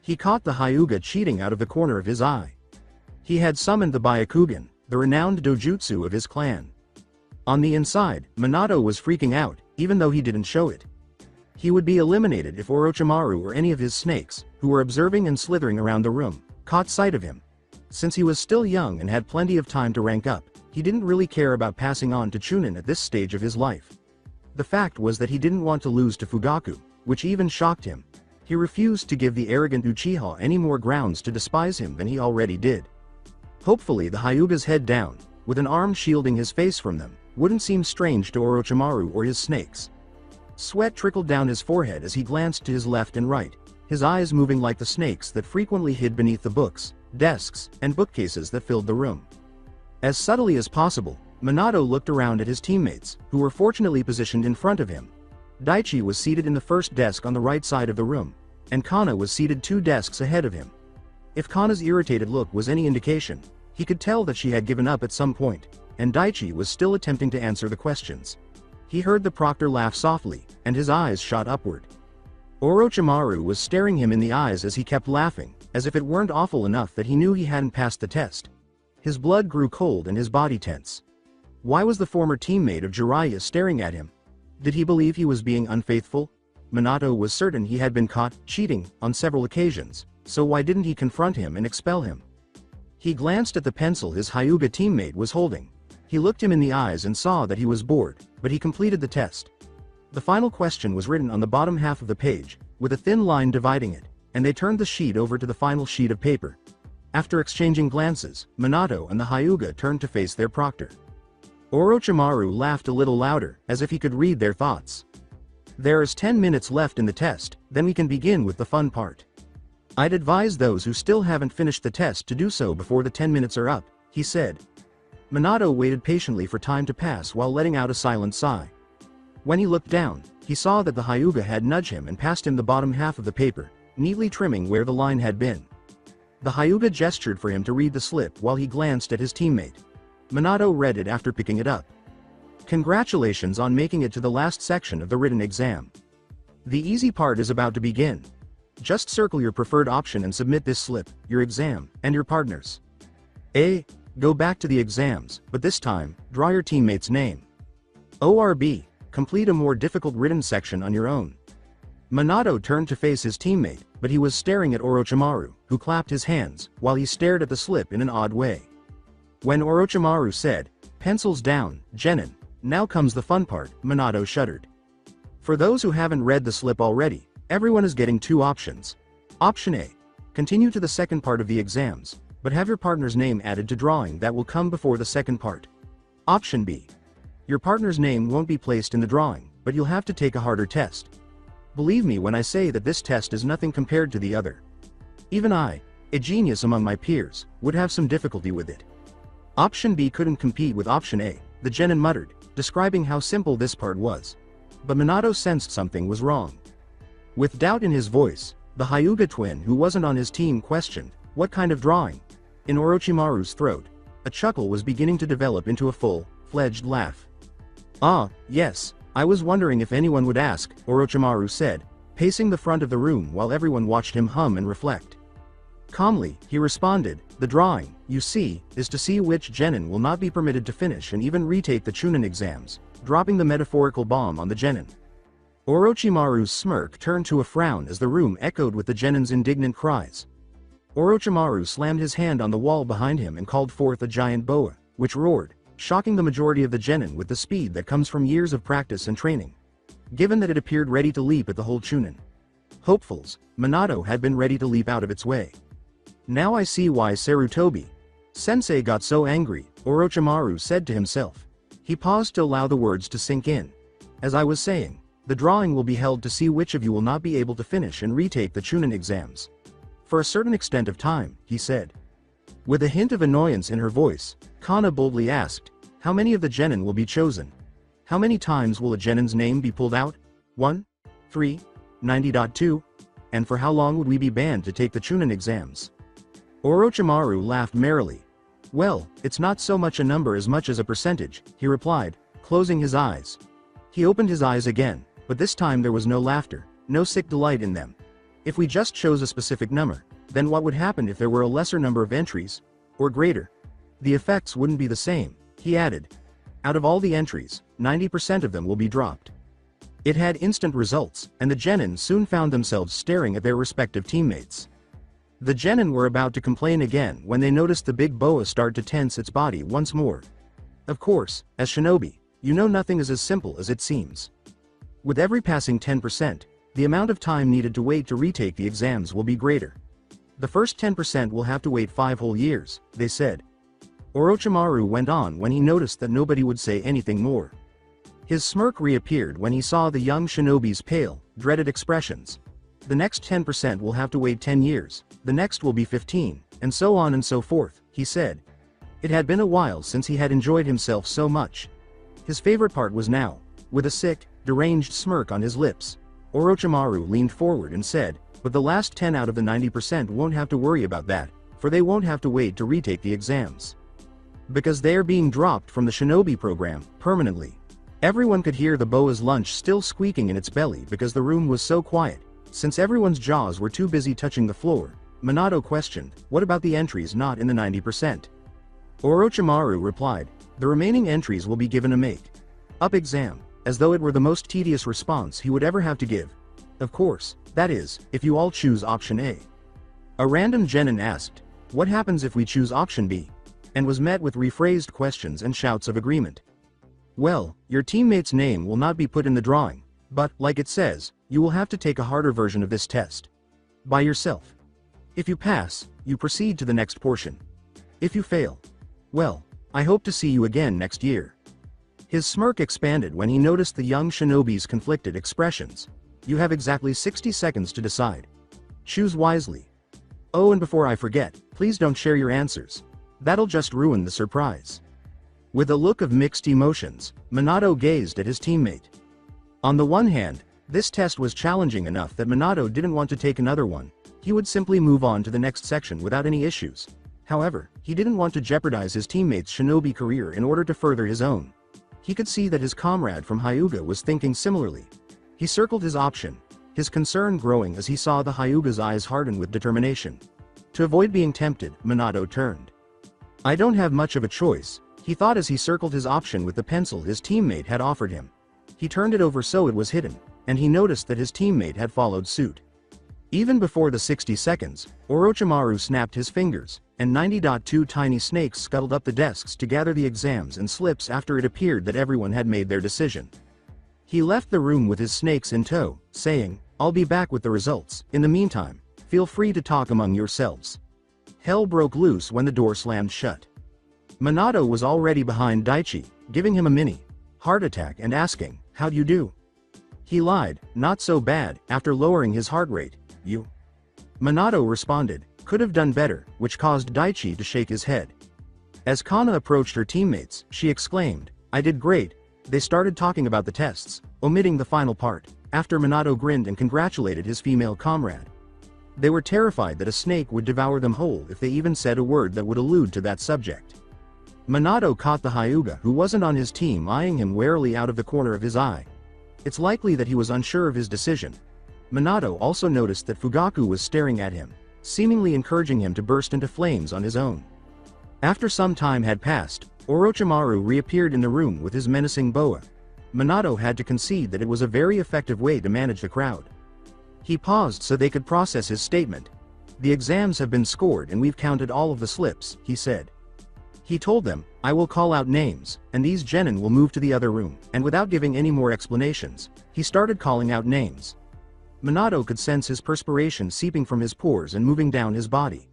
He caught the Hyuga cheating out of the corner of his eye. He had summoned the Byakugan, the renowned dojutsu of his clan. On the inside, Minato was freaking out, even though he didn't show it. He would be eliminated if Orochimaru or any of his snakes, who were observing and slithering around the room, caught sight of him. Since he was still young and had plenty of time to rank up, he didn't really care about passing on to Chunin at this stage of his life. The fact was that he didn't want to lose to Fugaku, which even shocked him. He refused to give the arrogant Uchiha any more grounds to despise him than he already did. Hopefully the Hyuga's head down, with an arm shielding his face from them, wouldn't seem strange to Orochimaru or his snakes. Sweat trickled down his forehead as he glanced to his left and right, his eyes moving like the snakes that frequently hid beneath the books, desks, and bookcases that filled the room. As subtly as possible, Minato looked around at his teammates, who were fortunately positioned in front of him. Daichi was seated in the first desk on the right side of the room, and Kana was seated 2 desks ahead of him. If Kana's irritated look was any indication, he could tell that she had given up at some point, and Daichi was still attempting to answer the questions. He heard the proctor laugh softly, and his eyes shot upward. Orochimaru was staring him in the eyes as he kept laughing, as if it weren't awful enough that he knew he hadn't passed the test. His blood grew cold and his body tense. Why was the former teammate of Jiraiya staring at him? Did he believe he was being unfaithful? Minato was certain he had been caught cheating on several occasions, so why didn't he confront him and expel him? He glanced at the pencil his Hyuga teammate was holding. He looked him in the eyes and saw that he was bored, but he completed the test. The final question was written on the bottom half of the page, with a thin line dividing it, and they turned the sheet over to the final sheet of paper. After exchanging glances, Minato and the Hyuga turned to face their proctor. Orochimaru laughed a little louder, as if he could read their thoughts. "There is 10 minutes left in the test, then we can begin with the fun part. I'd advise those who still haven't finished the test to do so before the 10 minutes are up," he said. Minato waited patiently for time to pass while letting out a silent sigh. When he looked down, he saw that the Hyuga had nudged him and passed him the bottom half of the paper, neatly trimming where the line had been. The Hyuga gestured for him to read the slip while he glanced at his teammate. Minato read it after picking it up. "Congratulations on making it to the last section of the written exam. The easy part is about to begin. Just circle your preferred option and submit this slip, your exam, and your partner's. A. Go back to the exams, but this time, draw your teammate's name. ORB. Complete a more difficult written section on your own." Minato turned to face his teammate, but he was staring at Orochimaru, who clapped his hands, while he stared at the slip in an odd way. When Orochimaru said, "Pencils down, genin, now comes the fun part," Minato shuddered. For those who haven't read the slip already, everyone is getting 2 options. Option A. Continue to the second part of the exams, but have your partner's name added to drawing that will come before the second part. Option B. Your partner's name won't be placed in the drawing, but you'll have to take a harder test. Believe me when I say that this test is nothing compared to the other. Even I, a genius among my peers, would have some difficulty with it. Option B couldn't compete with Option A, the genin muttered, describing how simple this part was. But Minato sensed something was wrong. With doubt in his voice, the Hyuga twin who wasn't on his team questioned, "What kind of drawing?" In Orochimaru's throat, a chuckle was beginning to develop into a full-fledged laugh. "Ah, yes, I was wondering if anyone would ask," Orochimaru said, pacing the front of the room while everyone watched him hum and reflect. Calmly, he responded, "The drawing, you see, is to see which genin will not be permitted to finish and even retake the Chunin exams," dropping the metaphorical bomb on the genin. Orochimaru's smirk turned to a frown as the room echoed with the genin's indignant cries. Orochimaru slammed his hand on the wall behind him and called forth a giant boa, which roared, shocking the majority of the genin with the speed that comes from years of practice and training. Given that it appeared ready to leap at the whole Chunin hopefuls, Minato had been ready to leap out of its way. "Now I see why Sarutobi Sensei got so angry," Orochimaru said to himself. He paused to allow the words to sink in. "As I was saying, The drawing will be held to see which of you will not be able to finish and retake the Chunin exams. For a certain extent of time, he said. With a hint of annoyance in her voice, Kana boldly asked, how many of the genin will be chosen? How many times will a genin's name be pulled out? 1, 3, 90.2? And for how long would we be banned to take the Chunin exams? Orochimaru laughed merrily. Well, it's not so much a number as much as a percentage, he replied, closing his eyes. He opened his eyes again, but this time there was no laughter, no sick delight in them. If we just chose a specific number, then what would happen if there were a lesser number of entries? Or greater? The effects wouldn't be the same, he added. Out of all the entries, 90% of them will be dropped. It had instant results, and the genin soon found themselves staring at their respective teammates. The genin were about to complain again when they noticed the big boa start to tense its body once more. Of course, as shinobi, you know nothing is as simple as it seems. With every passing 10%, the amount of time needed to wait to retake the exams will be greater. The first 10% will have to wait 5 whole years, they said. Orochimaru went on when he noticed that nobody would say anything more. His smirk reappeared when he saw the young shinobi's pale, dreaded expressions. The next 10% will have to wait 10 years, the next will be 15, and so on and so forth, he said. It had been a while since he had enjoyed himself so much. His favorite part was now, with a sick, deranged smirk on his lips. Orochimaru leaned forward and said, but the last 10 out of the 90% won't have to worry about that, for they won't have to wait to retake the exams. Because they are being dropped from the shinobi program, permanently. Everyone could hear the boa's lunch still squeaking in its belly because the room was so quiet. Since everyone's jaws were too busy touching the floor, Minato questioned, what about the entries not in the 90%? Orochimaru replied, the remaining entries will be given a make-up exam, as though it were the most tedious response he would ever have to give. Of course, that is, if you all choose option A. A random genin asked, what happens if we choose option B? And was met with rephrased questions and shouts of agreement. Well, your teammate's name will not be put in the drawing, but, like it says, you will have to take a harder version of this test. By yourself. If you pass, you proceed to the next portion. If you fail, well, I hope to see you again next year. His smirk expanded when he noticed the young shinobi's conflicted expressions. You have exactly 60 seconds to decide. Choose wisely. Oh, and before I forget, please don't share your answers. That'll just ruin the surprise. With a look of mixed emotions, Minato gazed at his teammate. On the one hand, this test was challenging enough that Minato didn't want to take another one. He would simply move on to the next section without any issues. However, he didn't want to jeopardize his teammate's shinobi career in order to further his own. He could see that his comrade from Hyuga was thinking similarly. He circled his option, his concern growing as he saw the Hyuga's eyes harden with determination. To avoid being tempted, Minato turned. I don't have much of a choice, he thought as he circled his option with the pencil his teammate had offered him. He turned it over so it was hidden, and he noticed that his teammate had followed suit. Even before the 60 seconds, Orochimaru snapped his fingers, and 90.2 tiny snakes scuttled up the desks to gather the exams and slips after it appeared that everyone had made their decision. He left the room with his snakes in tow, saying, I'll be back with the results. In the meantime, feel free to talk among yourselves. Hell broke loose when the door slammed shut. Minato was already behind Daichi, giving him a mini heart attack and asking, how'd you do? He lied, not so bad, after lowering his heart rate. You? Minato responded, could have done better, which caused Daichi to shake his head. As Kana approached her teammates, she exclaimed, I did great. They started talking about the tests, omitting the final part, after Minato grinned and congratulated his female comrade. They were terrified that a snake would devour them whole if they even said a word that would allude to that subject. Minato caught the Hyuga who wasn't on his team eyeing him warily out of the corner of his eye. It's likely that he was unsure of his decision. Minato also noticed that Fugaku was staring at him, seemingly encouraging him to burst into flames on his own. After some time had passed, Orochimaru reappeared in the room with his menacing boa. Minato had to concede that it was a very effective way to manage the crowd. He paused so they could process his statement. The exams have been scored and we've counted all of the slips, he said. He told them, I will call out names, and these genin will move to the other room, and without giving any more explanations, he started calling out names. Minato could sense his perspiration seeping from his pores and moving down his body.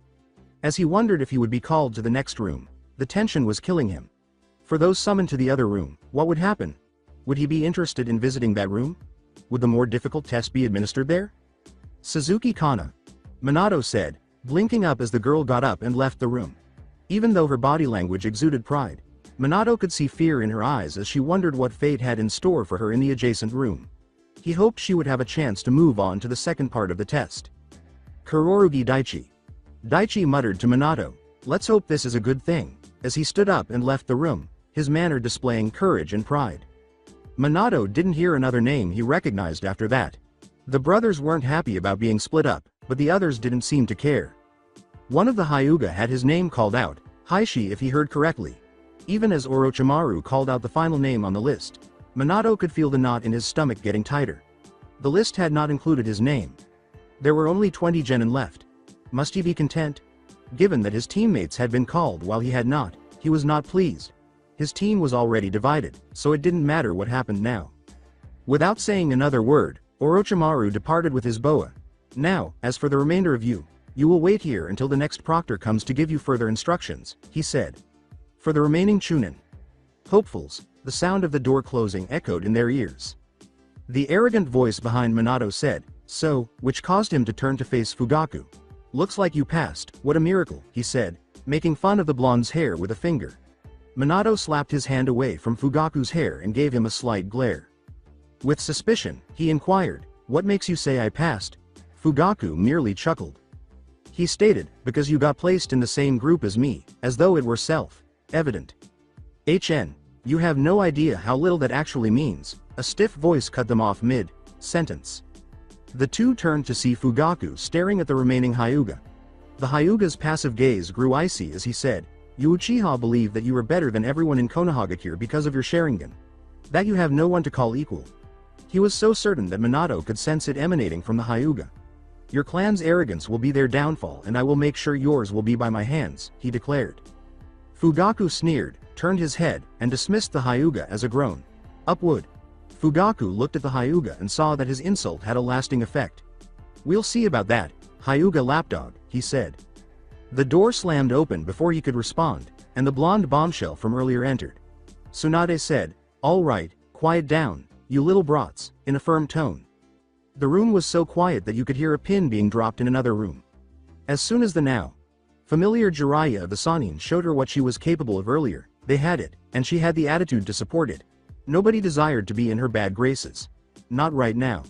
As he wondered if he would be called to the next room, the tension was killing him. For those summoned to the other room, what would happen? Would he be interested in visiting that room? Would the more difficult test be administered there? Suzuki-kana, Minato said, blinking up as the girl got up and left the room. Even though her body language exuded pride, Minato could see fear in her eyes as she wondered what fate had in store for her in the adjacent room. He hoped she would have a chance to move on to the second part of the test. Kurorugi Daichi. Daichi muttered to Minato, "Let's hope this is a good thing," as he stood up and left the room, his manner displaying courage and pride. Minato didn't hear another name he recognized after that. The brothers weren't happy about being split up, but the others didn't seem to care. One of the Hyuga had his name called out, Heishi if he heard correctly. Even as Orochimaru called out the final name on the list, Minato could feel the knot in his stomach getting tighter. The list had not included his name. There were only 20 genin left. Must he be content? Given that his teammates had been called while he had not, he was not pleased. His team was already divided, so it didn't matter what happened now. Without saying another word, Orochimaru departed with his boa. "Now, as for the remainder of you, you will wait here until the next proctor comes to give you further instructions," he said. For the remaining Chunin hopefuls, the sound of the door closing echoed in their ears. The arrogant voice behind Minato said, "So," which caused him to turn to face Fugaku. "Looks like you passed, what a miracle," he said, making fun of the blonde's hair with a finger. Minato slapped his hand away from Fugaku's hair and gave him a slight glare. With suspicion, he inquired, "What makes you say I passed?" Fugaku merely chuckled. He stated, "Because you got placed in the same group as me, as though it were self-evident." You have no idea how little that actually means," a stiff voice cut them off mid-sentence. The two turned to see Fugaku staring at the remaining Hyuga. The Hyuga's passive gaze grew icy as he said, "You Uchiha believe that you are better than everyone in Konohagakure because of your Sharingan. That you have no one to call equal." He was so certain that Minato could sense it emanating from the Hyuga. "Your clan's arrogance will be their downfall and I will make sure yours will be by my hands," he declared. Fugaku sneered, turned his head, and dismissed the Hyuga as a groan. Upward. Fugaku looked at the Hyuga and saw that his insult had a lasting effect. "We'll see about that, Hyuga lapdog," he said. The door slammed open before he could respond, and the blonde bombshell from earlier entered. Tsunade said, "All right, quiet down, you little brats," in a firm tone. The room was so quiet that you could hear a pin being dropped in another room. As soon as the now familiar Jiraiya of the Sannin showed her what she was capable of earlier, they had it, and she had the attitude to support it. Nobody desired to be in her bad graces. Not right now.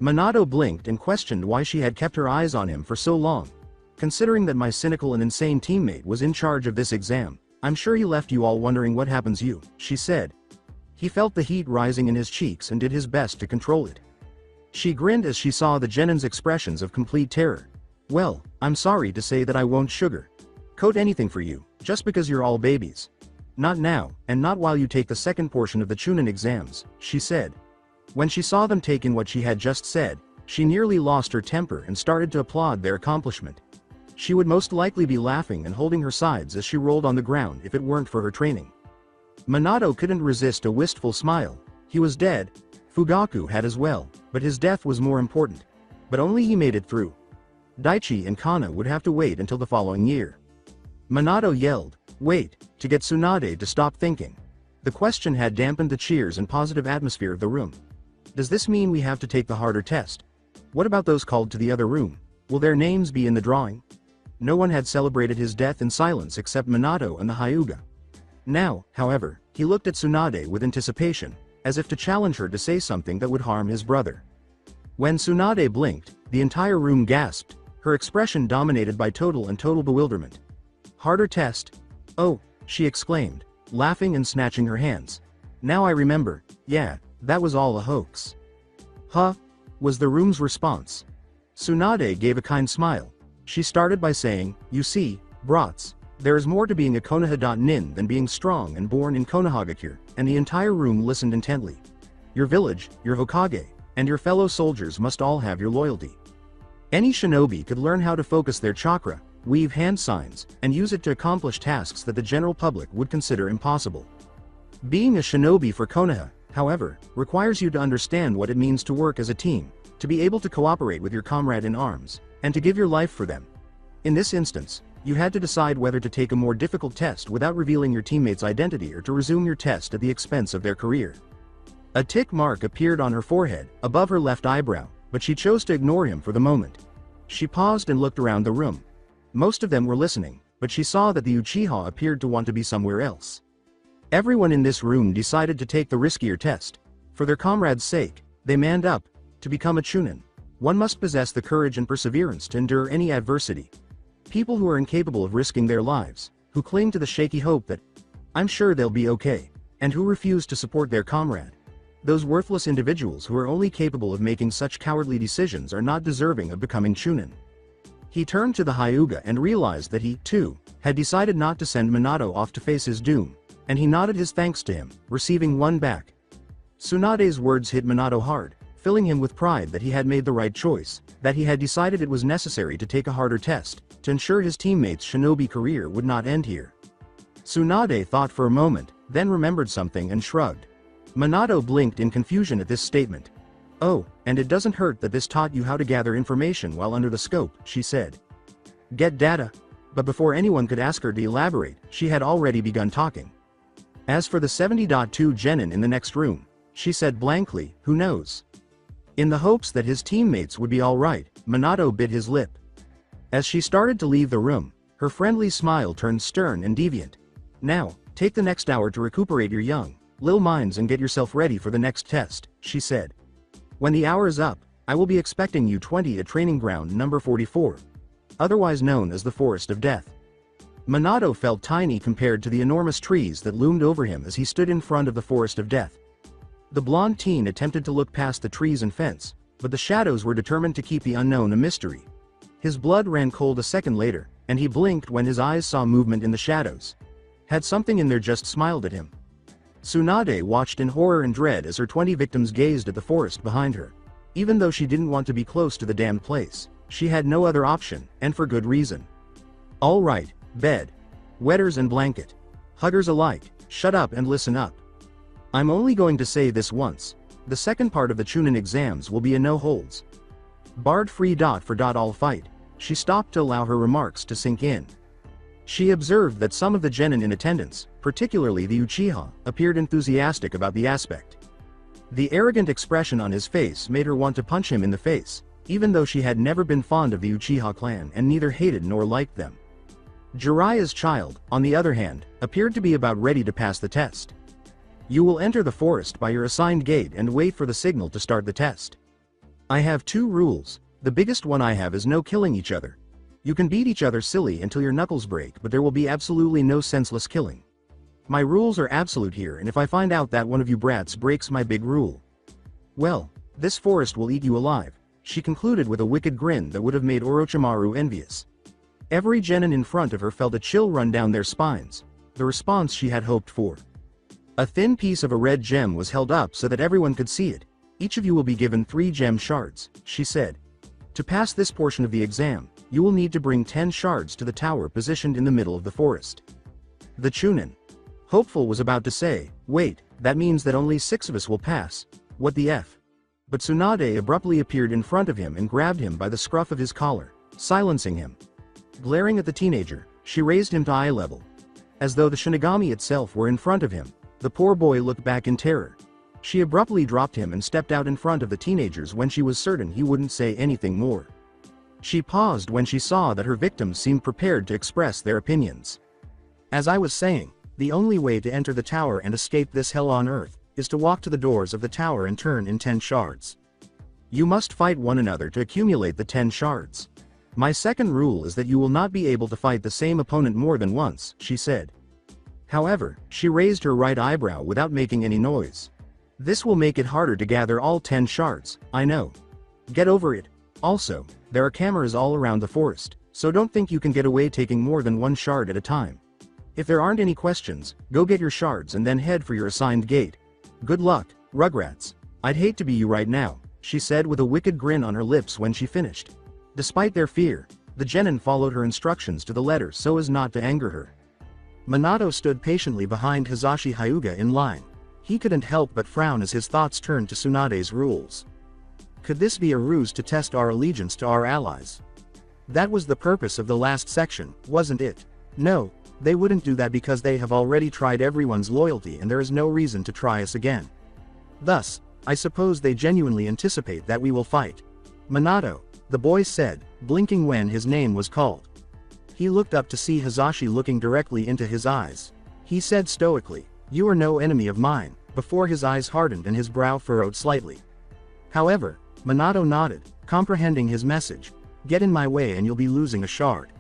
Minato blinked and questioned why she had kept her eyes on him for so long. "Considering that my cynical and insane teammate was in charge of this exam, I'm sure he left you all wondering what happens you," she said. He felt the heat rising in his cheeks and did his best to control it. She grinned as she saw the genin's expressions of complete terror. "Well, I'm sorry to say that I won't sugar-coat anything for you, just because you're all babies. Not now, and not while you take the second portion of the Chunin exams," she said. When she saw them take in what she had just said, she nearly lost her temper and started to applaud their accomplishment. She would most likely be laughing and holding her sides as she rolled on the ground if it weren't for her training. Minato couldn't resist a wistful smile. He was dead. Fugaku had as well, but his death was more important. But only he made it through. Daichi and Kana would have to wait until the following year. Minato yelled, "Wait," to get Tsunade to stop thinking. The question had dampened the cheers and positive atmosphere of the room. "Does this mean we have to take the harder test? What about those called to the other room? Will their names be in the drawing?" No one had celebrated his death in silence except Minato and the Hyuga. Now, however, he looked at Tsunade with anticipation, as if to challenge her to say something that would harm his brother. When Tsunade blinked, the entire room gasped, her expression dominated by total bewilderment. "Harder test? Oh," she exclaimed, laughing and snatching her hands. "Now I remember, yeah, that was all a hoax." "Huh?" was the room's response. Tsunade gave a kind smile. She started by saying, "You see, brats, there is more to being a Konoha.nin than being strong and born in Konohagakure," and the entire room listened intently. "Your village, your Hokage, and your fellow soldiers must all have your loyalty. Any shinobi could learn how to focus their chakra, weave hand signs, and use it to accomplish tasks that the general public would consider impossible. Being a shinobi for Konoha, however, requires you to understand what it means to work as a team, to be able to cooperate with your comrade in arms, and to give your life for them. In this instance, you had to decide whether to take a more difficult test without revealing your teammate's identity or to resume your test at the expense of their career. A tick mark appeared on her forehead, above her left eyebrow, but she chose to ignore him for the moment. She paused and looked around the room. Most of them were listening, but she saw that the Uchiha appeared to want to be somewhere else. Everyone in this room decided to take the riskier test. For their comrades' sake, they manned up. To become a Chunin, one must possess the courage and perseverance to endure any adversity. People who are incapable of risking their lives, who cling to the shaky hope that, "I'm sure they'll be okay," and who refuse to support their comrade. Those worthless individuals who are only capable of making such cowardly decisions are not deserving of becoming Chunin. He turned to the Hyuga and realized that he, too, had decided not to send Minato off to face his doom, and he nodded his thanks to him, receiving one back. Tsunade's words hit Minato hard, filling him with pride that he had made the right choice, that he had decided it was necessary to take a harder test, to ensure his teammates' shinobi career would not end here. Tsunade thought for a moment, then remembered something and shrugged. Minato blinked in confusion at this statement. "Oh, and it doesn't hurt that this taught you how to gather information while under the scope," she said. "Get data?" But before anyone could ask her to elaborate, she had already begun talking. "As for the 70.2 genin in the next room," she said blankly, "who knows?" In the hopes that his teammates would be alright, Minato bit his lip. As she started to leave the room, her friendly smile turned stern and deviant. "Now, take the next hour to recuperate your young, little minds and get yourself ready for the next test," she said. "When the hour is up, I will be expecting you 20 at training ground number 44. Otherwise known as the Forest of Death." Minato felt tiny compared to the enormous trees that loomed over him as he stood in front of the Forest of Death. The blonde teen attempted to look past the trees and fence, but the shadows were determined to keep the unknown a mystery. His blood ran cold a second later, and he blinked when his eyes saw movement in the shadows. Had something in there just smiled at him? Tsunade watched in horror and dread as her 20 victims gazed at the forest behind her. Even though she didn't want to be close to the damned place, she had no other option, and for good reason. "All right, bed. Wetters and blanket. Huggers alike, shut up and listen up. I'm only going to say this once. The second part of the Chunin exams will be a no-holds. Barred free for all fight." She stopped to allow her remarks to sink in. She observed that some of the genin in attendance, particularly the Uchiha, appeared enthusiastic about the aspect. The arrogant expression on his face made her want to punch him in the face, even though she had never been fond of the Uchiha clan and neither hated nor liked them. Jiraiya's child, on the other hand, appeared to be about ready to pass the test. "You will enter the forest by your assigned gate and wait for the signal to start the test. I have 2 rules. The biggest one I have is no killing each other. You can beat each other silly until your knuckles break, but there will be absolutely no senseless killing. My rules are absolute here, and if I find out that one of you brats breaks my big rule, well, this forest will eat you alive," she concluded with a wicked grin that would have made Orochimaru envious. Every genin in front of her felt a chill run down their spines, the response she had hoped for. A thin piece of a red gem was held up so that everyone could see it. "Each of you will be given 3 gem shards," she said. "To pass this portion of the exam, you will need to bring 10 shards to the tower positioned in the middle of the forest." The Chunin. Hopeful was about to say, "Wait, that means that only 6 of us will pass. What the F?" But Tsunade abruptly appeared in front of him and grabbed him by the scruff of his collar, silencing him. Glaring at the teenager, she raised him to eye level. As though the Shinigami itself were in front of him, the poor boy looked back in terror. She abruptly dropped him and stepped out in front of the teenagers when she was certain he wouldn't say anything more. She paused when she saw that her victims seemed prepared to express their opinions. "As I was saying, the only way to enter the tower and escape this hell on earth, is to walk to the doors of the tower and turn in 10 shards. You must fight one another to accumulate the 10 shards. My second rule is that you will not be able to fight the same opponent more than once," she said. However, she raised her right eyebrow without making any noise. "This will make it harder to gather all 10 shards, I know. Get over it. Also, there are cameras all around the forest, so don't think you can get away taking more than 1 shard at a time. If there aren't any questions, go get your shards and then head for your assigned gate. Good luck, Rugrats. I'd hate to be you right now," she said with a wicked grin on her lips when she finished. Despite their fear, the genin followed her instructions to the letter so as not to anger her. Minato stood patiently behind Hisashi Hyuga in line. He couldn't help but frown as his thoughts turned to Tsunade's rules. Could this be a ruse to test our allegiance to our allies? That was the purpose of the last section, wasn't it? No, they wouldn't do that because they have already tried everyone's loyalty and there is no reason to try us again. Thus, I suppose they genuinely anticipate that we will fight. Minato, the boy said, blinking when his name was called. He looked up to see Hazashi looking directly into his eyes. He said stoically, "You are no enemy of mine," before his eyes hardened and his brow furrowed slightly. However, Minato nodded, comprehending his message. "Get in my way and you'll be losing a shard.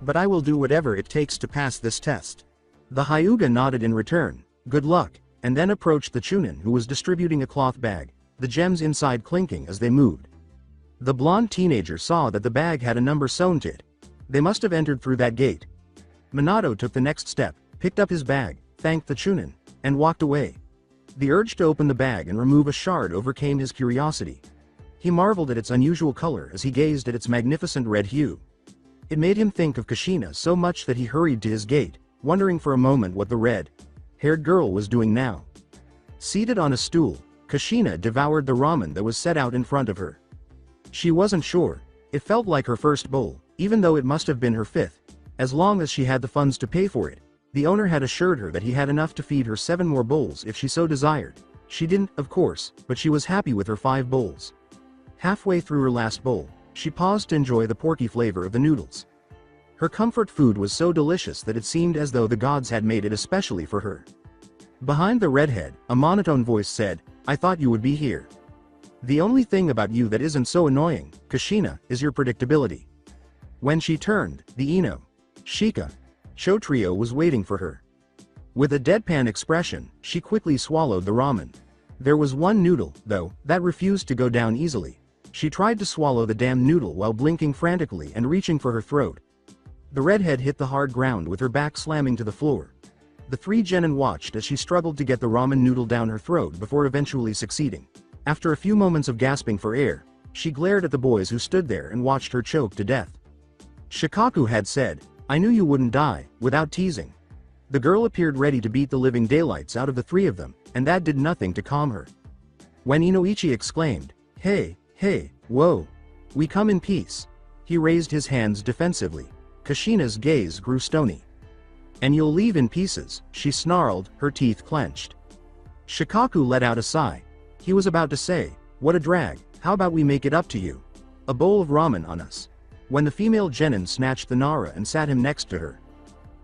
But I will do whatever it takes to pass this test." The Hyuga nodded in return, "Good luck," and then approached the Chunin who was distributing a cloth bag, the gems inside clinking as they moved. The blonde teenager saw that the bag had a number sewn to it. They must have entered through that gate. Minato took the next step, picked up his bag, thanked the Chunin, and walked away. The urge to open the bag and remove a shard overcame his curiosity. He marveled at its unusual color as he gazed at its magnificent red hue. It made him think of Kushina so much that he hurried to his gate, wondering for a moment what the red-haired girl was doing now. Seated on a stool, Kushina devoured the ramen that was set out in front of her. She wasn't sure. It felt like her first bowl, even though it must have been her fifth. As long as she had the funds to pay for it, the owner had assured her that he had enough to feed her 7 more bowls if she so desired. She didn't, of course, but she was happy with her 5 bowls. Halfway through her last bowl, she paused to enjoy the porky flavor of the noodles. Her comfort food was so delicious that it seemed as though the gods had made it especially for her. Behind the redhead, a monotone voice said, "I thought you would be here. The only thing about you that isn't so annoying, Kushina, is your predictability." When she turned, the Ino, Shika, Sho trio was waiting for her. With a deadpan expression, she quickly swallowed the ramen. There was one noodle, though, that refused to go down easily. She tried to swallow the damn noodle while blinking frantically and reaching for her throat. The redhead hit the hard ground with her back slamming to the floor. The 3 genin watched as she struggled to get the ramen noodle down her throat before eventually succeeding. After a few moments of gasping for air, she glared at the boys who stood there and watched her choke to death. Shikaku had said, "I knew you wouldn't die," without teasing. The girl appeared ready to beat the living daylights out of the 3 of them, and that did nothing to calm her. When Inoichi exclaimed, "Hey, whoa, we come in peace," he raised his hands defensively. Kushina's gaze grew stony. "And you'll leave in pieces," she snarled, her teeth clenched. Shikaku let out a sigh. He was about to say, "What a drag, how about we make it up to you? A bowl of ramen on us," when the female genin snatched the Nara and sat him next to her.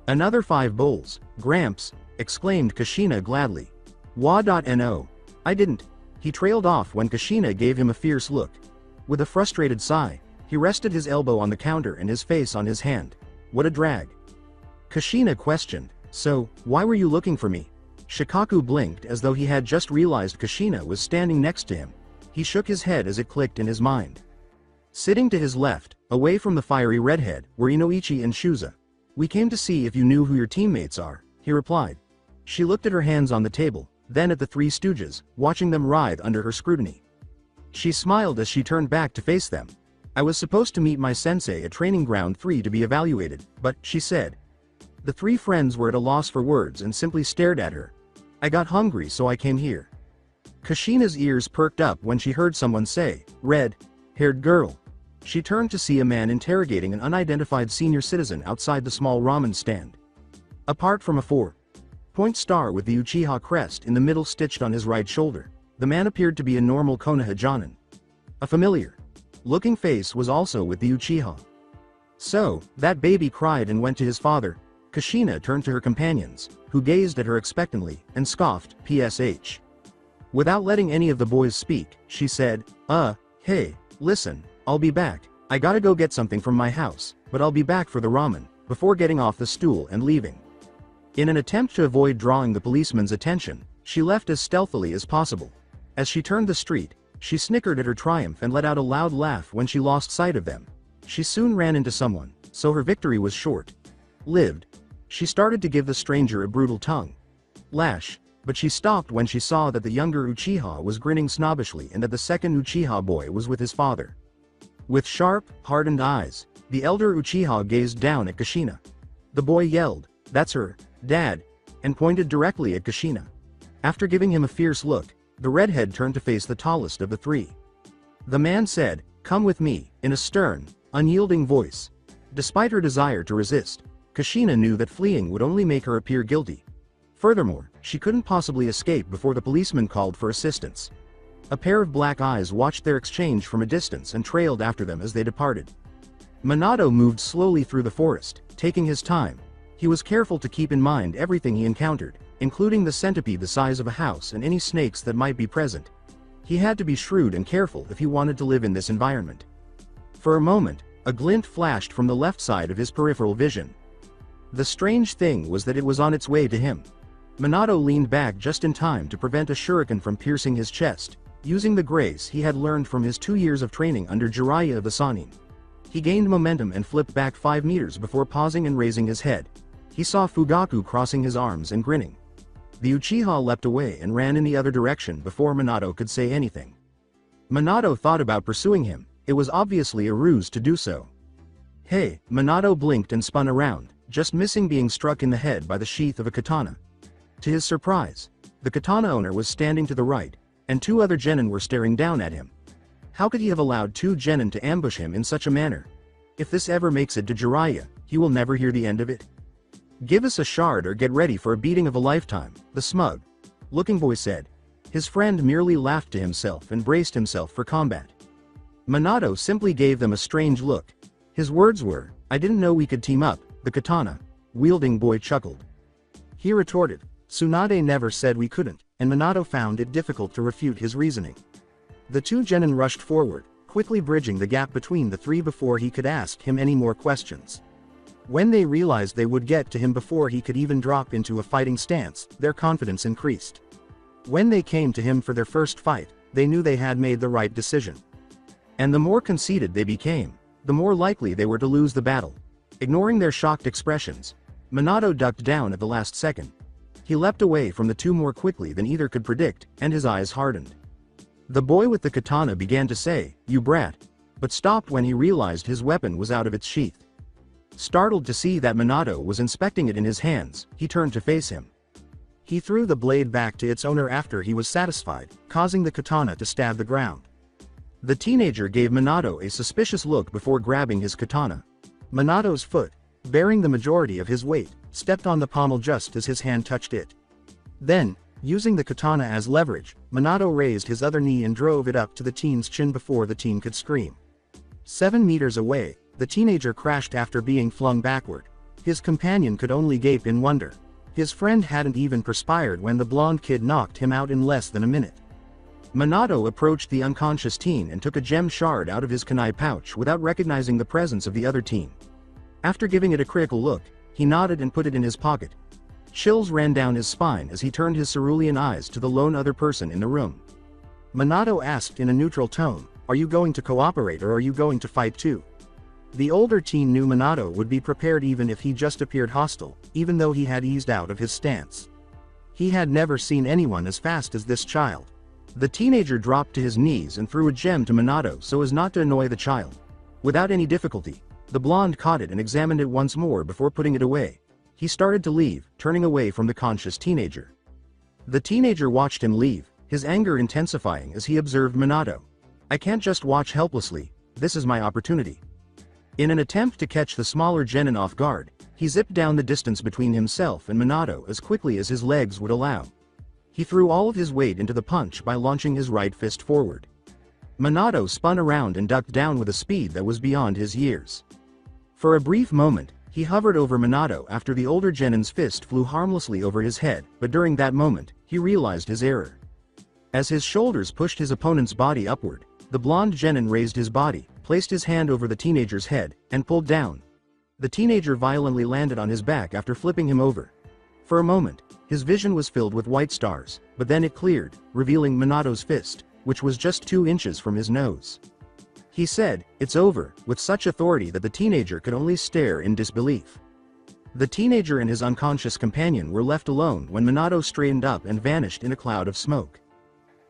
"Another 5 bowls, Gramps," exclaimed Kushina gladly. "Wa.no. I didn't." He trailed off when Kushina gave him a fierce look. With a frustrated sigh, he rested his elbow on the counter and his face on his hand. "What a drag." Kushina questioned, "So, why were you looking for me?" Shikaku blinked as though he had just realized Kushina was standing next to him. He shook his head as it clicked in his mind. Sitting to his left, away from the fiery redhead, were Inoichi and Shuza. "We came to see if you knew who your teammates are," he replied. She looked at her hands on the table, then at the 3 stooges, watching them writhe under her scrutiny. She smiled as she turned back to face them. "I was supposed to meet my sensei at Training Ground 3 to be evaluated, but," she said. The 3 friends were at a loss for words and simply stared at her. "I got hungry so I came here." Kushina's ears perked up when she heard someone say, "Red-haired girl." She turned to see a man interrogating an unidentified senior citizen outside the small ramen stand. Apart from a 4-point star with the Uchiha crest in the middle stitched on his right shoulder, the man appeared to be a normal Konoha Jonin. A familiar-looking face was also with the Uchiha. "So, that baby cried and went to his father." Kushina turned to her companions, who gazed at her expectantly, and scoffed, "PSH." Without letting any of the boys speak, she said, Hey, listen, I'll be back. I gotta go get something from my house, but I'll be back for the ramen," before getting off the stool and leaving. In an attempt to avoid drawing the policeman's attention, she left as stealthily as possible. As she turned the street, she snickered at her triumph and let out a loud laugh when she lost sight of them. She soon ran into someone, so her victory was short-lived. She started to give the stranger a brutal tongue lash, but she stopped when she saw that the younger Uchiha was grinning snobbishly and that the second Uchiha boy was with his father. With sharp, hardened eyes, the elder Uchiha gazed down at Kushina. The boy yelled, "That's her, Dad," and pointed directly at Kushina. After giving him a fierce look, the redhead turned to face the tallest of the 3. The man said, "Come with me," in a stern, unyielding voice. Despite her desire to resist, Kushina knew that fleeing would only make her appear guilty. Furthermore, she couldn't possibly escape before the policeman called for assistance. A pair of black eyes watched their exchange from a distance and trailed after them as they departed. Minato moved slowly through the forest, taking his time. He was careful to keep in mind everything he encountered, including the centipede the size of a house and any snakes that might be present. He had to be shrewd and careful if he wanted to live in this environment. For a moment, a glint flashed from the left side of his peripheral vision. The strange thing was that it was on its way to him. Minato leaned back just in time to prevent a shuriken from piercing his chest, using the grace he had learned from his 2 years of training under Jiraiya of the Sannin. He gained momentum and flipped back 5 meters before pausing and raising his head. He saw Fugaku crossing his arms and grinning. The Uchiha leapt away and ran in the other direction before Minato could say anything. Minato thought about pursuing him. It was obviously a ruse to do so. Hey, Minato blinked and spun around, just missing being struck in the head by the sheath of a katana. To his surprise, the katana owner was standing to the right, and 2 other genin were staring down at him. How could he have allowed 2 genin to ambush him in such a manner? If this ever makes it to Jiraiya, he will never hear the end of it. Give us a shard or get ready for a beating of a lifetime, the smug-looking boy said. His friend merely laughed to himself and braced himself for combat. Minato simply gave them a strange look. His words were, "I didn't know we could team up," the katana-wielding boy chuckled. He retorted, "Tsunade never said we couldn't," and Minato found it difficult to refute his reasoning. The 2 genin rushed forward, quickly bridging the gap between the 3 before he could ask him any more questions. When they realized they would get to him before he could even drop into a fighting stance, their confidence increased. When they came to him for their first fight, they knew they had made the right decision. And the more conceited they became, the more likely they were to lose the battle. Ignoring their shocked expressions, Minato ducked down at the last second. He leapt away from the 2 more quickly than either could predict, and his eyes hardened. The boy with the katana began to say, "You brat," but stopped when he realized his weapon was out of its sheath. Startled to see that Minato was inspecting it in his hands, he turned to face him. He threw the blade back to its owner after he was satisfied, causing the katana to stab the ground. The teenager gave Minato a suspicious look before grabbing his katana. Minato's foot, bearing the majority of his weight, stepped on the pommel just as his hand touched it. Then, using the katana as leverage, Minato raised his other knee and drove it up to the teen's chin before the teen could scream. 7 meters away, the teenager crashed after being flung backward. His companion could only gape in wonder. His friend hadn't even perspired when the blonde kid knocked him out in less than a minute. Minato approached the unconscious teen and took a gem shard out of his kunai pouch without recognizing the presence of the other teen. After giving it a critical look, he nodded and put it in his pocket. Chills ran down his spine as he turned his cerulean eyes to the lone other person in the room. Minato asked in a neutral tone, "Are you going to cooperate or are you going to fight too?" The older teen knew Minato would be prepared even if he just appeared hostile, even though he had eased out of his stance. He had never seen anyone as fast as this child. The teenager dropped to his knees and threw a gem to Minato so as not to annoy the child. Without any difficulty, the blonde caught it and examined it once more before putting it away. He started to leave, turning away from the conscious teenager. The teenager watched him leave, his anger intensifying as he observed Minato. "I can't just watch helplessly, this is my opportunity." In an attempt to catch the smaller genin off guard, he zipped down the distance between himself and Minato as quickly as his legs would allow. He threw all of his weight into the punch by launching his right fist forward. Minato spun around and ducked down with a speed that was beyond his years. For a brief moment, he hovered over Minato after the older genin's fist flew harmlessly over his head, but during that moment, he realized his error. As his shoulders pushed his opponent's body upward, the blonde genin raised his body, placed his hand over the teenager's head, and pulled down. The teenager violently landed on his back after flipping him over. For a moment, his vision was filled with white stars, but then it cleared, revealing Minato's fist, which was just 2 inches from his nose. He said, "It's over," with such authority that the teenager could only stare in disbelief. The teenager and his unconscious companion were left alone when Minato straightened up and vanished in a cloud of smoke.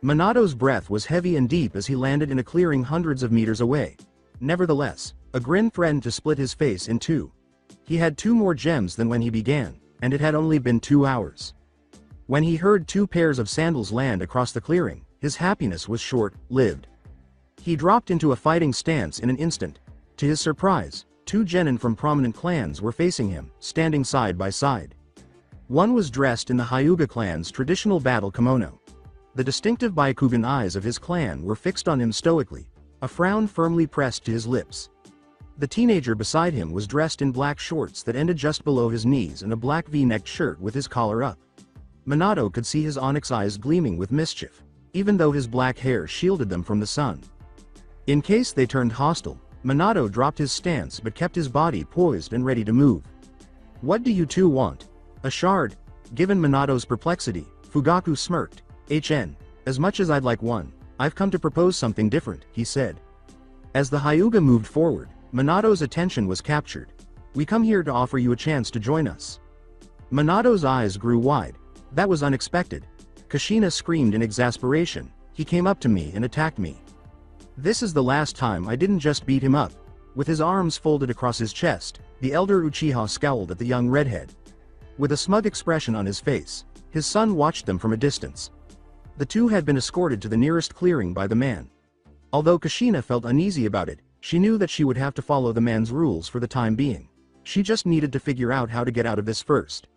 Minato's breath was heavy and deep as he landed in a clearing hundreds of meters away. Nevertheless, a grin threatened to split his face in 2. He had 2 more gems than when he began, and it had only been 2 hours. When he heard 2 pairs of sandals land across the clearing, his happiness was short-lived. He dropped into a fighting stance in an instant. To his surprise, 2 genin from prominent clans were facing him, standing side by side. One was dressed in the Hyuga clan's traditional battle kimono. The distinctive Byakugan eyes of his clan were fixed on him stoically, a frown firmly pressed to his lips. The teenager beside him was dressed in black shorts that ended just below his knees and a black V-necked shirt with his collar up. Minato could see his onyx eyes gleaming with mischief, even though his black hair shielded them from the sun. In case they turned hostile, Minato dropped his stance but kept his body poised and ready to move. "What do you two want? A shard?" Given Minato's perplexity, Fugaku smirked. As much as I'd like one, I've come to propose something different," he said. As the Hyuga moved forward, Minato's attention was captured. "We come here to offer you a chance to join us." Minato's eyes grew wide. That was unexpected. Kushina screamed in exasperation. "He came up to me and attacked me. This is the last time I didn't just beat him up." With his arms folded across his chest, the elder Uchiha scowled at the young redhead. With a smug expression on his face, his son watched them from a distance. The two had been escorted to the nearest clearing by the man. Although Kushina felt uneasy about it, she knew that she would have to follow the man's rules for the time being. She just needed to figure out how to get out of this first.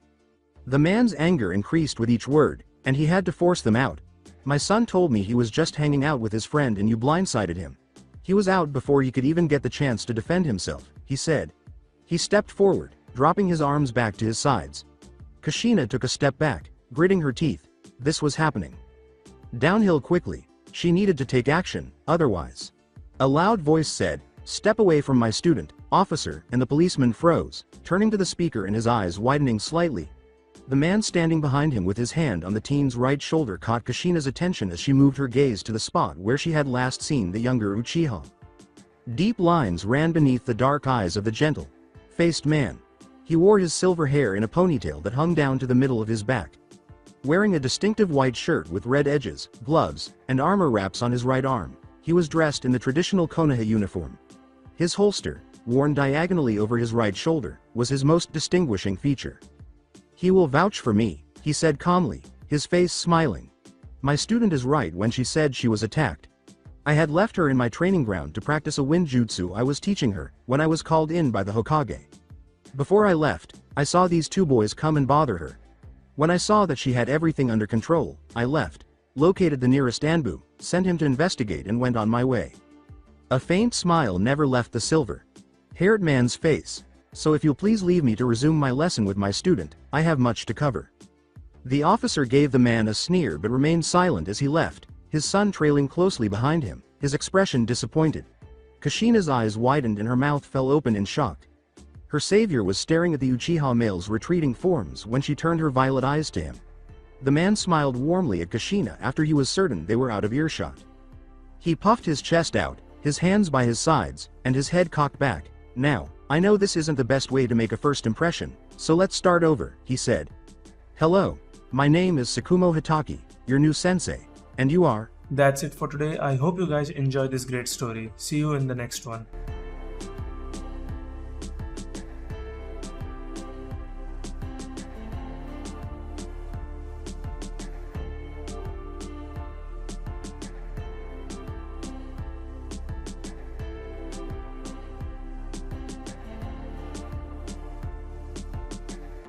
The man's anger increased with each word, and he had to force them out. "My son told me he was just hanging out with his friend and you blindsided him. He was out before he could even get the chance to defend himself," he said. He stepped forward, dropping his arms back to his sides. Kushina took a step back, gritting her teeth. This was happening downhill quickly. She needed to take action, otherwise. A loud voice said, "Step away from my student, officer," and the policeman froze, turning to the speaker and his eyes widening slightly. The man standing behind him with his hand on the teen's right shoulder caught Kushina's attention as she moved her gaze to the spot where she had last seen the younger Uchiha. Deep lines ran beneath the dark eyes of the gentle-faced man. He wore his silver hair in a ponytail that hung down to the middle of his back. Wearing a distinctive white shirt with red edges, gloves, and armor wraps on his right arm, he was dressed in the traditional Konoha uniform. His holster, worn diagonally over his right shoulder, was his most distinguishing feature. "He will vouch for me," he said calmly, his face smiling. "My student is right when she said she was attacked. I had left her in my training ground to practice a wind jutsu I was teaching her when I was called in by the Hokage. Before I left, I saw these two boys come and bother her. When I saw that she had everything under control, I left, located the nearest Anbu, sent him to investigate and went on my way." A faint smile never left the silver-haired man's face. "So if you'll please leave me to resume my lesson with my student, I have much to cover." The officer gave the man a sneer but remained silent as he left, his son trailing closely behind him, his expression disappointed. Kushina's eyes widened and her mouth fell open in shock. Her savior was staring at the Uchiha male's retreating forms when she turned her violet eyes to him. The man smiled warmly at Kushina after he was certain they were out of earshot. He puffed his chest out, his hands by his sides, and his head cocked back. "Now, I know this isn't the best way to make a first impression, so let's start over," he said. "Hello, my name is Sakumo Hitaki, your new sensei, and you are?" That's it for today. I hope you guys enjoyed this great story. See you in the next one.